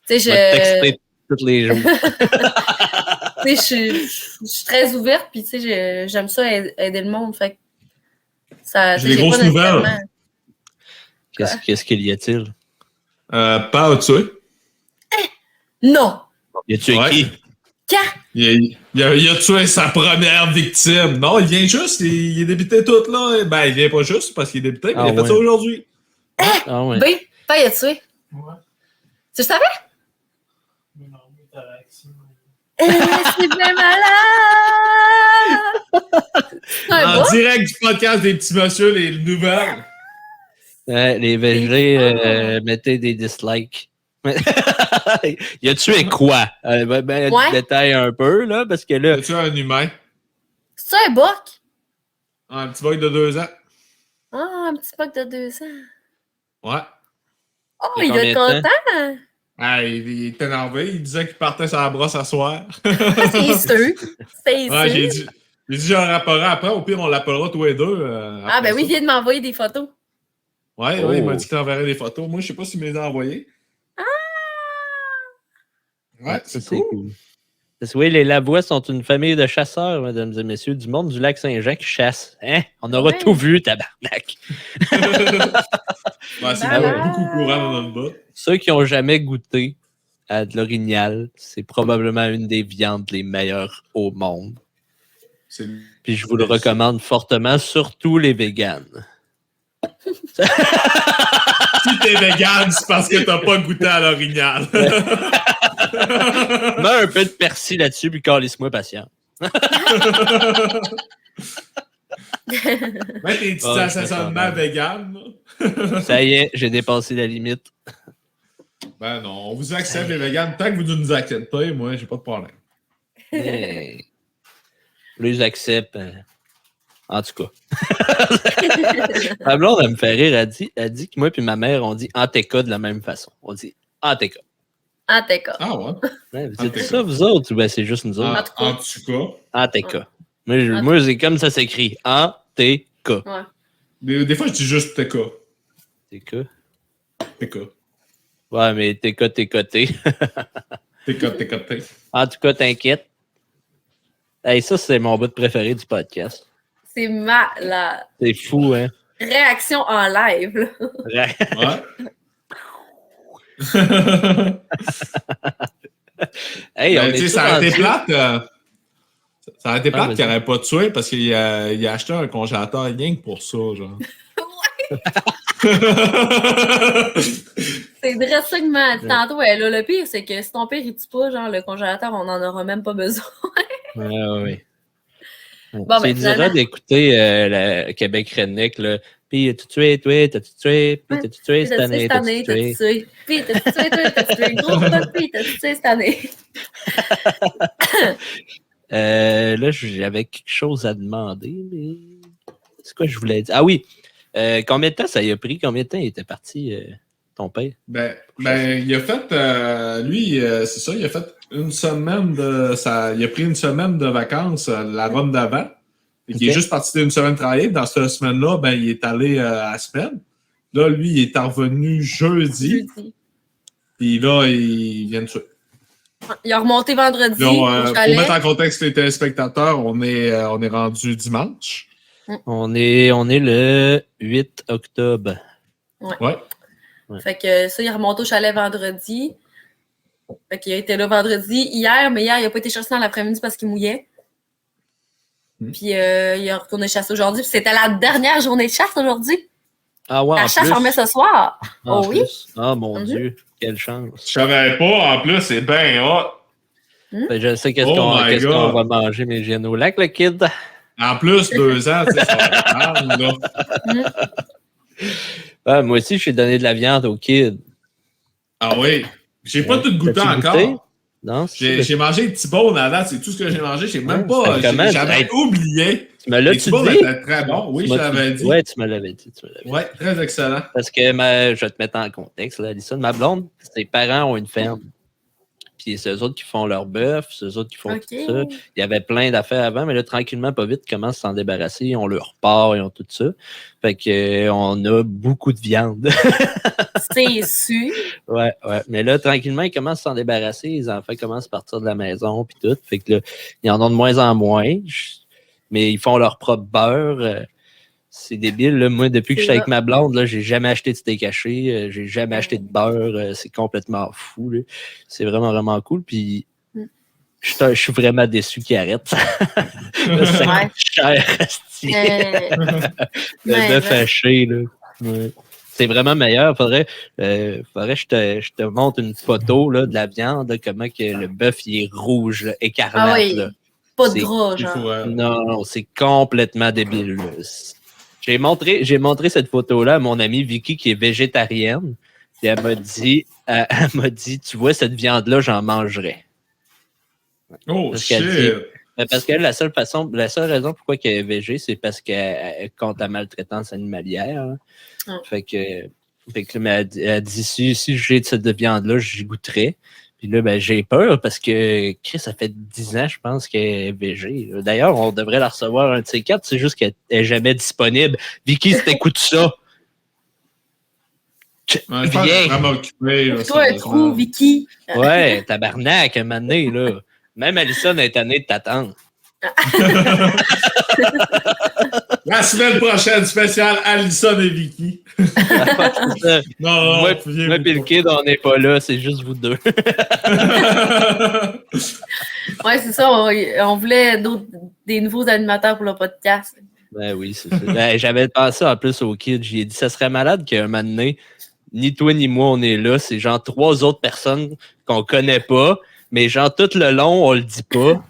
Je vais te texter tous les jours.
Je suis très ouverte, puis j'aime ça aider le monde. Fait que
j'ai des grosses nouvelles.
Qu'est-ce qu'il y a-t-il?
Pas à tuer.
Non!
Il a tué qui?
Quand?
Il a tué sa première victime. Non, il vient juste, il est débuté tout là. Ben, il vient pas juste parce qu'il est débuté, mais il a fait ça aujourd'hui.
Ah ouais.
Ben, il a tué.
Ouais.
Tu le savais?
Mais non, mais ta réaction.
C'est bien malade!
En direct du podcast des petits monsieur, les nouvelles.
Les VG, mettez des dislikes. Il a tué quoi? Détaille un peu, là, parce que là...
Il a tué un humain.
C'est un boc?
Un petit bug de 2 ans.
Ah, un petit boc de 2 ans.
Ouais.
Oh, il doit être content!
Ah, il est énervé. Il disait qu'il partait sur la brosse à soir.
C'est sûr. C'est sûr.
J'ai dit j'en rapporterai après. Au pire, on l'appellera tous les deux.
Ben oui, il vient de m'envoyer des photos.
Ouais, il m'a dit qu'il enverrait des photos. Moi, je sais pas s'il me les a envoyées.
Ah!
Ouais, c'est cool.
Parce que oui, les Lavoie sont une famille de chasseurs, mesdames et messieurs, du monde du lac Saint-Jean qui chasse. Hein? On aura tout vu, tabarnak.
C'est beaucoup courant dans notre bas.
Ceux qui n'ont jamais goûté à de l'orignal, c'est probablement une des viandes les meilleures au monde. Puis je vous le recommande fortement, surtout les véganes.
Si t'es vegan, c'est parce que t'as pas goûté à l'orignal.
Mets un peu de persil là-dessus, puis calisse-moi patient.
Mets tes petits assaisonnements vegan.
Ça y est, j'ai dépassé la limite.
Ben non, on vous accepte les vegans. Tant que vous ne nous acceptez, moi, j'ai pas de problème.
Hey. Plus j'accepte. En tout cas. Ma blonde, elle me fait rire. Elle dit que moi et ma mère, on dit Antéka de la même façon. On dit Antéka.
Antéka.
Ah ouais?
Vous dites ça, vous autres, ou ben c'est juste nous autres?
En tout cas.
Antéka. Moi, c'est comme ça s'écrit. Antéka.
Ouais.
Des fois, je dis juste TK.
TK?
TK.
Ouais, mais TK, TK.
TK.
En tout cas, t'inquiète. Hey, ça, c'est mon bout préféré du podcast.
C'est malade.
C'est fou, hein?
Réaction en live, là.
Ouais.
Hey, on
Ben, tu sais,
est
ça aurait été
rendu...
plate. Ça aurait été plate
vas-y.
qu'il n'aurait pas tué parce qu'il a acheté un congélateur rien que pour ça, genre.
C'est vrai ça que m'a dit tantôt. Ouais, là, le pire, c'est que si ton père il tue pas, genre, le congélateur, on n'en aura même pas besoin.
Ouais.
Bon,
Tu
ben,
diras
finalement.
d'écouter le Québec Redneck, là. Puis, t'as-tu tué, toi, t'as-tu tué, puis t'as-tu tué cette année, t'as-tu tué.
Puis t'as-tu tué, toi, t'as-tu tué. Gros puis t'as-tu tué cette année.
Là, j'avais quelque chose à demander, mais c'est quoi je voulais dire? Ah oui, combien de temps ça y a pris? Combien de temps il était parti, ton père?
Ben, il a fait, lui, c'est ça, il a fait une semaine il a pris une semaine de vacances la run d'avant. Et il est juste parti d'une semaine travailler. Dans cette semaine-là, ben, il est allé à la semaine. Là, lui, il est revenu jeudi. Puis là, il vient de tuer.
Il a remonté vendredi.
Là, pour mettre en contexte les téléspectateurs, on est rendu dimanche.
On est le 8 octobre.
Ouais.
Fait que ça, il remonte au chalet vendredi. Fait qu'il a été là vendredi. Hier, mais hier, il n'a pas été chassé dans l'après-midi parce qu'il mouillait. Puis il a retourné chasser aujourd'hui. Puis c'était la dernière journée de chasse aujourd'hui.
Ah ouais,
La chasse remet ce soir. Oh oui?
Ah mon Dieu, quelle chance.
Je savais pas, en plus, c'est bien hot.
Ben, je sais qu'est-ce qu'on va manger, mais j'ai au lac, le kid.
En plus, 2 ans, tu sais, ça va prendre,
là. Moi aussi, je suis donné de la viande au kid.
Ah oui? J'ai pas tout goûté encore.
Goûté? Non,
j'ai mangé le T-bone à date, c'est tout ce que j'ai mangé. J'ai même pas. J'avais oublié.
Tu me l'as-tu dit?
Était très bon. Oui, je l'avais dit.
Oui, tu me l'avais dit.
Oui, très excellent.
Parce que je vais te mettre en contexte, là, Alison. Ma blonde, ses parents ont une ferme. Puis c'est eux autres qui font leur bœuf, c'est eux autres qui font tout ça. Il y avait plein d'affaires avant, mais là, tranquillement, pas vite, ils commencent à s'en débarrasser. Ils ont leur porc, ils ont tout ça. Fait que on a beaucoup de viande.
C'est sûr.
Ouais. Mais là, tranquillement, ils commencent à s'en débarrasser. Les enfants commencent à partir de la maison, puis tout. Fait que là, ils en ont de moins en moins. Mais ils font leur propre beurre. C'est débile. Là. Moi, depuis que je suis avec ma blonde, là, j'ai jamais acheté de steak haché, j'ai jamais acheté de beurre. C'est complètement fou. Là. C'est vraiment, vraiment cool. Puis, je suis vraiment déçu qu'il arrête. Ça coûte cher. Le bœuf haché. Là. Ouais. C'est vraiment meilleur. Faudrait que je te montre une photo là, de la viande, là, comment que le bœuf il est rouge, là, écarlate.
Ah oui.
Là.
Pas de gras, genre.
Non, c'est complètement débile. Là. J'ai montré cette photo-là à mon amie Vicky qui est végétarienne. Et elle m'a dit, tu vois, cette viande-là, j'en mangerais.
Oh,
parce
shit!
Parce que la seule raison pourquoi elle est végé, c'est parce qu'elle contre la maltraitance animalière. Hein. Fait que mais elle dit si j'ai de cette viande-là, j'y goûterais. Puis là, ben, j'ai peur parce que Chris, ça fait 10 ans, je pense, qu'elle est végé. D'ailleurs, on devrait la recevoir un de ces 4. C'est juste qu'elle n'est jamais disponible. Vicky, si t'écoutes ça.
Ouais, je pense que je suis vraiment occupé.
Toi, un trou, Vicky.
Ouais, tabarnak, un moment donné, là. Même Alison est tannée de t'attendre.
La semaine prochaine, spéciale Alison et Vicky. Non,
moi et le kid, on n'est pas là, c'est juste vous deux.
Ouais, c'est ça. On voulait des nouveaux animateurs pour le podcast.
Ben oui, c'est ça. Ben, j'avais pensé en plus au kid. J'ai dit, ça serait malade qu'un moment donné, ni toi ni moi, on est là. C'est genre 3 autres personnes qu'on connaît pas, mais genre tout le long, on le dit pas.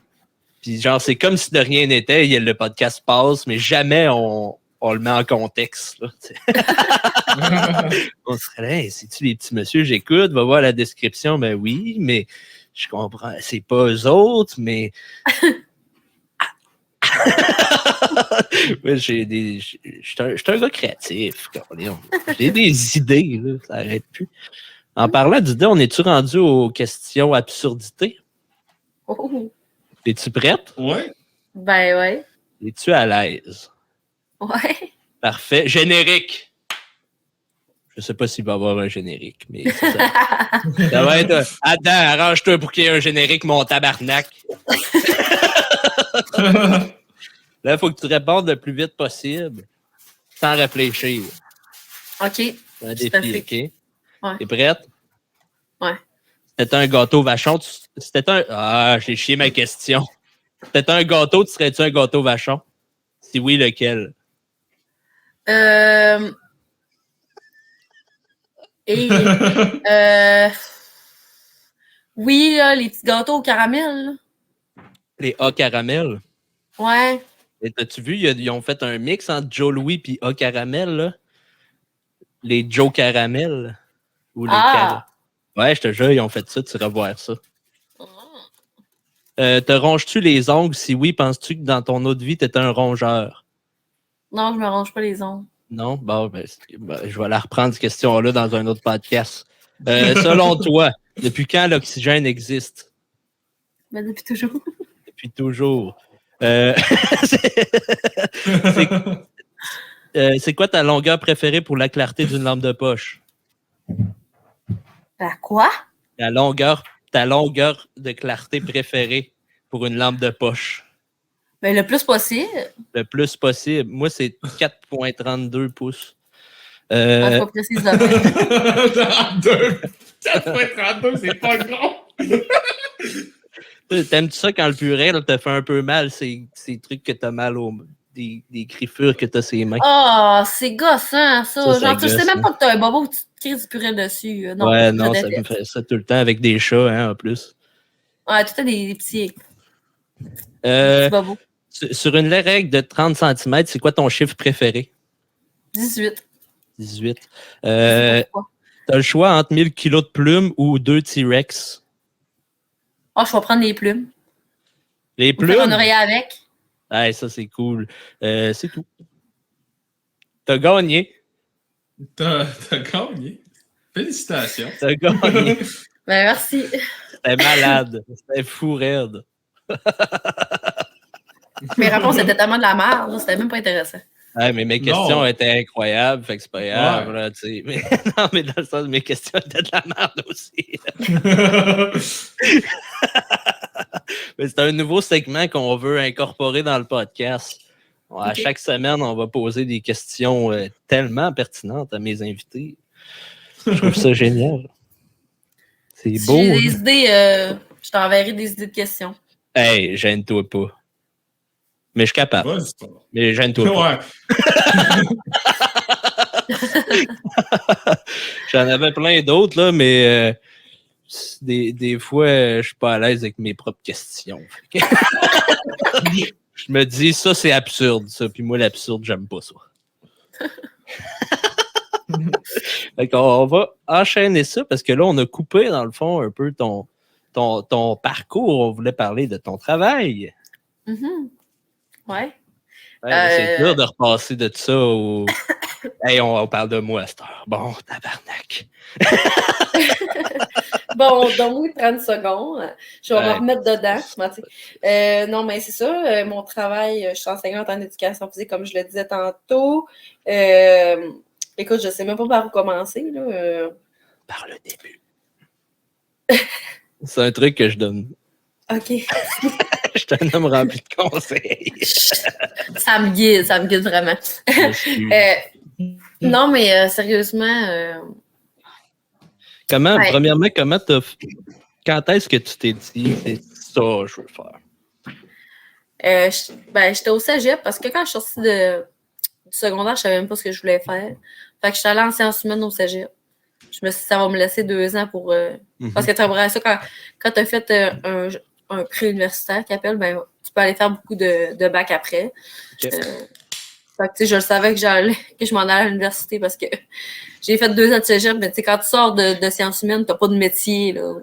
Puis genre, c'est comme si de rien n'était. Le podcast passe, mais jamais on le met en contexte. Là, on serait là, hey, c'est-tu les petits messieurs, j'écoute, va voir la description. Ben oui, mais je comprends. C'est pas eux autres, mais... Je suis un gars créatif. J'ai des idées, là, ça n'arrête plus. En parlant d'idées, on est-tu rendu aux questions absurdités?
Oh.
Es-tu prête?
Oui.
Ben ouais.
Es-tu à l'aise?
Ouais.
Parfait. Générique. Je sais pas s'il va y avoir un générique, mais ça va être... Attends, arrange-toi pour qu'il y ait un générique, mon tabarnak. Là, il faut que tu répondes le plus vite possible, sans réfléchir.
OK.
C'est un
Tout à
défi,
fait.
OK?
Ouais.
T'es prête?
Ouais.
C'était un gâteau vachon. C'était un... Ah, j'ai chié ma question. C'était un gâteau, tu serais-tu un gâteau vachon? Si oui, lequel?
Et oui, là, les petits gâteaux au caramel. Là.
Les A caramel.
Ouais.
Et t'as-tu vu, ils ont fait un mix entre Joe Louis et A caramel, là? Les Joe caramel. Ou les Ouais, je te jure, ils ont fait ça, tu iras voir ça. Te ronges-tu les ongles? Si oui, penses-tu que dans ton autre vie, tu étais un rongeur?
Non, je me ronge pas les ongles.
Non? Bon, je vais la reprendre cette question-là dans un autre podcast. Selon toi, depuis quand l'oxygène existe?
Ben, depuis toujours.
Depuis toujours. C'est quoi ta longueur préférée pour la clarté d'une lampe de poche?
Ben, quoi?
Ta longueur de clarté préférée pour une lampe de poche?
Ben, le plus possible.
Le plus possible. Moi, c'est 4,32 pouces.
Je suis pas précise de même.
32. 4,32, c'est pas gros.
T'aimes-tu ça quand le purée te fait un peu mal, ces trucs que t'as mal des griffures que t'as ses mains?
Ah, c'est gossant, ça. Genre, tu sais
gosse,
même pas que t'as un bobo où tu te cries du purée dessus. Non,
ouais,
je
non, ça me
déteste.
fait ça tout le temps avec des chats, hein, en plus.
Ouais, tout le temps des petits
Euh,
bobos.
sur une règle de 30 cm, c'est quoi ton chiffre préféré?
18.
18.
Je sais pas pourquoi.
T'as le choix entre 1000 kilos de plumes ou 2 T-Rex?
Ah, je vais prendre les plumes.
Les
Ou faire un
plumes?
oreiller avec.
Ouais, ça, c'est cool. C'est tout. T'as gagné.
T'as gagné. Félicitations.
T'as gagné.
Ben, merci.
C'était malade. C'était fou raide.
Mes réponses étaient tellement de la merde, là, c'était même pas intéressant.
Ouais, mais mes questions
Non.
étaient incroyables, fait que c'est pas grave,
Ouais.
là, tu sais. Mais, non, mais dans le sens, mes questions étaient de la merde aussi. Mais c'est un nouveau segment qu'on veut incorporer dans le podcast. Ouais, à
Ok.
chaque semaine, on va poser des questions tellement pertinentes à mes invités. Je trouve ça génial. C'est
Si
beau.
j'ai
Hein?
des idées, je t'enverrai des idées de questions.
Hey, gêne-toi pas. Mais je suis capable.
Vas-y, pas.
Mais gêne-toi pas.
Ouais.
J'en avais plein d'autres, là, mais des fois, je suis pas à l'aise avec mes propres questions. Je me dis, ça, c'est absurde, ça. Puis moi, l'absurde, j'aime pas ça. Fait qu'on va enchaîner ça parce que là, on a coupé, dans le fond, un peu ton parcours. On voulait parler de ton travail.
Mhm. Ouais.
Ouais, c'est dur de repasser de ça au. Hey, on parle de moi à cette heure. Bon, tabarnak.
Bon, donne-moi 30 secondes. Je vais
Ouais.
me remettre dedans. Non, mais c'est ça. Mon travail, je suis enseignante en éducation physique, comme je le disais tantôt. Écoute, je sais même pas par où commencer. Là.
Par le début. C'est un truc que je donne.
OK.
Je suis un homme rempli de conseils.
Ça me guide vraiment. Non, mais sérieusement, ouais.
Premièrement, quand est-ce que tu t'es dit, c'est ça que je veux faire?
J'étais au cégep parce que quand je suis sortie du secondaire, je savais même pas ce que je voulais faire. Fait que je suis allée en sciences humaines au cégep. Je me suis dit, ça va me laisser 2 ans pour... Parce que tu as ça, quand tu as fait un pré-universitaire qui appelle, ben, tu peux aller faire beaucoup de bac après.
Okay.
Fait que, je le savais que je m'en allais à l'université parce que j'ai fait 2 ans de cégep, mais quand tu sors de sciences humaines, tu n'as pas de métier. Là.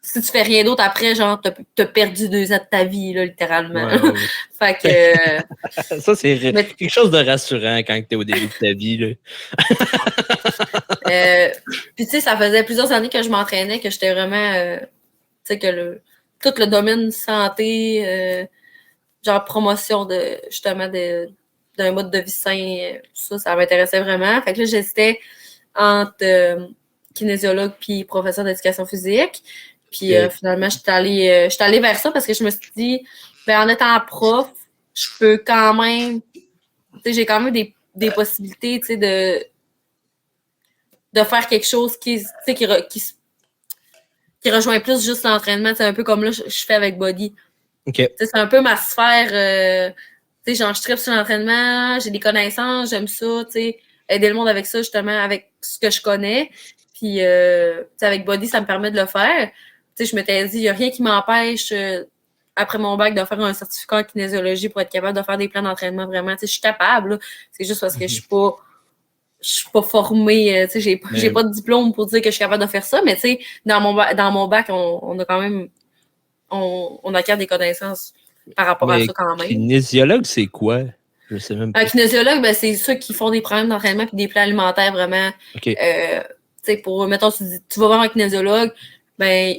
Si tu fais rien d'autre après, genre, t'as perdu 2 ans de ta vie, là, littéralement.
Ouais.
Fait que...
Ça, c'est quelque chose de rassurant quand tu es au début de ta vie. Là.
Puis, tu sais, ça faisait plusieurs années que je m'entraînais, que j'étais vraiment... tu sais, que tout le domaine santé, genre promotion justement d'un mode de vie sain, ça m'intéressait vraiment. Fait que là, j'hésitais entre kinésiologue puis professeur d'éducation physique. Puis finalement, je suis allée vers ça parce que je me suis dit, en étant prof, je peux quand même, j'ai quand même des possibilités, de faire quelque chose qui rejoint plus juste l'entraînement. C'est un peu comme là, je fais avec Body.
OK.
C'est un peu ma sphère, genre, je tripe sur l'entraînement, j'ai des connaissances, j'aime ça, aider le monde avec ça, justement, avec ce que je connais. Puis, avec Body, ça me permet de le faire. Je m'étais dit, il n'y a rien qui m'empêche, après mon bac, de faire un certificat en kinésiologie pour être capable de faire des plans d'entraînement vraiment. Je suis capable, là. C'est juste parce que je suis pas formée, j'ai pas de diplôme pour dire que je suis capable de faire ça, mais dans mon bac, on a quand même, on acquiert des connaissances par rapport à ça quand même.
Kinésiologue, c'est quoi? Je sais même pas.
Un kinésiologue, ben, c'est ceux qui font des programmes d'entraînement et des plans alimentaires vraiment.
OK.
Mettons, tu vas voir un kinésiologue, ben,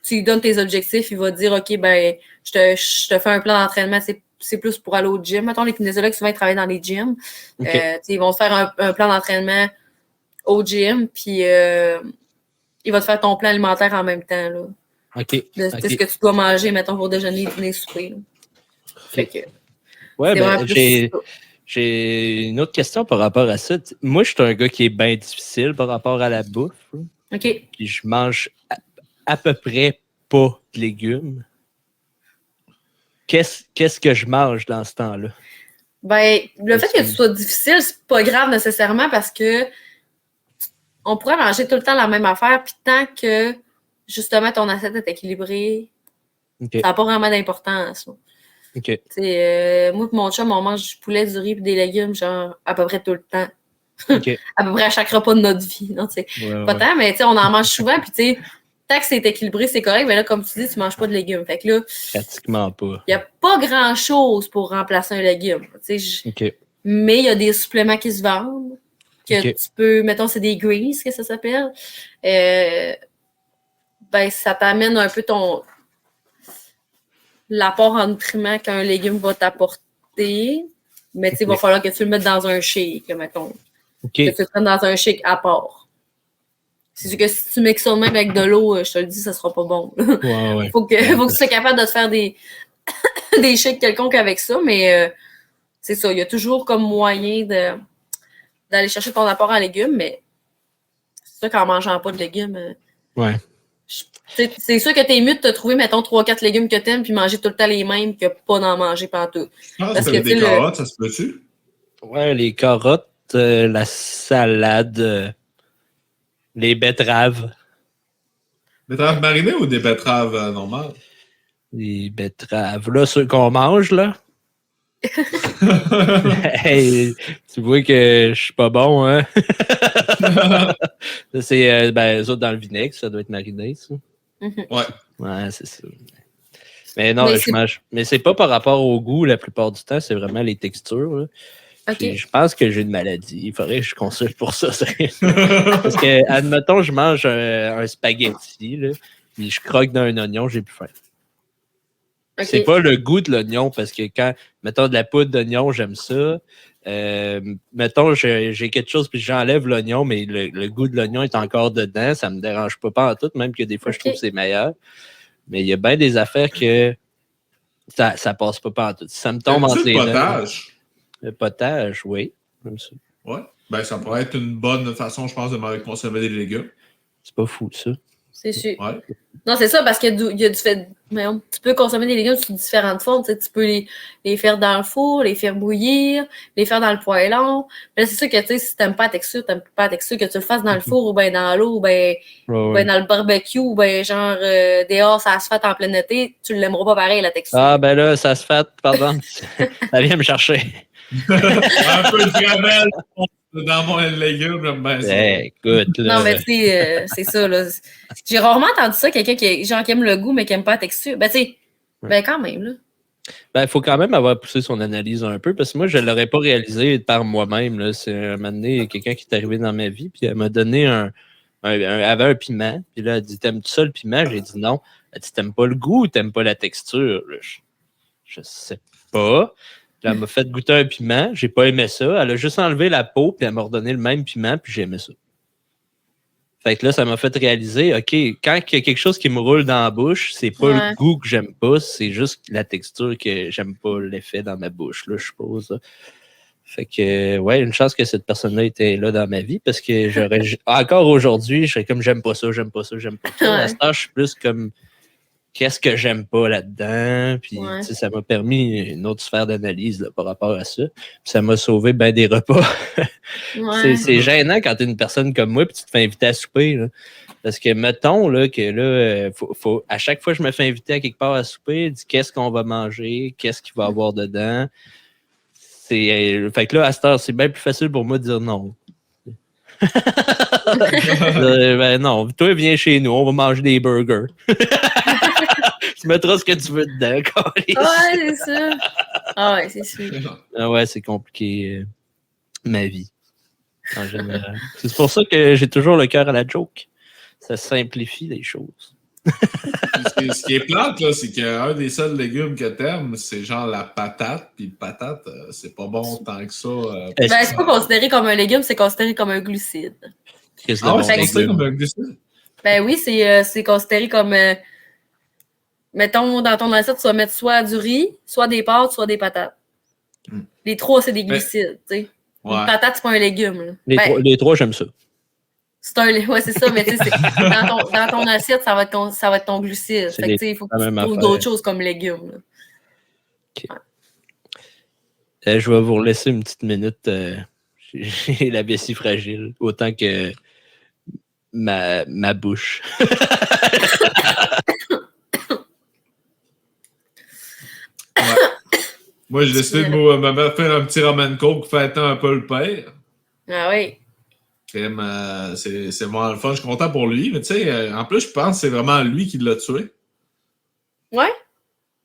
tu lui donnes tes objectifs, il va te dire, OK, ben, je te fais un plan d'entraînement, c'est plus pour aller au gym. Mettons, les kinésiologues, souvent, ils travaillent dans les gyms.
Okay.
Ils vont te faire un plan d'entraînement au gym, puis il va te faire ton plan alimentaire en même temps, là.
OK.
Ce que tu dois manger, mettons, pour déjeuner, dîner, souper. Là. Fait que,
ouais, ben, j'ai une autre question par rapport à ça. Moi, je suis un gars qui est bien difficile par rapport à la bouffe.
OK.
Puis je mange à peu près pas de légumes. Qu'est-ce que je mange dans ce temps-là?
Ben, le fait que tu sois difficile, c'est pas grave nécessairement parce que on pourrait manger tout le temps la même affaire, puis tant que justement ton assiette est équilibrée,
Okay.
ça n'a pas vraiment d'importance.
OK.
Moi et mon chum, on mange du poulet, du riz et des légumes, genre à peu près tout le temps.
Okay.
À peu près à chaque repas de notre vie. Non, pas tant, mais on en mange souvent, puis tant que c'est équilibré, c'est correct, mais là, comme tu dis, tu ne manges pas de légumes. Fait que là,
pratiquement pas.
Il n'y a pas grand-chose pour remplacer un légume.
Okay.
Mais il y a des suppléments qui se vendent. Que tu peux, mettons, c'est des greens que ça s'appelle. Ben, ça t'amène un peu l'apport en nutriments qu'un légume va t'apporter. Mais il va falloir que tu le mettes dans un shake, mettons. Que tu le prennes dans un shake à part. C'est sûr que si tu mixes ça de même avec de l'eau, je te le dis, ça sera pas bon.
Ouais.
faut que tu sois capable de te faire des shakes quelconques avec ça, mais c'est ça. Il y a toujours comme moyen d'aller chercher ton apport en légumes, mais c'est sûr qu'en mangeant pas de légumes,
ouais.
C'est sûr que t'es mieux de te trouver, mettons, 3-4 légumes que t'aimes puis manger tout le temps les mêmes que pas d'en manger pantoute.
Parce que des carottes, ça se peut-tu?
Ouais, les carottes, la salade, les betteraves.
Betteraves marinées ou des betteraves normales?
Les betteraves. Là, ceux qu'on mange, là. Hey, tu vois que je suis pas bon, hein? C'est les autres dans le vinaigre, ça doit être mariné, ça.
Ouais.
Ouais, c'est ça. Mais non, je mange. Mais c'est pas par rapport au goût la plupart du temps, c'est vraiment les textures. Là.
Okay.
Je pense que j'ai une maladie. Il faudrait que je consulte pour ça. Parce que, admettons, je mange un spaghetti, là, puis je croque dans un oignon, j'ai plus faim. Okay. C'est pas le goût de l'oignon, parce que quand, mettons, de la poudre d'oignon, j'aime ça. Mettons, j'ai quelque chose, puis j'enlève l'oignon, mais le goût de l'oignon est encore dedans. Ça me dérange pas en tout, même que des fois, je trouve que c'est meilleur. Mais il y a bien des affaires que ça passe pas en tout. Ça me tombe entre les dents. Le potage, oui. Comme ça.
Ouais. Ben, ça pourrait être une bonne façon, je pense, de consommer des légumes.
C'est pas fou, ça.
C'est sûr.
Ouais.
Non, c'est ça, parce qu'il y a du fait. Tu peux consommer des légumes sous différentes formes. Tu peux les faire dans le four, les faire bouillir, les faire dans le poêlon. Mais c'est sûr que si t'aimes pas la texture, que tu le fasses dans le four ou bien dans l'eau ou bien dans le barbecue ou bien genre dehors, ça se fait en plein été, tu l'aimeras pas pareil, la texture.
Ah, ben là, ça se fait, pardon. Ça vient me chercher.
Un peu de caramel dans mon légume, j'aime bien ça.
Écoute, là.
Non, mais tu sais, c'est ça, là. J'ai rarement entendu ça, quelqu'un qui aime le goût, mais qui aime pas la texture. Ben, tu sais, ben, quand même, là.
Ben, il faut quand même avoir poussé son analyse un peu, parce que moi, je ne l'aurais pas réalisé par moi-même, là. C'est un moment donné, quelqu'un qui est arrivé dans ma vie, puis elle m'a donné avait un piment, puis là, elle dit, t'aimes-tu ça, le piment? J'ai dit non. Elle dit, t'aimes pas le goût ou t'aimes pas la texture? Je sais pas. Puis elle m'a fait goûter un piment, j'ai pas aimé ça. Elle a juste enlevé la peau, puis elle m'a redonné le même piment, puis j'ai aimé ça. Fait que là, ça m'a fait réaliser, OK, quand il y a quelque chose qui me roule dans la bouche, c'est pas
Ouais.
le goût que j'aime pas, c'est juste la texture que j'aime pas l'effet dans ma bouche, là, je suppose. Là. Fait que, ouais, une chance que cette personne-là était là dans ma vie parce que encore aujourd'hui, je serais comme j'aime pas ça, j'aime pas ça, j'aime pas ça.
Ouais.
À ce temps, je suis plus comme qu'est-ce que j'aime pas là-dedans. Puis,
Ouais.
tu sais, ça m'a permis une autre sphère d'analyse là, par rapport à ça. Puis ça m'a sauvé ben des repas.
Ouais.
C'est gênant quand t'es une personne comme moi puis tu te fais inviter à souper. Là. Parce que mettons là, que là, à chaque fois que je me fais inviter à quelque part à souper, dis qu'est-ce qu'on va manger, qu'est-ce qu'il va y avoir dedans. Fait que là, à cette heure, c'est bien plus facile pour moi de dire non. Ben non, toi, viens chez nous, on va manger des burgers. Tu mettras ce que tu veux dedans, câlisse.
Ouais, c'est ça. Ah ouais, c'est sûr.
Ah ouais, c'est compliqué, ma vie, en général. C'est pour ça que j'ai toujours le cœur à la joke. Ça simplifie les choses.
Ce qui est plate, là, c'est qu'un des seuls légumes que t'aimes, c'est genre la patate. Puis la patate, c'est pas bon tant que ça.
Ben, c'est pas considéré comme un légume, c'est considéré comme un glucide.
Qu'est-ce
Ah ouais,
bon
c'est considéré
légume?
comme un glucide?
Ben oui, c'est considéré comme. Mettons, dans ton assiette, tu vas mettre soit du riz, soit des pâtes, soit des patates.
Hmm.
Les trois, c'est des glucides, tu sais.
Ouais.
Une patate, c'est pas un légume. Là.
Les trois, j'aime ça.
C'est ouais, c'est ça, mais tu sais, dans ton assiette, ça va être ton glucide. Fait que, tu sais, il faut que tu trouves d'autres choses comme légumes. Là.
Okay. Je vais vous laisser une petite minute. J'ai la vessie fragile, autant que ma bouche.
Ouais. Moi, j'ai décidé de me faire un petit ramen coke fêtant un peu le père.
Ah oui.
C'est vraiment le fun. Je suis content pour lui. Mais tu sais, en plus, je pense que c'est vraiment lui qui l'a tué.
Ouais?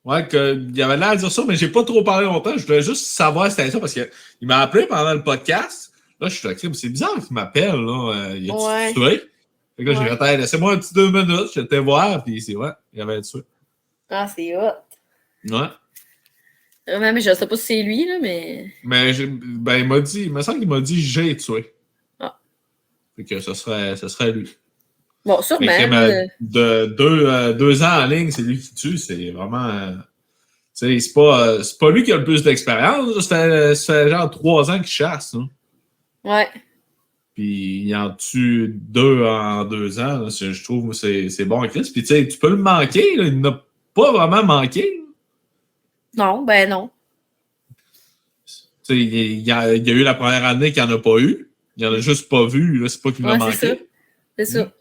Ouais, il avait l'air de dire ça, mais j'ai pas trop parlé longtemps. Je voulais juste savoir si c'était ça parce qu'il m'a appelé pendant le podcast. Là, je suis là, c'est bizarre qu'il m'appelle. Là. Il a tué. Fait que là, j'ai dit, hey, laissez-moi un petit 2 minutes. J'étais voir, puis c'est ouais, il avait tué.
Ah, c'est hot.
Ouais.
Mais je sais pas si c'est lui, là, mais.
Mais il m'a dit, il me semble qu'il m'a dit j'ai tué.
Ah.
Fait que ce serait lui.
Bon, sûrement.
De 2 ans en ligne, c'est lui qui tue. C'est vraiment. C'est pas lui qui a le plus d'expérience. Ça fait genre 3 ans qu'il chasse. Hein.
Ouais.
Puis il en tue 2 en 2 ans. Là. Je trouve que c'est bon, Chris. Puis tu sais, tu peux le manquer. Là. Il n'a pas vraiment manqué.
Non, ben non.
Tu sais, il y a eu la première année qu'il n'y en a pas eu. Il n'en a juste pas vu. Là. C'est pas qu'il l'a manqué.
C'est ça.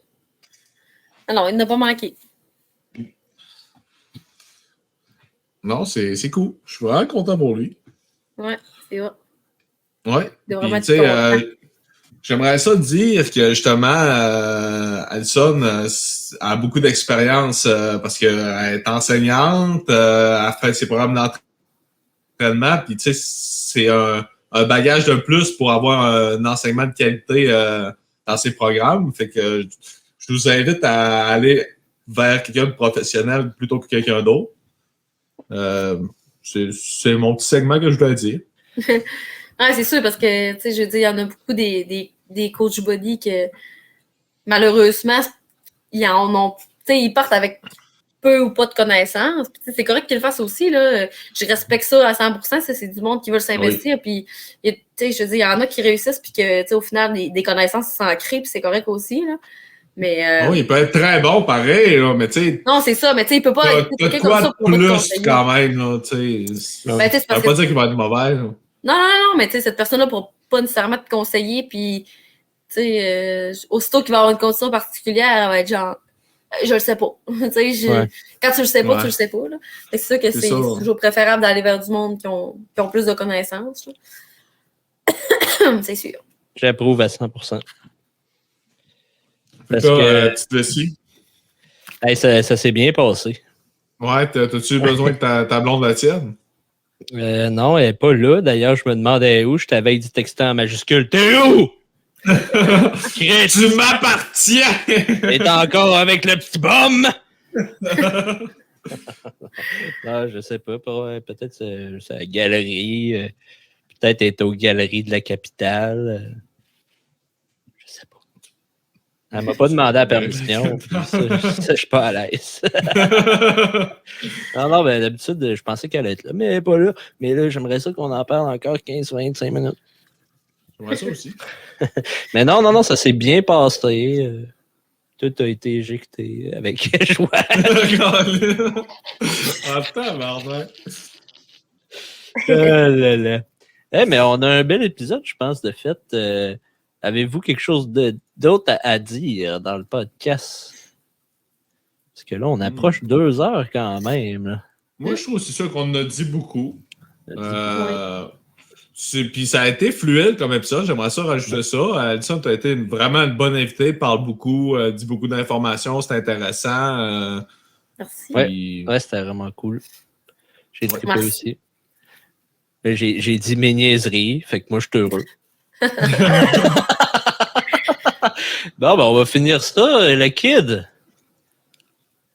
Non, il n'a pas manqué.
Non, c'est cool. Je suis vraiment content pour lui.
Ouais, c'est vrai.
Ouais.
De vraiment
j'aimerais ça dire que justement, Alison a beaucoup d'expérience parce qu'elle est enseignante, elle fait ses programmes d'entraînement, puis tu sais, c'est un bagage de plus pour avoir un enseignement de qualité dans ses programmes. Fait que je vous invite à aller vers quelqu'un de professionnel plutôt que quelqu'un d'autre. C'est mon petit segment que je voulais dire.
Ouais, c'est sûr, parce que, tu sais, je veux dire, il y en a beaucoup des coachs body que, malheureusement, ils partent avec peu ou pas de connaissances. Puis, c'est correct qu'ils le fassent aussi, là. Je respecte ça à 100%. Ça, c'est du monde qui veut s'investir.
Oui.
Puis, tu sais, je veux dire, il y en a qui réussissent, puis que, tu sais, au final, des connaissances s'ancrent, puis c'est correct aussi, là. Mais.
Oui, il peut être très bon, pareil, là, mais tu sais.
Non, c'est ça, mais tu sais, il peut pas.
T'as de quoi de plus quand même, là, tu sais.
Ben,
ça veut pas dire qu'il va être mauvais, là.
Non, mais tu sais, cette personne-là pour pas nécessairement te conseiller, puis, tu sais, aussitôt qu'il va avoir une condition particulière, elle va être genre, je le sais pas. Tu sais, quand tu le sais pas, tu le sais pas, là. C'est sûr que c'est toujours préférable d'aller vers du monde qui ont plus de connaissances, c'est sûr.
J'approuve à 100%.
Parce que, petite vessie.
Hey, ça s'est bien passé.
Ouais, t'as-tu besoin que ta blonde la tienne?
Non, elle n'est pas là. D'ailleurs, je me demandais où. Je t'avais dit texter en majuscule. T'es où?
Tu m'appartiens!
T'es encore avec le petit bum? Non, je sais pas. Peut-être c'est la galerie. Peut-être être aux galeries de la capitale. Je sais pas. Elle m'a pas demandé la permission. puis ça, je suis pas à l'aise. Non, mais d'habitude, je pensais qu'elle allait être là, mais elle n'est pas là. Mais là, j'aimerais ça qu'on en parle encore 15-25 minutes.
J'aimerais ça aussi.
Mais non, ça s'est bien passé. Tout a été éjecté avec joie.
Attends, pardon.
Là, là. Mais on a un bel épisode, je pense, de fait. Avez-vous quelque chose d'autre à dire dans le podcast? Parce que là, on approche 2 heures quand même. Là.
Moi, je trouve aussi ça qu'on en a dit beaucoup. Puis ça a été fluide comme épisode. J'aimerais ça rajouter ça. Alison, tu as été vraiment une bonne invitée. Parle beaucoup, dit beaucoup d'informations. C'est intéressant.
Merci.
Ouais, c'était vraiment cool. J'ai trippé aussi. J'ai dit mes niaiseries. Fait que moi, je suis heureux. Bon, ben, on va finir ça, le kid.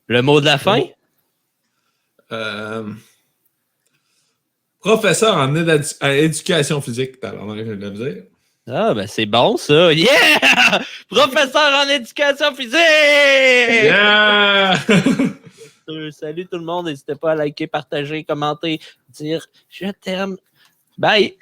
Le mot de la fin?
Professeur en éducation physique, t'as l'air de le dire.
Ah, ben c'est bon, ça. Yeah! Professeur en éducation physique!
Yeah!
Salut tout le monde. N'hésitez pas à liker, partager, commenter, dire « Je t'aime ». Bye!